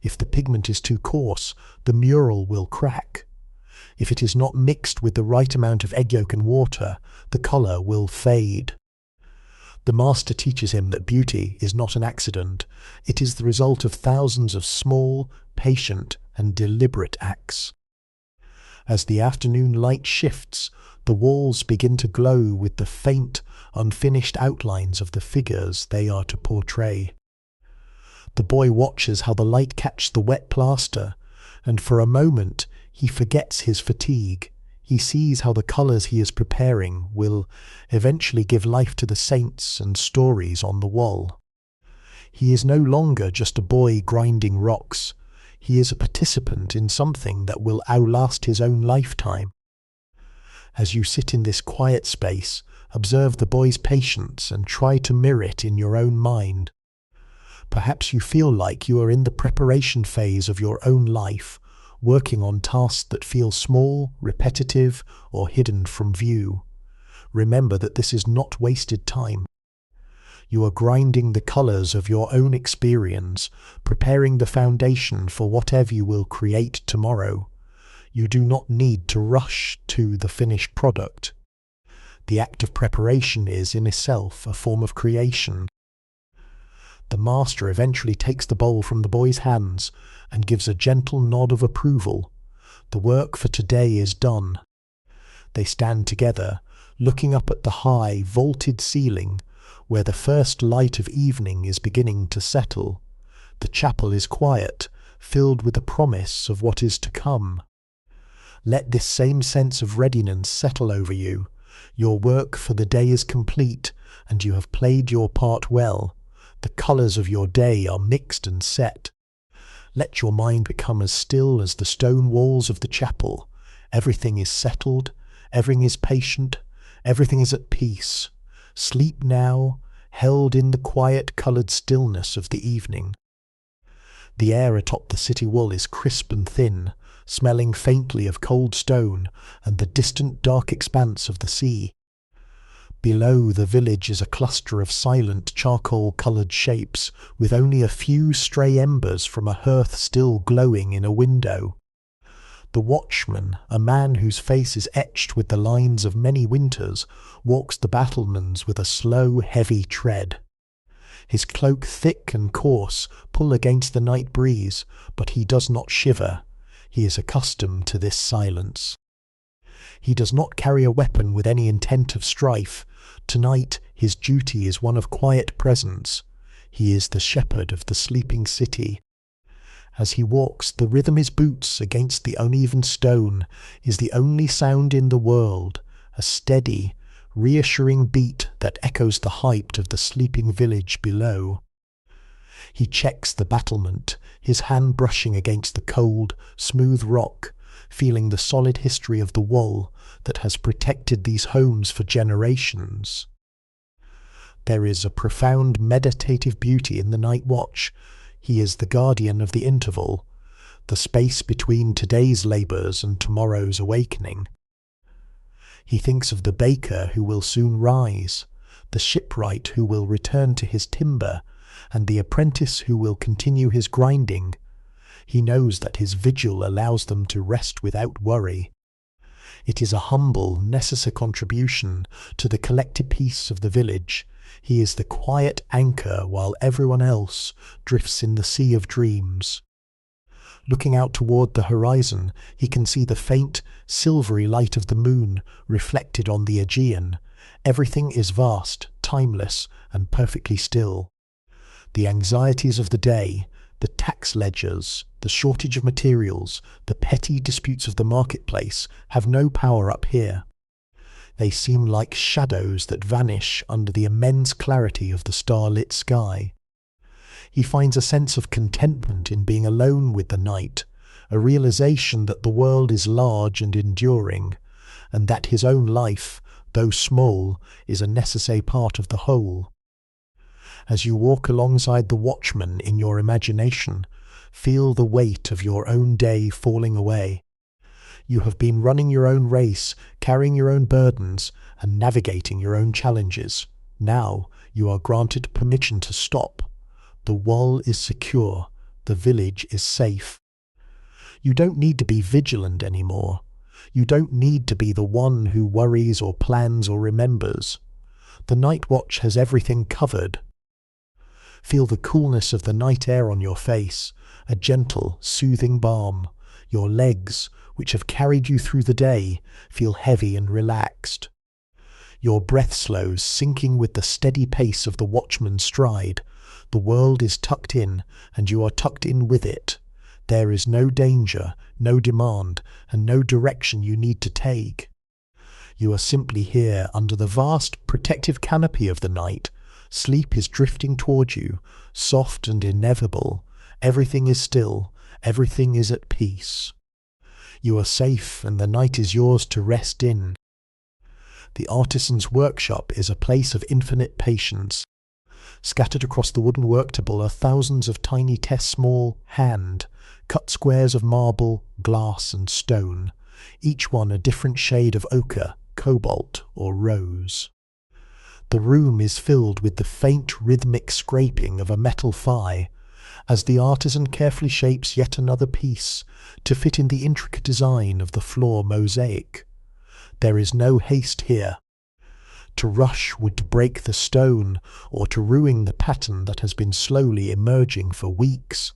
If the pigment is too coarse, the mural will crack. If it is not mixed with the right amount of egg yolk and water, the colour will fade. The master teaches him that beauty is not an accident. It is the result of thousands of small, patient, and deliberate acts. As the afternoon light shifts, the walls begin to glow with the faint, unfinished outlines of the figures they are to portray. The boy watches how the light catches the wet plaster, and for a moment he forgets his fatigue. He sees how the colours he is preparing will eventually give life to the saints and stories on the wall. He is no longer just a boy grinding rocks. He is a participant in something that will outlast his own lifetime. As you sit in this quiet space, observe the boy's patience and try to mirror it in your own mind. Perhaps you feel like you are in the preparation phase of your own life, working on tasks that feel small, repetitive, or hidden from view. Remember that this is not wasted time. You are grinding the colours of your own experience, preparing the foundation for whatever you will create tomorrow. You do not need to rush to the finished product. The act of preparation is, in itself, a form of creation. The master eventually takes the bowl from the boy's hands and gives a gentle nod of approval. The work for today is done. They stand together, looking up at the high, vaulted ceiling, where the first light of evening is beginning to settle. The chapel is quiet, filled with the promise of what is to come. Let this same sense of readiness settle over you. Your work for the day is complete, and you have played your part well. The colours of your day are mixed and set. Let your mind become as still as the stone walls of the chapel. Everything is settled, everything is patient, everything is at peace. Sleep now, held in the quiet coloured stillness of the evening. The air atop the city wall is crisp and thin, smelling faintly of cold stone and the distant dark expanse of the sea. Below the village is a cluster of silent charcoal-coloured shapes, with only a few stray embers from a hearth still glowing in a window. The watchman, a man whose face is etched with the lines of many winters, walks the battlements with a slow, heavy tread. His cloak, thick and coarse, pull against the night breeze, but he does not shiver. He is accustomed to this silence. He does not carry a weapon with any intent of strife. Tonight his duty is one of quiet presence. He is the shepherd of the sleeping city. As he walks, the rhythm his boots against the uneven stone is the only sound in the world, a steady, reassuring beat that echoes the height of the sleeping village below. He checks the battlement, his hand brushing against the cold, smooth rock, feeling the solid history of the wall that has protected these homes for generations. There is a profound meditative beauty in the night watch. He is the guardian of the interval, the space between today's labours and tomorrow's awakening. He thinks of the baker who will soon rise, the shipwright who will return to his timber, and the apprentice who will continue his grinding. He knows that his vigil allows them to rest without worry. It is a humble, necessary contribution to the collective peace of the village. He is the quiet anchor while everyone else drifts in the sea of dreams. Looking out toward the horizon, he can see the faint, silvery light of the moon reflected on the Aegean. Everything is vast, timeless, and perfectly still. The anxieties of the day, the tax ledgers, the shortage of materials, the petty disputes of the marketplace have no power up here. They seem like shadows that vanish under the immense clarity of the starlit sky. He finds a sense of contentment in being alone with the night, a realization that the world is large and enduring, and that his own life, though small, is a necessary part of the whole. As you walk alongside the watchman in your imagination, feel the weight of your own day falling away. You have been running your own race, carrying your own burdens, and navigating your own challenges. Now you are granted permission to stop. The wall is secure. The village is safe. You don't need to be vigilant anymore. You don't need to be the one who worries or plans or remembers. The night watch has everything covered. Feel the coolness of the night air on your face, a gentle, soothing balm. Your legs, which have carried you through the day, feel heavy and relaxed. Your breath slows, sinking with the steady pace of the watchman's stride. The world is tucked in, and you are tucked in with it. There is no danger, no demand, and no direction you need to take. You are simply here under the vast protective canopy of the night. Sleep is drifting toward you, soft and inevitable. Everything is still, everything is at peace. You are safe, and the night is yours to rest in. The artisan's workshop is a place of infinite patience. Scattered across the wooden work table are thousands of tiny small hand-cut squares of marble, glass and stone, each one a different shade of ochre, cobalt or rose. The room is filled with the faint rhythmic scraping of a metal thigh, as the artisan carefully shapes yet another piece to fit in the intricate design of the floor mosaic. There is no haste here. To rush would break the stone or to ruin the pattern that has been slowly emerging for weeks.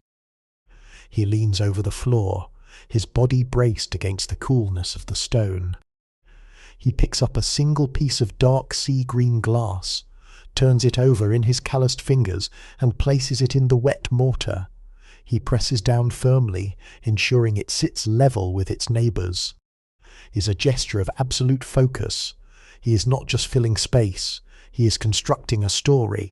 He leans over the floor, his body braced against the coolness of the stone. He picks up a single piece of dark sea-green glass, turns it over in his calloused fingers and places it in the wet mortar. He presses down firmly, ensuring it sits level with its neighbours. Is a gesture of absolute focus. He is not just filling space, he is constructing a story.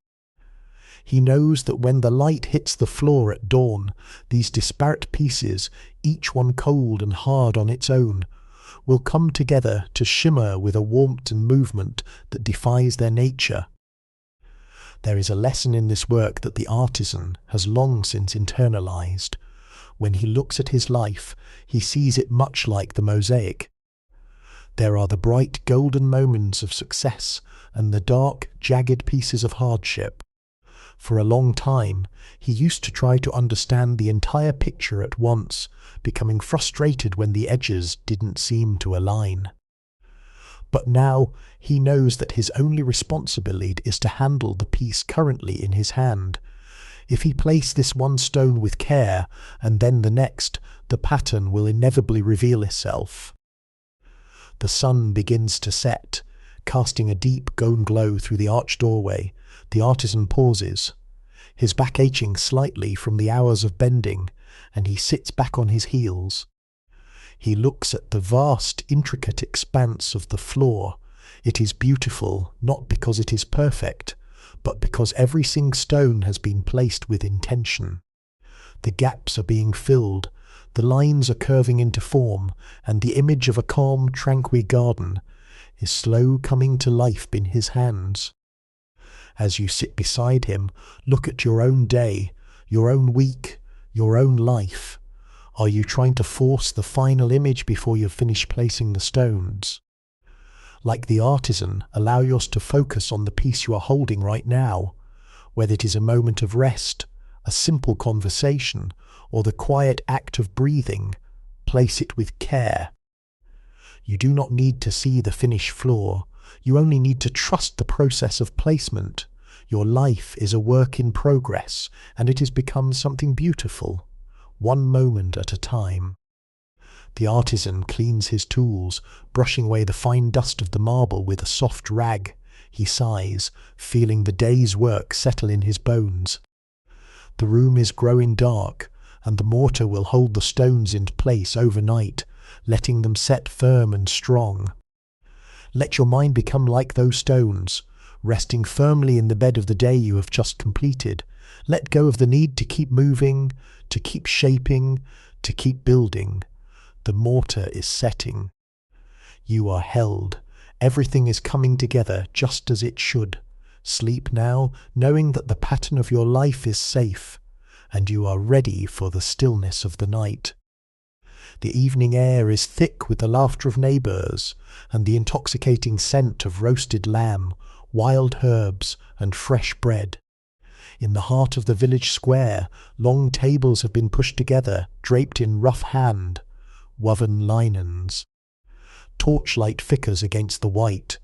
He knows that when the light hits the floor at dawn, these disparate pieces, each one cold and hard on its own, will come together to shimmer with a warmth and movement that defies their nature. There is a lesson in this work that the artisan has long since internalized. When he looks at his life, he sees it much like the mosaic. There are the bright golden moments of success and the dark, jagged pieces of hardship. For a long time, he used to try to understand the entire picture at once, becoming frustrated when the edges didn't seem to align. But now he knows that his only responsibility is to handle the piece currently in his hand. If he places this one stone with care, and then the next, the pattern will inevitably reveal itself. The sun begins to set, casting a deep golden glow through the arched doorway. The artisan pauses, his back aching slightly from the hours of bending, and he sits back on his heels. He looks at the vast, intricate expanse of the floor. It is beautiful, not because it is perfect, but because every single stone has been placed with intention. The gaps are being filled, the lines are curving into form, and the image of a calm, tranquil garden is slow coming to life in his hands. As you sit beside him, look at your own day, your own week, your own life. Are you trying to force the final image before you've finished placing the stones? Like the artisan, allow yourself to focus on the piece you are holding right now, whether it is a moment of rest, a simple conversation, or the quiet act of breathing. Place it with care. You do not need to see the finished floor. You only need to trust the process of placement. Your life is a work in progress, and it has become something beautiful, one moment at a time. The artisan cleans his tools, brushing away the fine dust of the marble with a soft rag. He sighs, feeling the day's work settle in his bones. The room is growing dark, and the mortar will hold the stones in place overnight, letting them set firm and strong. Let your mind become like those stones, resting firmly in the bed of the day you have just completed. Let go of the need to keep moving, to keep shaping, to keep building. The mortar is setting. You are held. Everything is coming together just as it should. Sleep now, knowing that the pattern of your life is safe, and you are ready for the stillness of the night. The evening air is thick with the laughter of neighbours, and the intoxicating scent of roasted lamb, wild herbs, and fresh bread. In the heart of the village square, long tables have been pushed together, draped in rough hand, woven linens. Torchlight flickers against the white,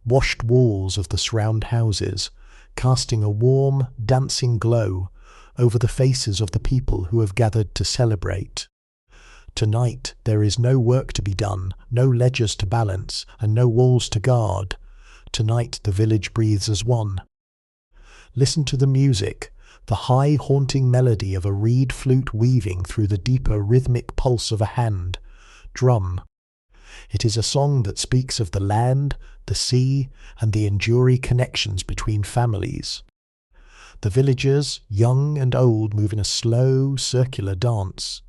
washed walls of the surround houses, casting a warm, dancing glow over the faces of the people who have gathered to celebrate. Tonight there is no work to be done, no ledgers to balance, and no walls to guard. Tonight the village breathes as one. Listen to the music, the high haunting melody of a reed flute weaving through the deeper rhythmic pulse of a hand, drum. It is a song that speaks of the land, the sea, and the enduring connections between families. The villagers, young and old, move in a slow, circular dance,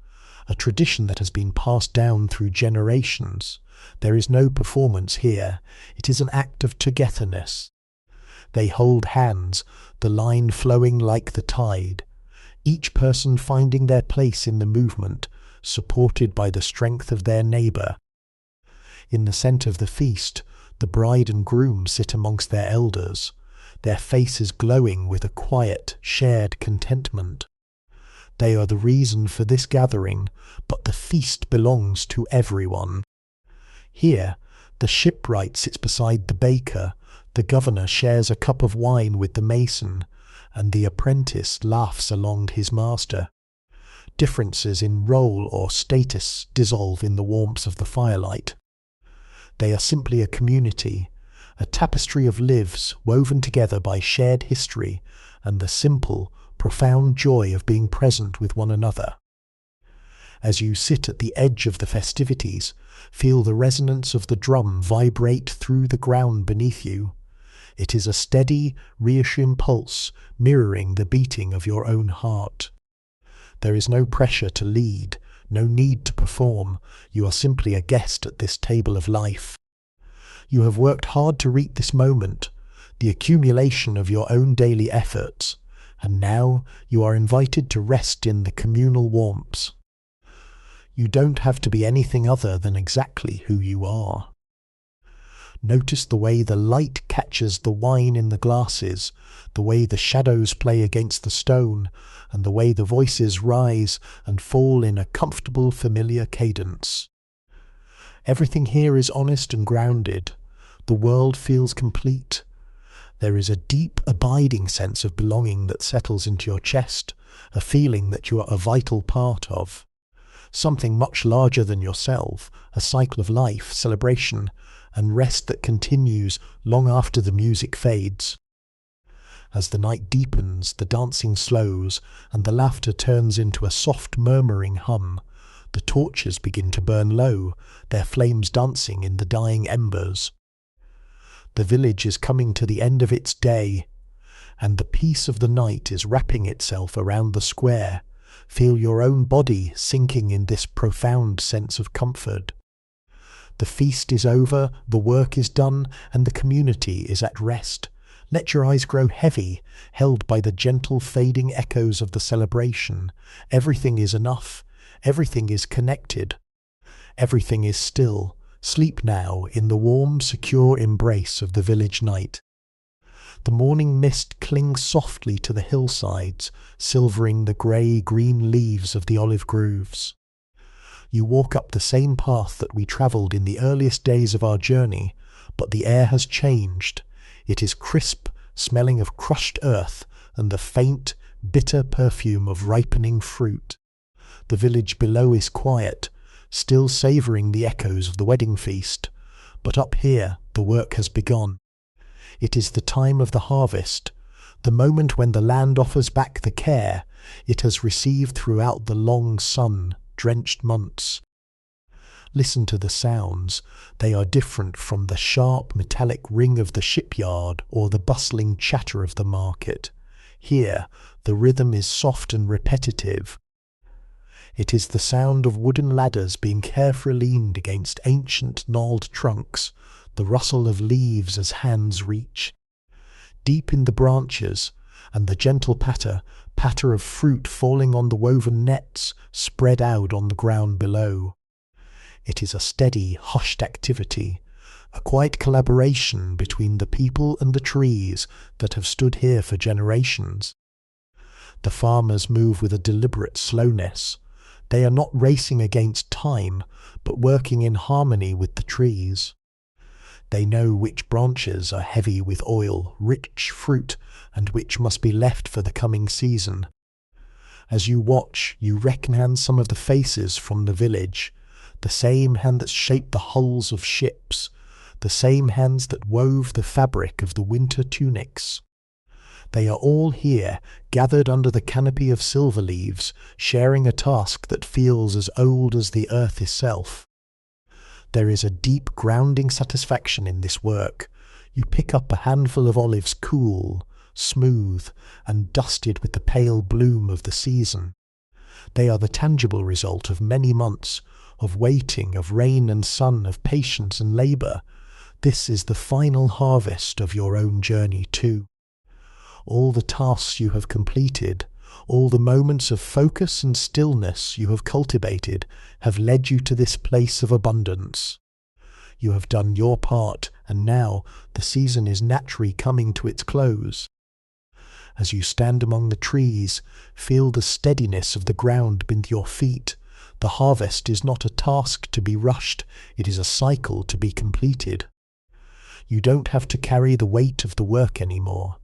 a tradition that has been passed down through generations. There is no performance here. It is an act of togetherness. They hold hands, the line flowing like the tide, each person finding their place in the movement, supported by the strength of their neighbour. In the centre of the feast, the bride and groom sit amongst their elders, their faces glowing with a quiet, shared contentment. They are the reason for this gathering, but the feast belongs to everyone. Here, the shipwright sits beside the baker, the governor shares a cup of wine with the mason, and the apprentice laughs along his master. Differences in role or status dissolve in the warmth of the firelight. They are simply a community, a tapestry of lives woven together by shared history and the simple, profound joy of being present with one another. As you sit at the edge of the festivities, feel the resonance of the drum vibrate through the ground beneath you. It is a steady, reassuring pulse mirroring the beating of your own heart. There is no pressure to lead, no need to perform. You are simply a guest at this table of life. You have worked hard to reach this moment, the accumulation of your own daily efforts, and now you are invited to rest in the communal warmth. You don't have to be anything other than exactly who you are. Notice the way the light catches the wine in the glasses, the way the shadows play against the stone, and the way the voices rise and fall in a comfortable, familiar cadence. Everything here is honest and grounded. The world feels complete. There is a deep, abiding sense of belonging that settles into your chest, a feeling that you are a vital part of. Something much larger than yourself, a cycle of life, celebration, and rest that continues long after the music fades. As the night deepens, the dancing slows, and the laughter turns into a soft murmuring hum. The torches begin to burn low, their flames dancing in the dying embers. The village is coming to the end of its day, and the peace of the night is wrapping itself around the square. Feel your own body sinking in this profound sense of comfort. The feast is over, the work is done, and the community is at rest. Let your eyes grow heavy, held by the gentle fading echoes of the celebration. Everything is enough. Everything is connected. Everything is still. Sleep now in the warm, secure embrace of the village night. The morning mist clings softly to the hillsides, silvering the grey-green leaves of the olive groves. You walk up the same path that we travelled in the earliest days of our journey, but the air has changed. It is crisp, smelling of crushed earth and the faint, bitter perfume of ripening fruit. The village below is quiet, still savouring the echoes of the wedding feast, but up here the work has begun. It is the time of the harvest, the moment when the land offers back the care it has received throughout the long sun-drenched months. Listen to the sounds. They are different from the sharp metallic ring of the shipyard or the bustling chatter of the market. Here, the rhythm is soft and repetitive. It is the sound of wooden ladders being carefully leaned against ancient gnarled trunks, the rustle of leaves as hands reach. Deep in the branches, and the gentle patter of fruit falling on the woven nets spread out on the ground below. It is a steady, hushed activity, a quiet collaboration between the people and the trees that have stood here for generations. The farmers move with a deliberate slowness, They are not racing against time, but working in harmony with the trees. They know which branches are heavy with oil, rich fruit, and which must be left for the coming season. As you watch, you recognize some of the faces from the village, the same hand that shaped the hulls of ships, the same hands that wove the fabric of the winter tunics. They are all here, gathered under the canopy of silver leaves, sharing a task that feels as old as the earth itself. There is a deep grounding satisfaction in this work. You pick up a handful of olives cool, smooth, and dusted with the pale bloom of the season. They are the tangible result of many months, of waiting, of rain and sun, of patience and labour. This is the final harvest of your own journey too. All the tasks you have completed, all the moments of focus and stillness you have cultivated, have led you to this place of abundance. You have done your part, and now the season is naturally coming to its close. As you stand among the trees, feel the steadiness of the ground beneath your feet. The harvest is not a task to be rushed, it is a cycle to be completed. You don't have to carry the weight of the work anymore.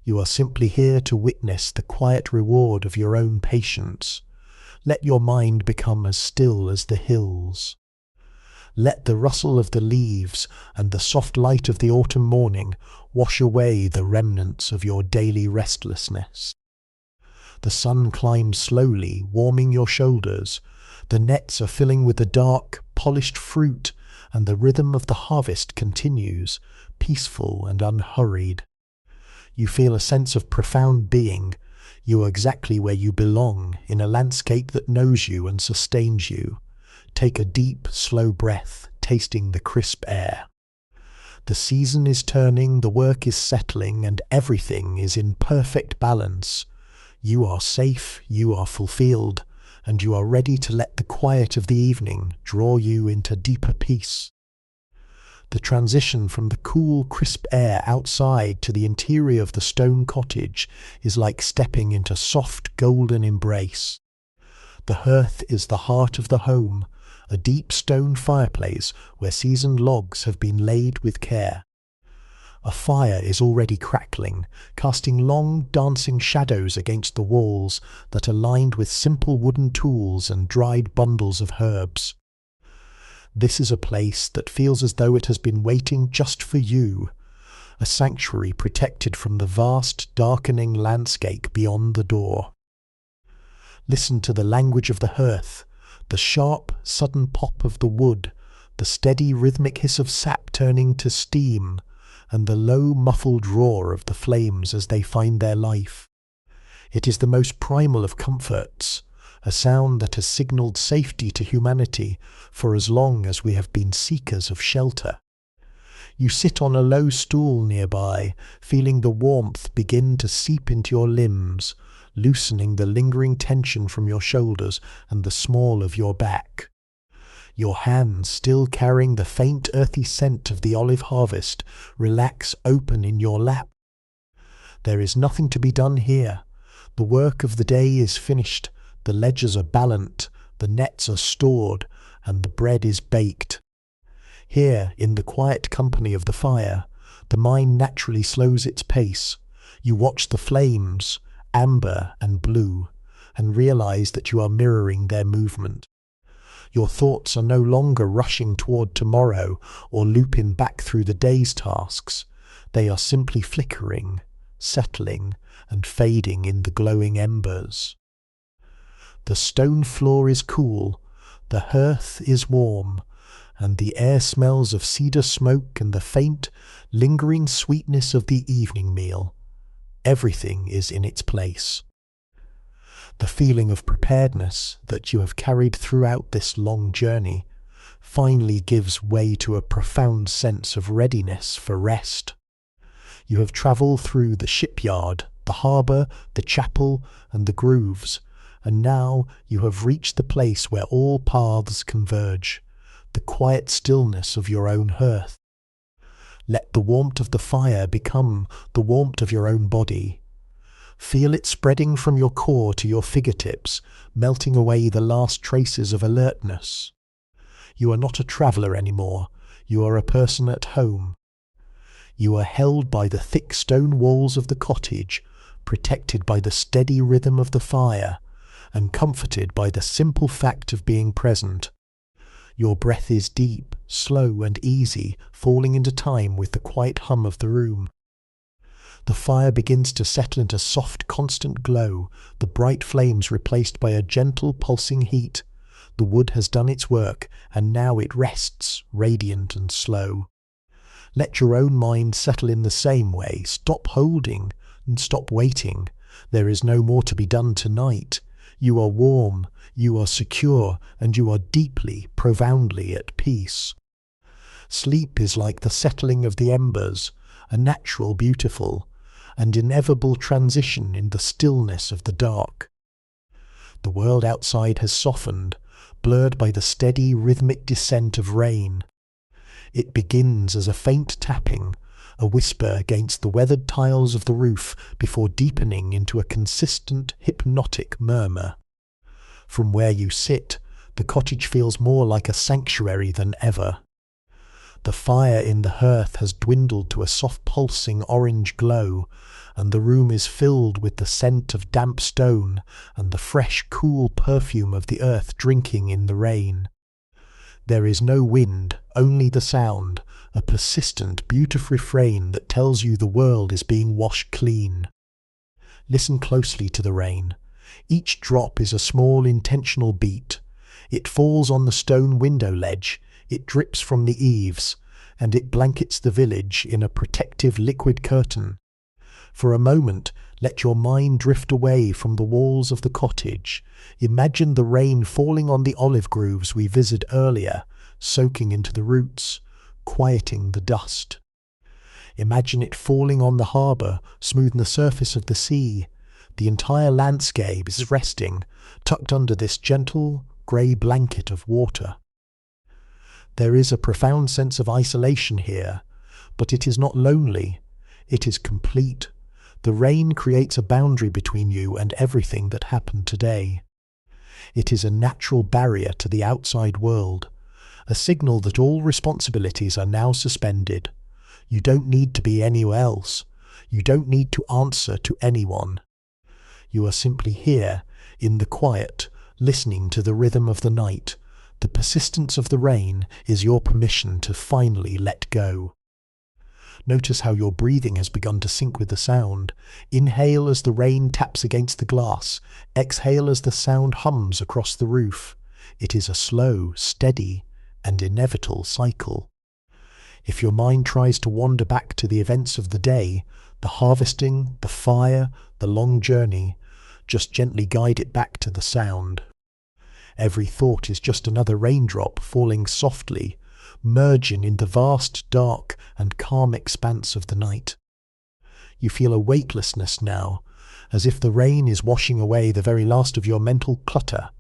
You are simply here to witness the quiet reward of your own patience. Let your mind become as still as the hills. Let the rustle of the leaves and the soft light of the autumn morning wash away the remnants of your daily restlessness. The sun climbs slowly, warming your shoulders. The nets are filling with the dark, polished fruit, and the rhythm of the harvest continues, peaceful and unhurried. You feel a sense of profound being. You are exactly where you belong, in a landscape that knows you and sustains you. Take a deep, slow breath, tasting the crisp air. The season is turning, the work is settling, and everything is in perfect balance. You are safe, you are fulfilled, and you are ready to let the quiet of the evening draw you into deeper peace. The transition from the cool, crisp air outside to the interior of the stone cottage is like stepping into soft, golden embrace. The hearth is the heart of the home, a deep stone fireplace where seasoned logs have been laid with care. A fire is already crackling, casting long, dancing shadows against the walls that are lined with simple wooden tools and dried bundles of herbs. This is a place that feels as though it has been waiting just for you, a sanctuary protected from the vast, darkening landscape beyond the door. Listen to the language of the hearth, the sharp, sudden pop of the wood, the steady, rhythmic hiss of sap turning to steam, and the low, muffled roar of the flames as they find their life. It is the most primal of comforts, a sound that has signalled safety to humanity for as long as we have been seekers of shelter. You sit on a low stool nearby, feeling the warmth begin to seep into your limbs, loosening the lingering tension from your shoulders and the small of your back. Your hands, still carrying the faint earthy scent of the olive harvest, relax open in your lap. There is nothing to be done here. The work of the day is finished. The ledgers are balanced, the nets are stored, and the bread is baked. Here, in the quiet company of the fire, the mind naturally slows its pace. You watch the flames, amber and blue, and realize that you are mirroring their movement. Your thoughts are no longer rushing toward tomorrow or looping back through the day's tasks. They are simply flickering, settling, and fading in the glowing embers. The stone floor is cool, the hearth is warm, and the air smells of cedar smoke and the faint, lingering sweetness of the evening meal. Everything is in its place. The feeling of preparedness that you have carried throughout this long journey finally gives way to a profound sense of readiness for rest. You have travelled through the shipyard, the harbour, the chapel, and the grooves, and now you have reached the place where all paths converge, the quiet stillness of your own hearth. Let the warmth of the fire become the warmth of your own body. Feel it spreading from your core to your fingertips, melting away the last traces of alertness. You are not a traveller anymore. You are a person at home. You are held by the thick stone walls of the cottage, protected by the steady rhythm of the fire, and comforted by the simple fact of being present. Your breath is deep, slow and easy, falling into time with the quiet hum of the room. The fire begins to settle into soft, constant glow, the bright flames replaced by a gentle, pulsing heat. The wood has done its work, and now it rests, radiant and slow. Let your own mind settle in the same way. Stop holding and stop waiting. There is no more to be done tonight. You are warm, you are secure, and you are deeply, profoundly at peace. Sleep is like the settling of the embers, a natural, beautiful, and inevitable transition in the stillness of the dark. The world outside has softened, blurred by the steady, rhythmic descent of rain. It begins as a faint tapping, a whisper against the weathered tiles of the roof before deepening into a consistent, hypnotic murmur. From where you sit, the cottage feels more like a sanctuary than ever. The fire in the hearth has dwindled to a soft pulsing orange glow, and the room is filled with the scent of damp stone and the fresh, cool perfume of the earth drinking in the rain. There is no wind, only the sound, a persistent, beautiful refrain that tells you the world is being washed clean. Listen closely to the rain. Each drop is a small, intentional beat. It falls on the stone window ledge, it drips from the eaves, and it blankets the village in a protective liquid curtain. For a moment, let your mind drift away from the walls of the cottage. Imagine the rain falling on the olive groves we visited earlier, soaking into the roots, quieting the dust. Imagine it falling on the harbour, smoothing the surface of the sea. The entire landscape is resting, tucked under this gentle, grey blanket of water. There is a profound sense of isolation here, but it is not lonely. It is complete. The rain creates a boundary between you and everything that happened today. It is a natural barrier to the outside world, a signal that all responsibilities are now suspended. You don't need to be anywhere else. You don't need to answer to anyone. You are simply here, in the quiet, listening to the rhythm of the night. The persistence of the rain is your permission to finally let go. Notice how your breathing has begun to sync with the sound. Inhale as the rain taps against the glass. Exhale as the sound hums across the roof. It is a slow, steady, and inevitable cycle. If your mind tries to wander back to the events of the day, the harvesting, the fire, the long journey, just gently guide it back to the sound. Every thought is just another raindrop falling softly, merging in the vast, dark, and calm expanse of the night. You feel a weightlessness now, as if the rain is washing away the very last of your mental clutter,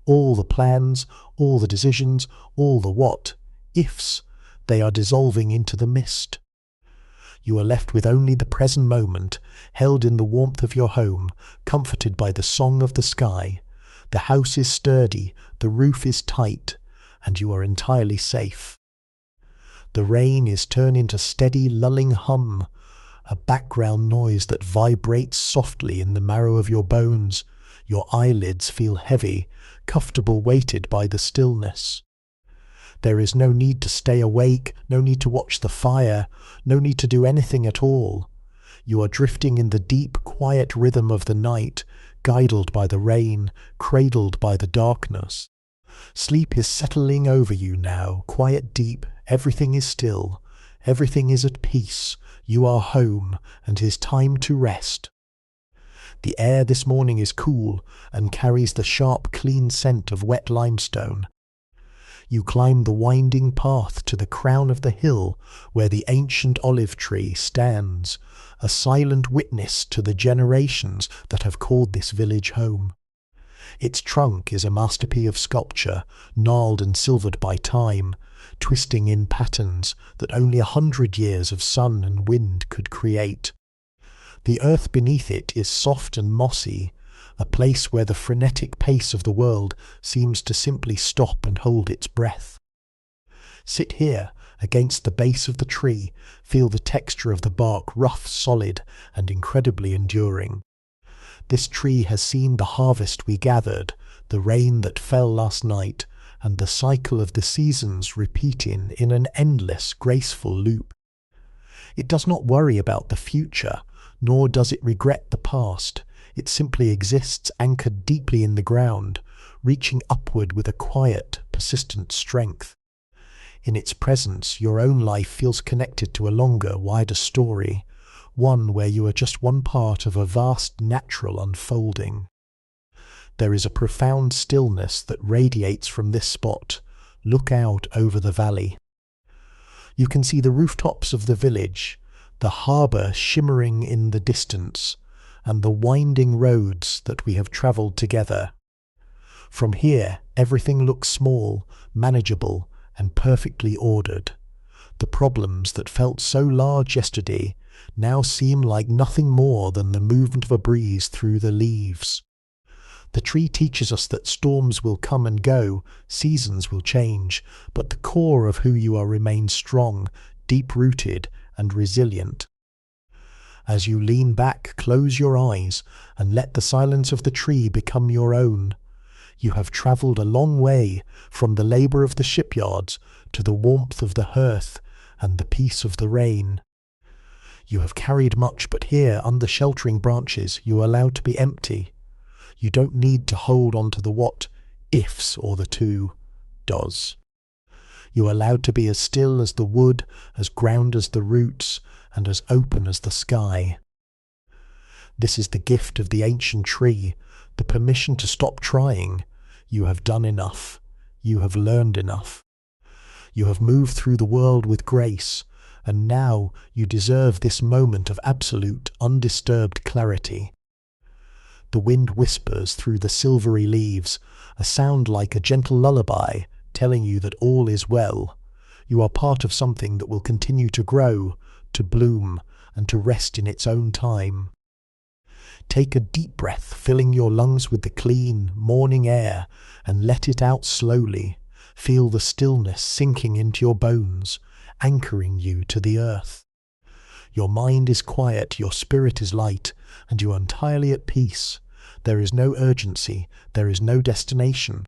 all the plans, all the decisions, all the what-ifs, they are dissolving into the mist. You are left with only the present moment, held in the warmth of your home, comforted by the song of the sky. The house is sturdy, the roof is tight, and you are entirely safe. The rain is turned into steady, lulling hum, a background noise that vibrates softly in the marrow of your bones. Your eyelids feel heavy, comfortable, weighted by the stillness. There is no need to stay awake, no need to watch the fire, no need to do anything at all. You are drifting in the deep, quiet rhythm of the night, guided by the rain, cradled by the darkness. Sleep is settling over you now, quiet, deep. Everything is still. Everything is at peace. You are home, and it is time to rest. The air this morning is cool and carries the sharp, clean scent of wet limestone. You climb the winding path to the crown of the hill where the ancient olive tree stands, a silent witness to the generations that have called this village home. Its trunk is a masterpiece of sculpture, gnarled and silvered by time, twisting in patterns that only 100 years of sun and wind could create. The earth beneath it is soft and mossy, a place where the frenetic pace of the world seems to simply stop and hold its breath. Sit here, against the base of the tree, feel the texture of the bark rough, solid, and incredibly enduring. This tree has seen the harvest we gathered, the rain that fell last night, and the cycle of the seasons repeating in an endless, graceful loop. It does not worry about the future, nor does it regret the past. It simply exists anchored deeply in the ground, reaching upward with a quiet, persistent strength. In its presence, your own life feels connected to a longer, wider story, one where you are just one part of a vast natural unfolding. There is a profound stillness that radiates from this spot. Look out over the valley. You can see the rooftops of the village, the harbour shimmering in the distance, and the winding roads that we have travelled together. From here, everything looks small, manageable, and perfectly ordered. The problems that felt so large yesterday now seem like nothing more than the movement of a breeze through the leaves. The tree teaches us that storms will come and go, seasons will change, but the core of who you are remains strong, deep-rooted, and resilient. As you lean back, close your eyes, and let the silence of the tree become your own. You have travelled a long way, from the labour of the shipyards to the warmth of the hearth and the peace of the rain. You have carried much, but here, under sheltering branches, you are allowed to be empty. You don't need to hold on to the what, ifs, or the to, does. You are allowed to be as still as the wood, as ground as the roots, and as open as the sky. This is the gift of the ancient tree, the permission to stop trying. You have done enough. You have learned enough. You have moved through the world with grace, and now you deserve this moment of absolute, undisturbed clarity. The wind whispers through the silvery leaves, a sound like a gentle lullaby, telling you that all is well. You are part of something that will continue to grow, to bloom, and to rest in its own time. Take a deep breath, filling your lungs with the clean, morning air, and let it out slowly. Feel the stillness sinking into your bones, anchoring you to the earth. Your mind is quiet, your spirit is light, and you are entirely at peace. There is no urgency, there is no destination.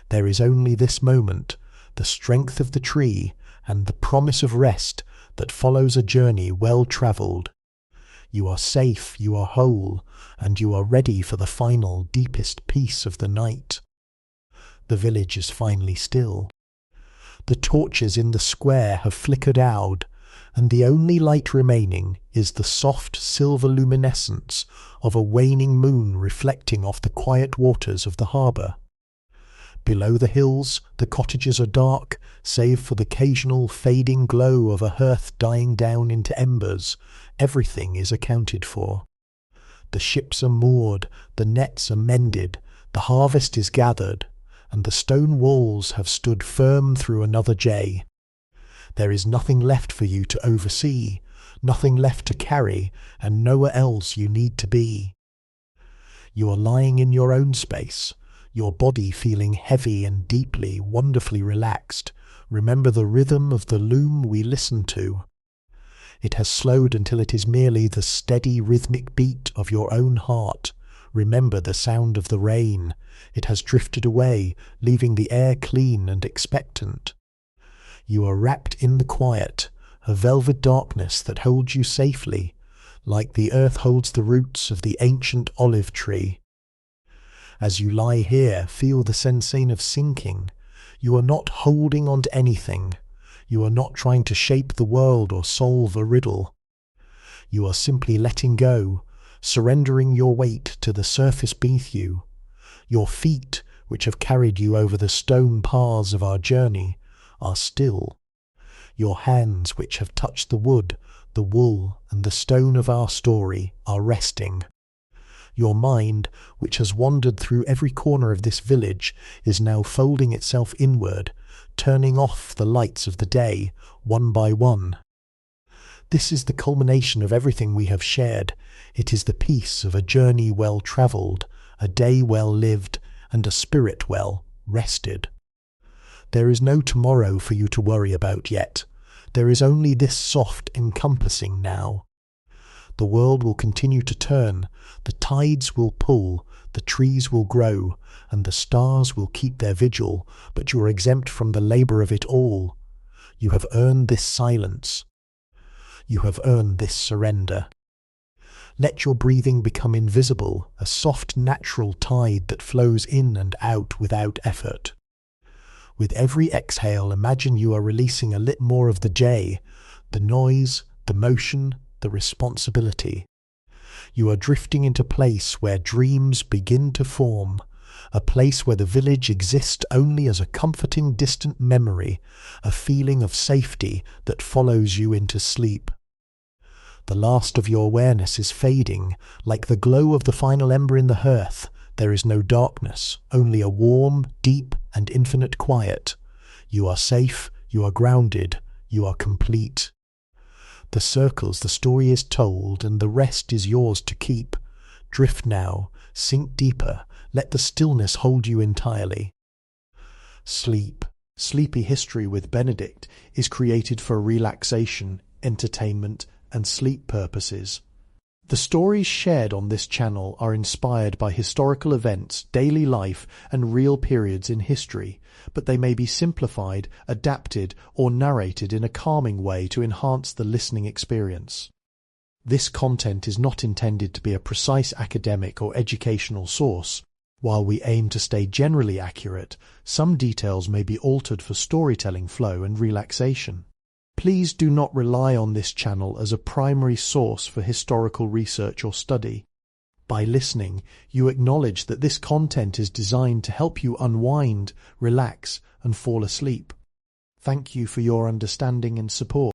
There is only this moment, the strength of the tree, and the promise of rest that follows a journey well travelled. You are safe, you are whole, and you are ready for the final, deepest peace of the night. The village is finally still. The torches in the square have flickered out, and the only light remaining is the soft silver luminescence of a waning moon reflecting off the quiet waters of the harbour. Below the hills, the cottages are dark, save for the occasional fading glow of a hearth dying down into embers. Everything is accounted for. The ships are moored, the nets are mended, the harvest is gathered, and the stone walls have stood firm through another day. There is nothing left for you to oversee, nothing left to carry, and nowhere else you need to be. You are lying in your own space, your body feeling heavy and deeply, wonderfully relaxed. Remember the rhythm of the loom we listen to. It has slowed until it is merely the steady rhythmic beat of your own heart. Remember the sound of the rain. It has drifted away, leaving the air clean and expectant. You are wrapped in the quiet, a velvet darkness that holds you safely, like the earth holds the roots of the ancient olive tree. As you lie here, feel the sensation of sinking. You are not holding on to anything. You are not trying to shape the world or solve a riddle. You are simply letting go, surrendering your weight to the surface beneath you. Your feet, which have carried you over the stone paths of our journey, are still. Your hands, which have touched the wood, the wool, and the stone of our story, are resting. Your mind, which has wandered through every corner of this village, is now folding itself inward, turning off the lights of the day, one by one. This is the culmination of everything we have shared. It is the peace of a journey well travelled, a day well lived, and a spirit well rested. There is no tomorrow for you to worry about yet. There is only this soft encompassing now. The world will continue to turn, the tides will pull, the trees will grow, and the stars will keep their vigil, but you are exempt from the labour of it all. You have earned this silence. You have earned this surrender. Let your breathing become invisible, a soft natural tide that flows in and out without effort. With every exhale, imagine you are releasing a lit more of the J, the noise, the motion, the responsibility. You are drifting into a place where dreams begin to form, a place where the village exists only as a comforting distant memory, a feeling of safety that follows you into sleep. The last of your awareness is fading, like the glow of the final ember in the hearth. There is no darkness, only a warm, deep, and infinite quiet. You are safe, you are grounded, you are complete. The circles, the story is told, and the rest is yours to keep. Drift now, sink deeper, let the stillness hold you entirely. Sleep. Sleepy History with Benedict is created for relaxation, entertainment, and sleep purposes. The stories shared on this channel are inspired by historical events, daily life, and real periods in history, but they may be simplified, adapted, or narrated in a calming way to enhance the listening experience. This content is not intended to be a precise academic or educational source. While we aim to stay generally accurate, some details may be altered for storytelling flow and relaxation. Please do not rely on this channel as a primary source for historical research or study. By listening, you acknowledge that this content is designed to help you unwind, relax, and fall asleep. Thank you for your understanding and support.